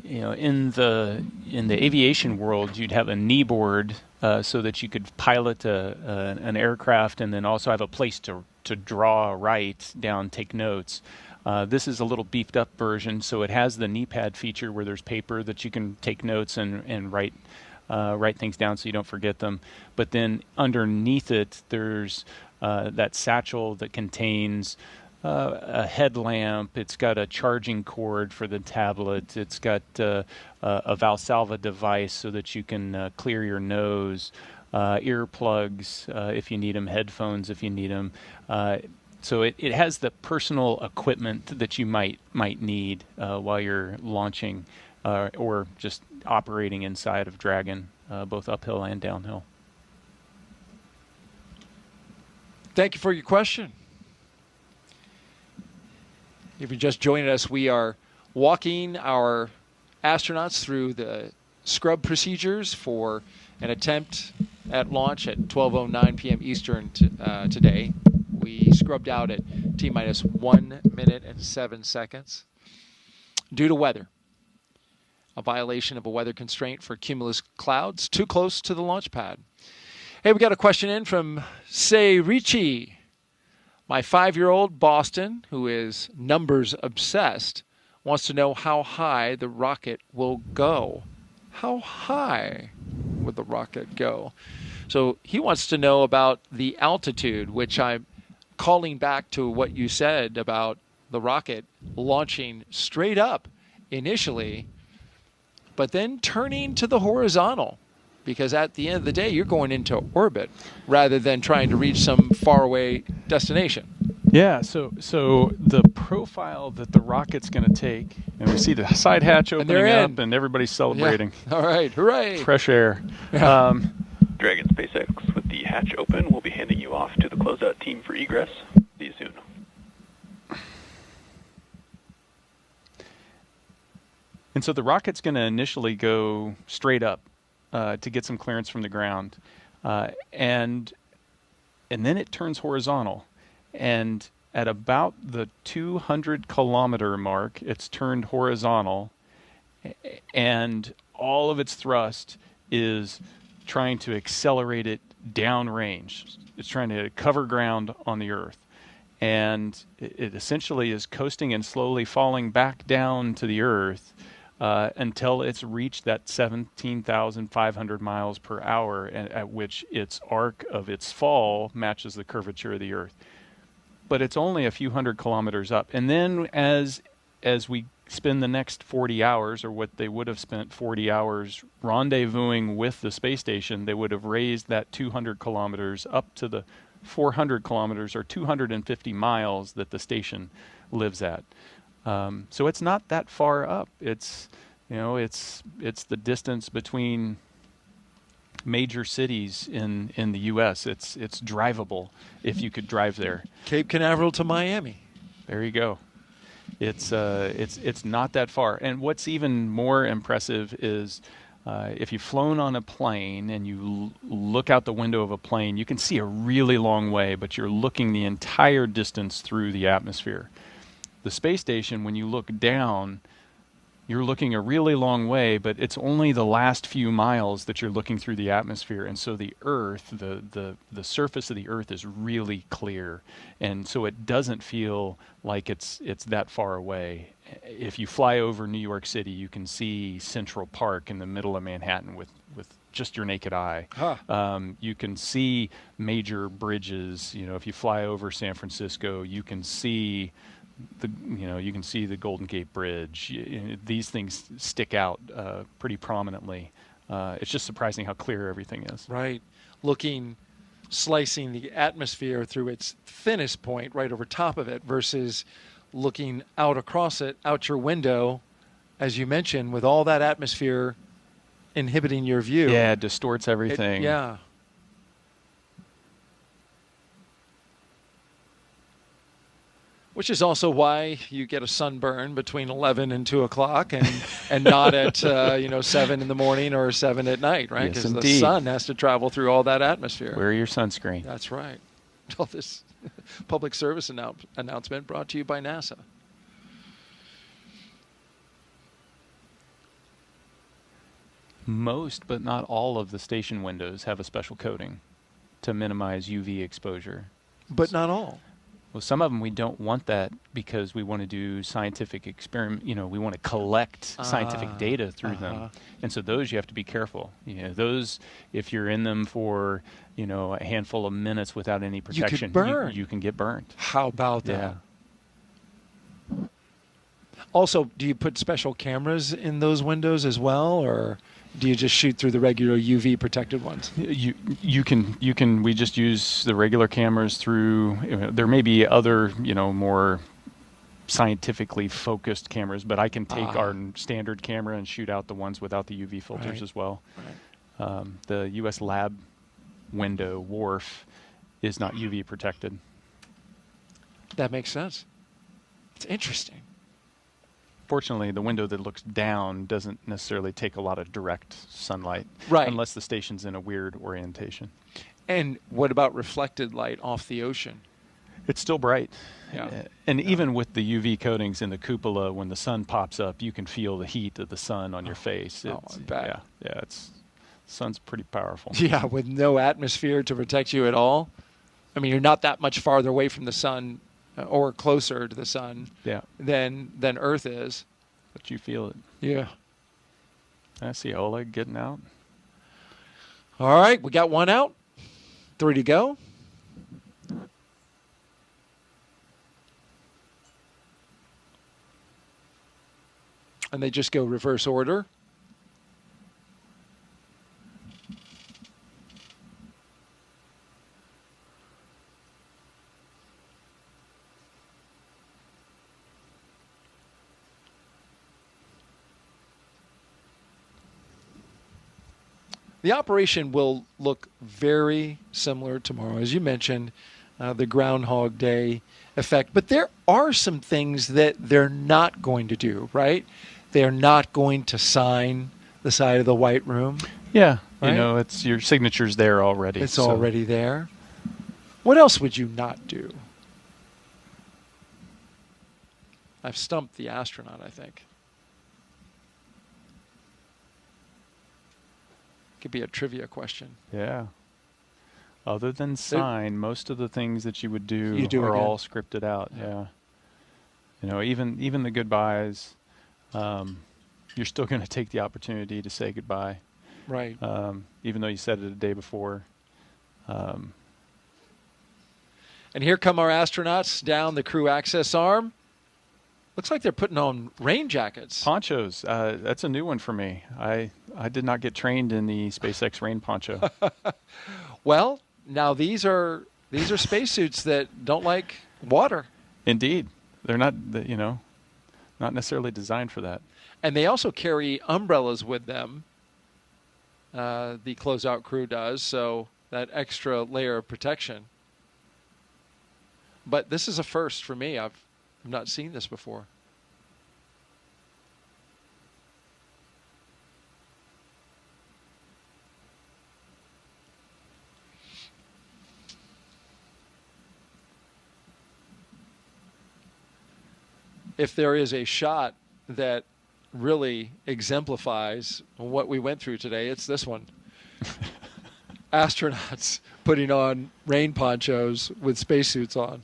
In the aviation world, you'd have a knee board so that you could pilot an aircraft, and then also have a place to draw, write down, take notes. This is a little beefed up version, so it has the knee pad feature where there's paper that you can take notes and write things down so you don't forget them. But then underneath it, there's that satchel that contains a headlamp. It's got a charging cord for the tablet. It's got a Valsalva device so that you can clear your nose, earplugs if you need them, headphones if you need them. So it has the personal equipment that you might need while you're launching or just operating inside of Dragon, both uphill and downhill. Thank you for your question. If you're just joining us, we are walking our astronauts through the scrub procedures for an attempt at launch at 12:09 p.m. Eastern today. We scrubbed out at T-minus 1 minute and 7 seconds due to weather. A violation of a weather constraint for cumulus clouds too close to the launch pad. Hey, we got a question in from Say Richie. My 5-year-old Boston, who is numbers obsessed, wants to know how high the rocket will go. How high would the rocket go? So he wants to know about the altitude, which I'm calling back to what you said about the rocket launching straight up initially, but then turning to the horizontal. Because at the end of the day, you're going into orbit rather than trying to reach some faraway destination. Yeah, so the profile that the rocket's going to take, and we see the side hatch opening up, and everybody's celebrating. Yeah. All right, hooray! Fresh air. Yeah. Dragon SpaceX with the hatch open. We'll be handing you off to the closeout team for egress. See you soon. And so the rocket's going to initially go straight up to get some clearance from the ground, and then it turns horizontal. And at about the 200-kilometer mark, it's turned horizontal, and all of its thrust is trying to accelerate it downrange. It's trying to cover ground on the Earth. And it essentially is coasting and slowly falling back down to the Earth until it's reached that 17,500 miles per hour, at which its arc of its fall matches the curvature of the Earth. But it's only a few hundred kilometers up. And then as we spend the next 40 hours, or what they would have spent 40 hours rendezvousing with the space station, they would have raised that 200 kilometers up to the 400 kilometers or 250 miles that the station lives at. So it's not that far up. It's the distance between major cities in the U.S. It's drivable if you could drive there. Cape Canaveral to Miami. There you go. It's not that far. And what's even more impressive is if you've flown on a plane and you look out the window of a plane, you can see a really long way, but you're looking the entire distance through the atmosphere. The space station, when you look down, you're looking a really long way, but it's only the last few miles that you're looking through the atmosphere. And so the Earth, the surface of the Earth is really clear. And so it doesn't feel like it's that far away. if you fly over New York City, you can see Central Park in the middle of Manhattan with just your naked eye. Huh. You can see major bridges. If you fly over San Francisco, you can see the Golden Gate Bridge. These things stick out pretty prominently. It's just surprising how clear everything is. Right. Slicing the atmosphere through its thinnest point right over top of it versus looking out across it, out your window, as you mentioned, with all that atmosphere inhibiting your view. Yeah, it distorts everything. Yeah. Which is also why you get a sunburn between 11 and 2 o'clock and not at 7 in the morning or 7 at night, right? Yes, Because the indeed. sun has to travel through all that atmosphere. Wear your sunscreen. That's right. All this public service announcement brought to you by NASA. Most, but not all, of the station windows have a special coating to minimize UV exposure. But not all. Well, some of them we don't want that because we want to do scientific experiment. We want to collect scientific data through them, and so those you have to be careful. Those, if you're in them for a handful of minutes without any protection, you can get burned. How about that? Also, do you put special cameras in those windows as well, or do you just shoot through the regular UV protected ones? You can. We just use the regular cameras through. There may be other, more scientifically focused cameras, but I can take our standard camera and shoot out the ones without the UV filters as well. Right. The U.S. lab window wharf is not UV protected. That makes sense. It's interesting. Fortunately, the window that looks down doesn't necessarily take a lot of direct sunlight, right? Unless the station's in a weird orientation. And what about reflected light off the ocean? It's still bright. Yeah. And even with the UV coatings in the cupola, when the sun pops up, you can feel the heat of the sun on your face. I bet. Yeah, the sun's pretty powerful. Yeah, with no atmosphere to protect you at all. I mean, you're not that much farther away from the sun or closer to the sun than Earth is. But you feel it. Yeah. I see Oleg getting out. All right, we got one out. 3 to go. And they just go reverse order. The operation will look very similar tomorrow, as you mentioned, the Groundhog Day effect. But there are some things that they're not going to do, right? They're not going to sign the side of the White Room. Yeah, right? It's your signature's there already. It's already there. What else would you not do? I've stumped the astronaut, I think. Could be a trivia question. Yeah. Other than sign, most of the things that you would do, are all scripted out. Yeah. Even the goodbyes, you're still going to take the opportunity to say goodbye. Right. Even though you said it a day before. And here come our astronauts down the crew access arm. Looks like they're putting on rain jackets. Ponchos. That's a new one for me. I did not get trained in the SpaceX rain poncho. Well, now these are spacesuits that don't like water. Indeed. They're not, not necessarily designed for that. And they also carry umbrellas with them. The closeout crew does, so that extra layer of protection. But this is a first for me. I've not seen this before. If there is a shot that really exemplifies what we went through today, it's this one. Astronauts putting on rain ponchos with spacesuits on.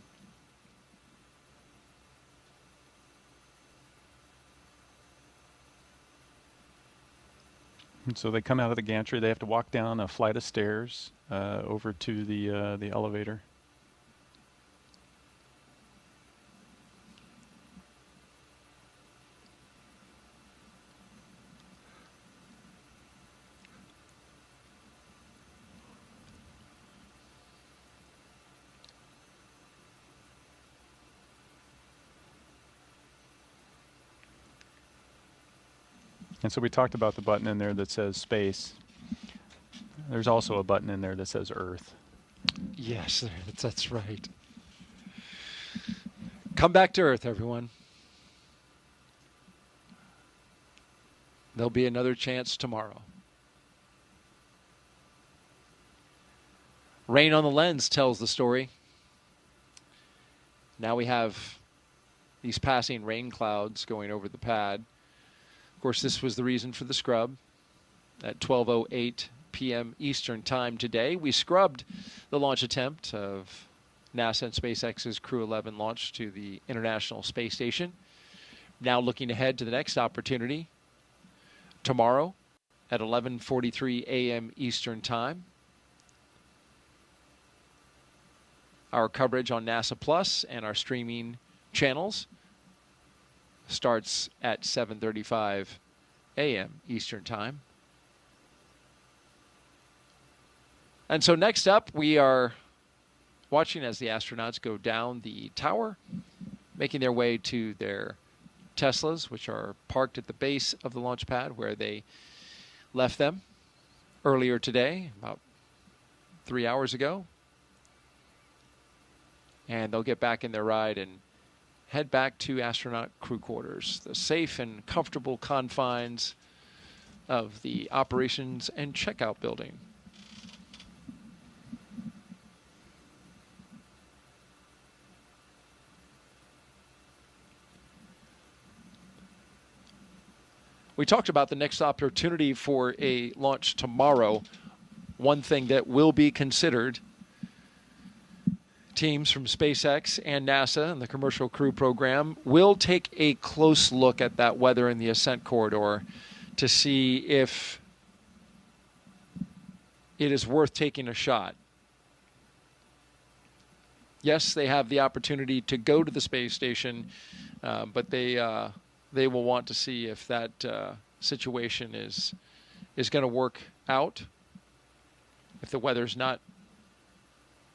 And so they come out of the gantry. They have to walk down a flight of stairs over to the elevator. And so we talked about the button in there that says space. There's also a button in there that says Earth. Yes, that's right. Come back to Earth, everyone. There'll be another chance tomorrow. Rain on the lens tells the story. Now we have these passing rain clouds going over the pad. Of course, this was the reason for the scrub. At 12:08 p.m. Eastern Time today, we scrubbed the launch attempt of NASA and SpaceX's Crew 11 launch to the International Space Station. Now looking ahead to the next opportunity, tomorrow at 11:43 a.m. Eastern Time. Our coverage on NASA Plus and our streaming channels starts at 7:35 a.m. Eastern Time. And so next up, we are watching as the astronauts go down the tower, making their way to their Teslas, which are parked at the base of the launch pad where they left them earlier today, about 3 hours ago. And they'll get back in their ride and head back to astronaut crew quarters, the safe and comfortable confines of the operations and checkout building. We talked about the next opportunity for a launch tomorrow. One thing that will be considered, teams from SpaceX and NASA and the Commercial Crew Program will take a close look at that weather in the ascent corridor to see if it is worth taking a shot. Yes, they have the opportunity to go to the space station, but they will want to see if that situation is going to work out. If the weather's not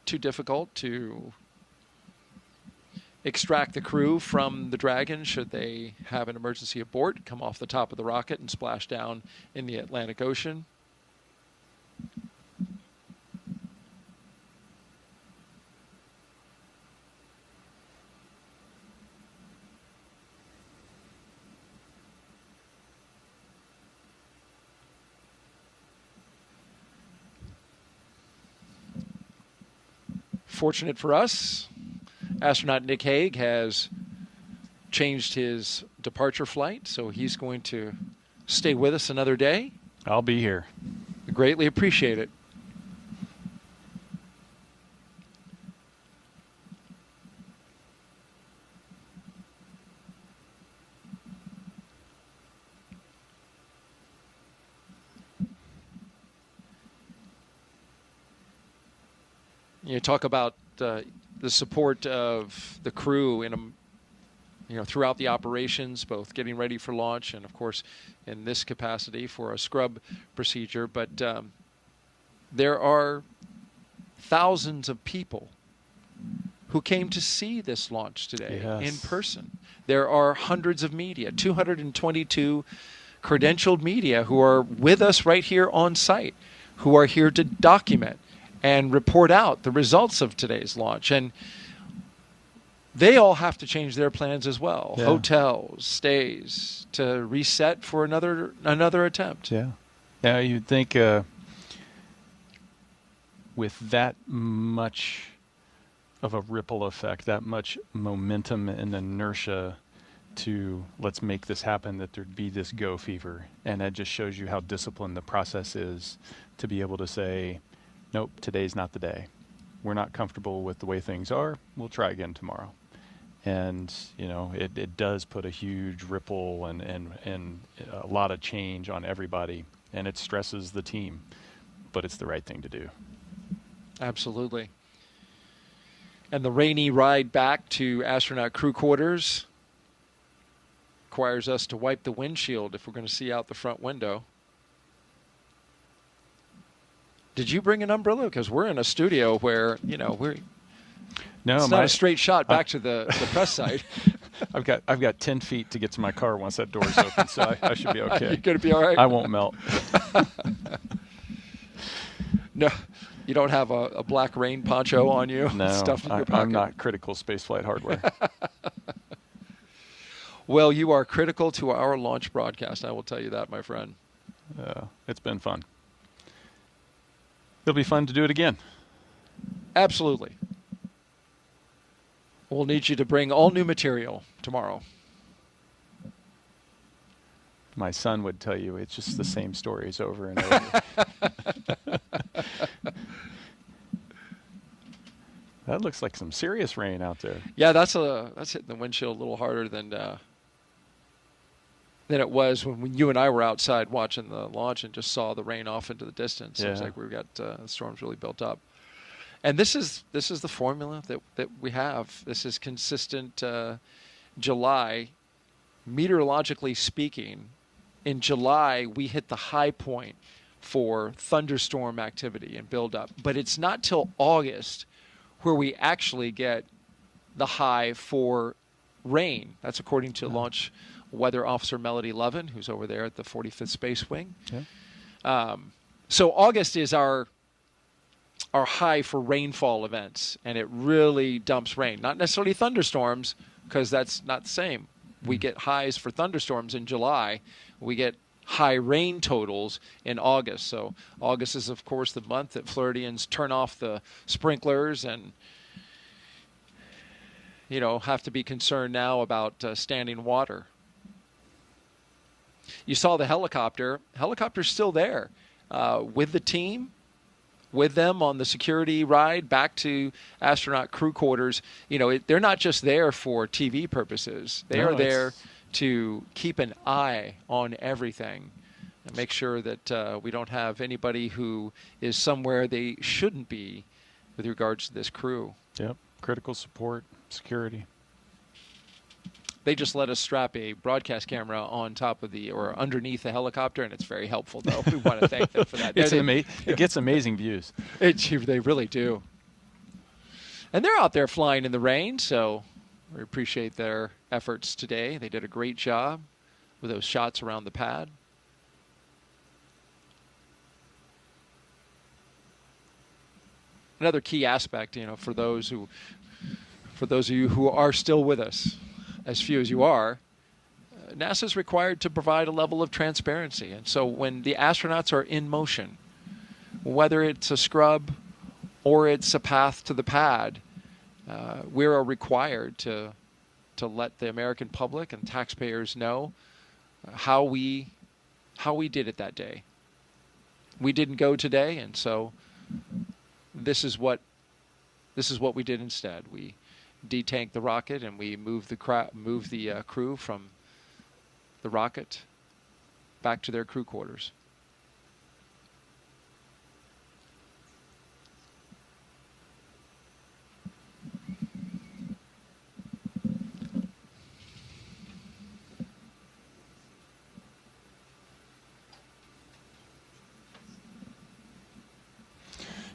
too difficult to extract the crew from the Dragon should they have an emergency abort, come off the top of the rocket and splash down in the Atlantic Ocean. Fortunate for us, astronaut Nick Hague has changed his departure flight, so he's going to stay with us another day. I'll be here. Greatly appreciate it. You talk about the support of the crew in throughout the operations, both getting ready for launch and, of course, in this capacity for a scrub procedure. But there are thousands of people who came to see this launch today in person. There are hundreds of media, 222 credentialed media who are with us right here on site, who are here to document and report out the results of today's launch. And they all have to change their plans as well. Yeah. Hotels, stays, to reset for another attempt. Yeah. Yeah, you'd think with that much of a ripple effect, that much momentum and inertia to let's make this happen, that there'd be this go fever. And that just shows you how disciplined the process is to be able to say, nope, today's not the day. We're not comfortable with the way things are. We'll try again tomorrow. And, it does put a huge ripple and a lot of change on everybody. and it stresses the team, but it's the right thing to do. Absolutely. And the rainy ride back to astronaut crew quarters requires us to wipe the windshield if we're going to see out the front window. Did you bring an umbrella? Because we're in a studio where, you know, it's not a straight shot back to the press site. I've got 10 feet to get to my car once that door's open, so I should be okay. You're going to be all right? I won't melt. No, you don't have a black rain poncho on you? No, Stuff in your pocket. I'm not critical spaceflight hardware. Well, you are critical to our launch broadcast, I will tell you that, my friend. It's been fun. It'll be fun to do it again. Absolutely. We'll need you to bring all new material tomorrow. My son would tell you it's just the same stories over and over. That looks like some serious rain out there. Yeah, that's hitting the windshield a little harder than it was when you and I were outside watching the launch and just saw the rain off into the distance. Yeah. It was like we've got the storms really built up. And this is the formula that we have. This is consistent July. Meteorologically speaking, in July we hit the high point for thunderstorm activity and buildup. But it's not till August where we actually get the high for rain. That's according to Launch Weather Officer Melody Levin, who's over there at the 45th Space Wing. Yeah. So August is our high for rainfall events, and it really dumps rain. Not necessarily thunderstorms, because that's not the same. We get highs for thunderstorms in July. We get high rain totals in August. So August is, of course, the month that Floridians turn off the sprinklers and, you know, have to be concerned now about standing water. You saw the helicopter. Helicopter's still there with the team, with them on the security ride back to astronaut crew quarters. You know, they're not just there for TV purposes. They are there to keep an eye on everything and make sure that we don't have anybody who is somewhere they shouldn't be with regards to this crew. Yep, critical support, security. They just let us strap a broadcast camera on top of or underneath the helicopter, and it's very helpful, though. We want to thank them for that. It gets amazing views. They really do. And they're out there flying in the rain, so we appreciate their efforts today. They did a great job with those shots around the pad. Another key aspect, you know, for those of you who are still with us, as few as you are, NASA is required to provide a level of transparency. And so when the astronauts are in motion, whether it's a scrub or it's a path to the pad, we are required to let the American public and taxpayers know how we did it that day. We didn't go today, and so this is what we did instead. We detanked the rocket and we moved the crew from the rocket back to their crew quarters.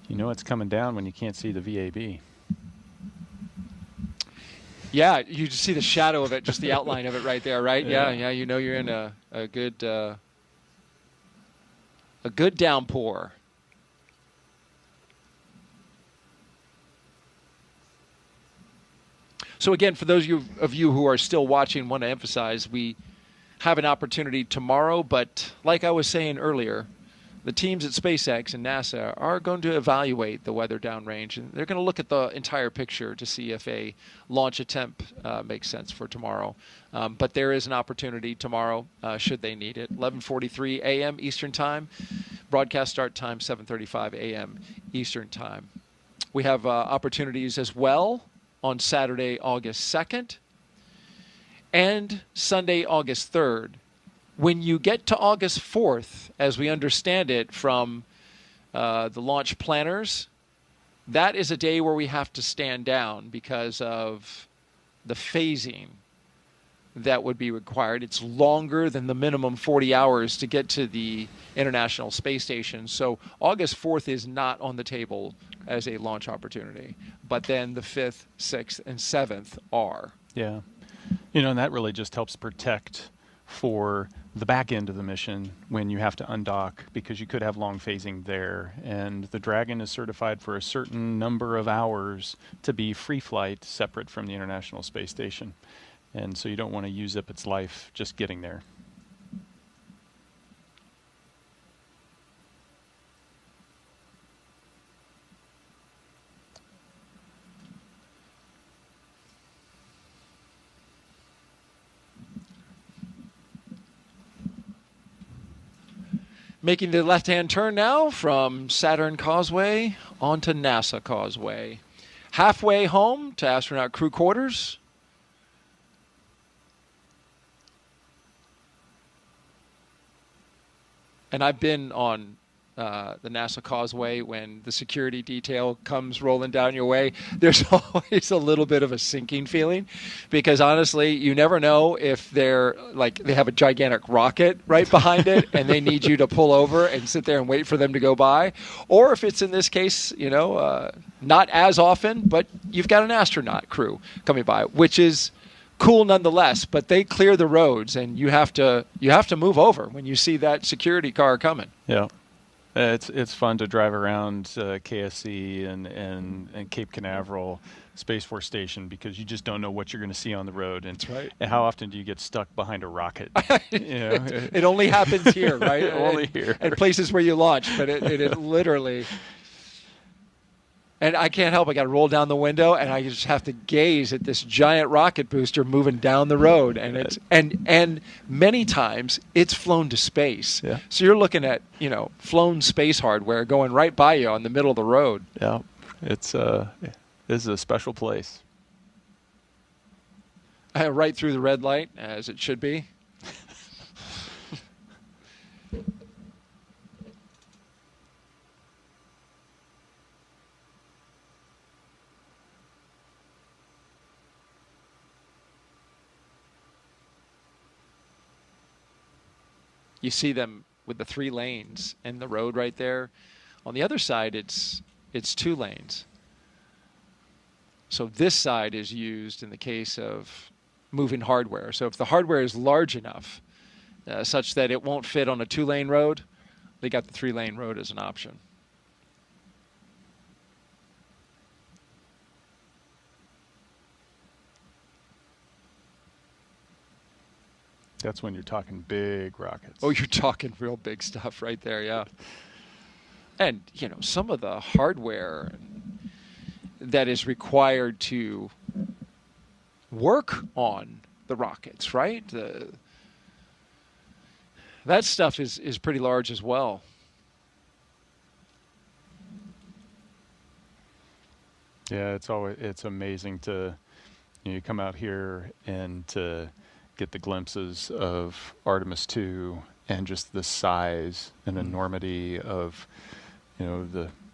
You know it's coming down when you can't see the VAB. Yeah, you just see the shadow of it, just the outline of it right there, right? Yeah. You know you're in a good downpour. So again, for those of you who are still watching, want to emphasize we have an opportunity tomorrow, but like I was saying earlier, the teams at SpaceX and NASA are going to evaluate the weather downrange, and they're going to look at the entire picture to see if a launch attempt makes sense for tomorrow. But there is an opportunity tomorrow, should they need it. 11:43 a.m. Eastern Time. Broadcast start time, 7:35 a.m. Eastern Time. We have opportunities as well on Saturday, August 2nd, and Sunday, August 3rd, when you get to August 4th, as we understand it from the launch planners, that is a day where we have to stand down because of the phasing that would be required. It's longer than the minimum 40 hours to get to the International Space Station. So August 4th is not on the table as a launch opportunity. But then the 5th, 6th, and 7th are. Yeah. You know, and that really just helps protect for the back end of the mission when you have to undock, because you could have long phasing there. And the Dragon is certified for a certain number of hours to be free flight separate from the International Space Station. And so you don't want to use up its life just getting there. Making the left-hand turn now from Saturn Causeway onto NASA Causeway. Halfway home to astronaut crew quarters. And I've been on the NASA Causeway when the security detail comes rolling down your way. There's always a little bit of a sinking feeling because honestly, you never know if they're like they have a gigantic rocket right behind it and they need you to pull over and sit there and wait for them to go by. Or if it's in this case, you know, not as often, but you've got an astronaut crew coming by, which is cool nonetheless, but they clear the roads and you have to move over when you see that security car coming. Yeah. It's fun to drive around KSC and Cape Canaveral Space Force Station because you just don't know what you're going to see on the road. And, that's right. And how often do you get stuck behind a rocket? You know? It only happens here, right? Only here. And places where you launch, but it literally... And I can't help. I got to roll down the window, and I just have to gaze at this giant rocket booster moving down the road. And it's and many times it's flown to space. Yeah. So you're looking at flown space hardware going right by you on the middle of the road. Yeah, this is a special place. Right through the red light, as it should be. You see them with the 3 lanes and the road right there. On the other side, it's 2 lanes. So this side is used in the case of moving hardware. So if the hardware is large enough such that it won't fit on a 2-lane road, they got the 3-lane road as an option. That's when you're talking big rockets. Oh, you're talking real big stuff right there, yeah. And, some of the hardware that is required to work on the rockets, right? That stuff is pretty large as well. Yeah, it's amazing to you come out here and to get the glimpses of Artemis II and just the size and enormity of,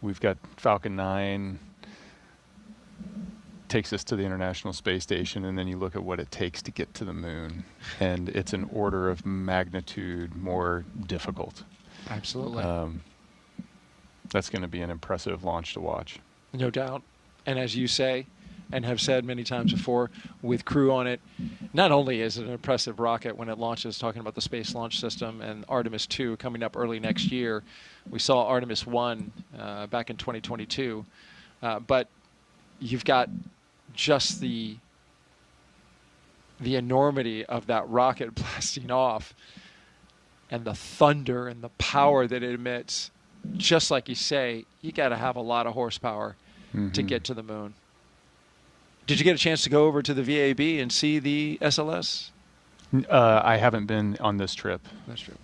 we've got Falcon 9 takes us to the International Space Station, and then you look at what it takes to get to the moon, and it's an order of magnitude more difficult. Absolutely. That's going to be an impressive launch to watch. No doubt. And as you say, and have said many times before, with crew on it, not only is it an impressive rocket when it launches, talking about the Space Launch System, and Artemis 2 coming up early next year. We saw Artemis 1 back in 2022. But you've got just the enormity of that rocket blasting off and the thunder and the power that it emits. Just like you say, you got to have a lot of horsepower to get to the moon. Did you get a chance to go over to the VAB and see the SLS? I haven't been on this trip. That's true.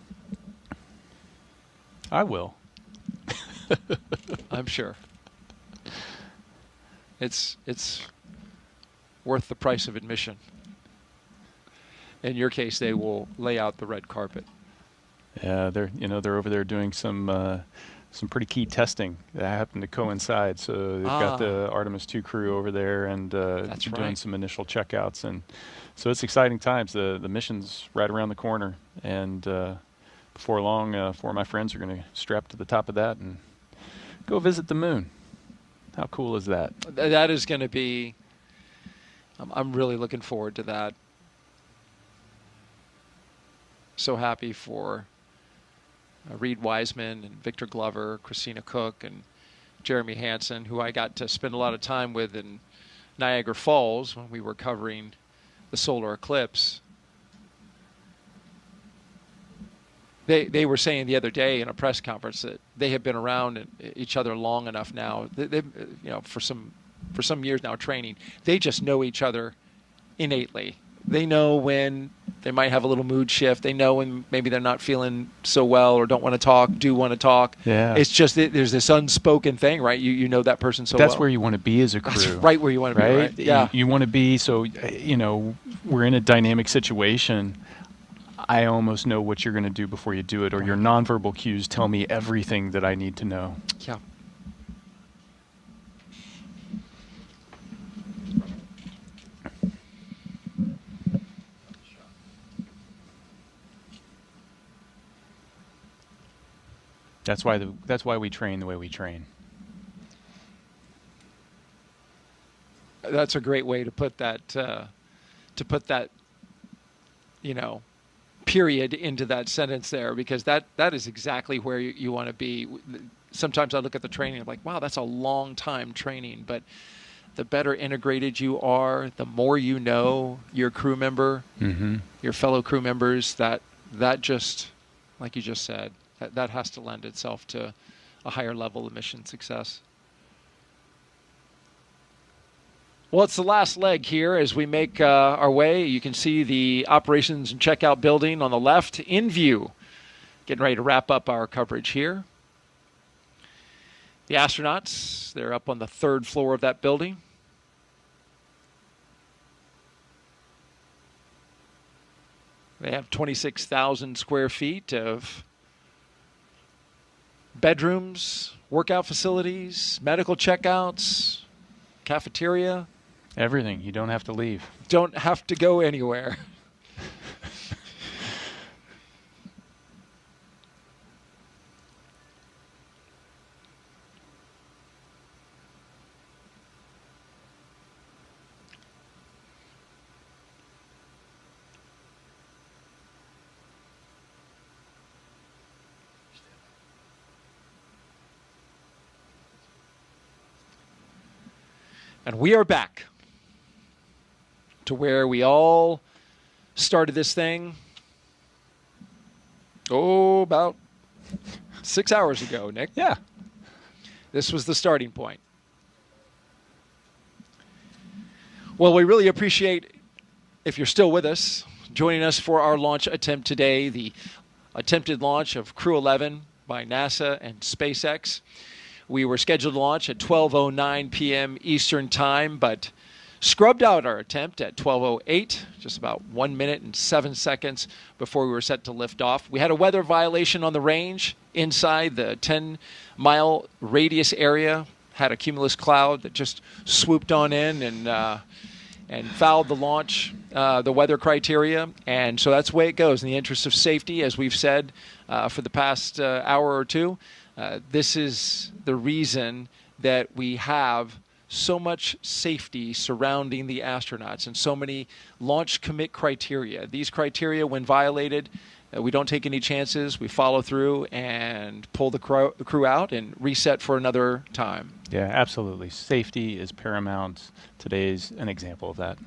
I will. I'm sure. It's worth the price of admission. In your case, they will lay out the red carpet. Yeah, they're over there doing some pretty key testing that happened to coincide. So they've got the Artemis 2 crew over there and doing some initial checkouts, and so it's exciting times. The mission's right around the corner, and before long, 4 of my friends are going to strap to the top of that and go visit the moon. How cool is that? That is going to be. I'm really looking forward to that. So happy for Reed Wiseman and Victor Glover, Christina Cook, and Jeremy Hansen, who I got to spend a lot of time with in Niagara Falls when we were covering the solar eclipse. They were saying the other day in a press conference that they have been around each other long enough now. They for some years now training. They just know each other innately. They know when they might have a little mood shift. They know when maybe they're not feeling so well or don't want to talk, do want to talk. Yeah. It's just there's this unspoken thing, right? You know that person so well. That's where you want to be as a crew. That's right where you want to be, right? Yeah. You want to be, so, we're in a dynamic situation. I almost know what you're going to do before you do it, or your nonverbal cues tell me everything that I need to know. Yeah. That's why we train the way we train. That's a great way to put that. Period into that sentence there, because that is exactly where you want to be. Sometimes I look at the training, I'm like, wow, that's a long time training. But the better integrated you are, the more you know your crew member, your fellow crew members. That just, like you just said. That has to lend itself to a higher level of mission success. Well, it's the last leg here as we make our way. You can see the operations and checkout building on the left in view. Getting ready to wrap up our coverage here. The astronauts, they're up on the 3rd floor of that building. They have 26,000 square feet of bedrooms, workout facilities, medical checkouts, cafeteria. Everything. You don't have to leave. Don't have to go anywhere. And we are back to where we all started this thing, about 6 hours ago, Nick. Yeah. This was the starting point. Well, we really appreciate, if you're still with us, joining us for our launch attempt today, the attempted launch of Crew 11 by NASA and SpaceX. We were scheduled to launch at 12:09 p.m. Eastern Time, but scrubbed out our attempt at 12:08, just about 1 minute and 7 seconds before we were set to lift off. We had a weather violation on the range inside the 10-mile radius area, had a cumulus cloud that just swooped on in and fouled the launch, the weather criteria. And so that's the way it goes. In the interest of safety, as we've said for the past hour or two, this is the reason that we have so much safety surrounding the astronauts and so many launch commit criteria. These criteria, when violated, we don't take any chances. We follow through and pull the crew out and reset for another time. Yeah, absolutely. Safety is paramount. Today's an example of that.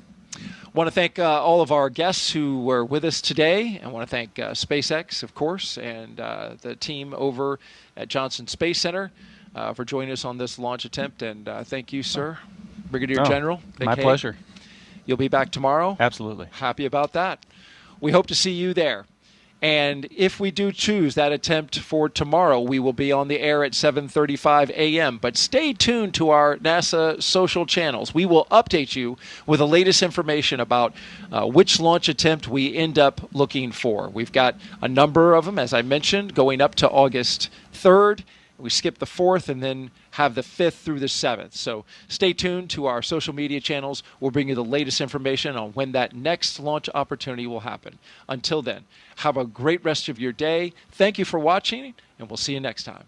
Want to thank all of our guests who were with us today. I want to thank SpaceX, of course, and the team over at Johnson Space Center for joining us on this launch attempt. And thank you, sir, Brigadier General. My pleasure. You'll be back tomorrow? Absolutely. Happy about that. We hope to see you there. And if we do choose that attempt for tomorrow, we will be on the air at 7:35 a.m. But stay tuned to our NASA social channels. We will update you with the latest information about which launch attempt we end up looking for. We've got a number of them, as I mentioned, going up to August 3rd. We skip the 4th and then have the 5th through the 7th. So stay tuned to our social media channels. We'll bring you the latest information on when that next launch opportunity will happen. Until then, have a great rest of your day. Thank you for watching, and we'll see you next time.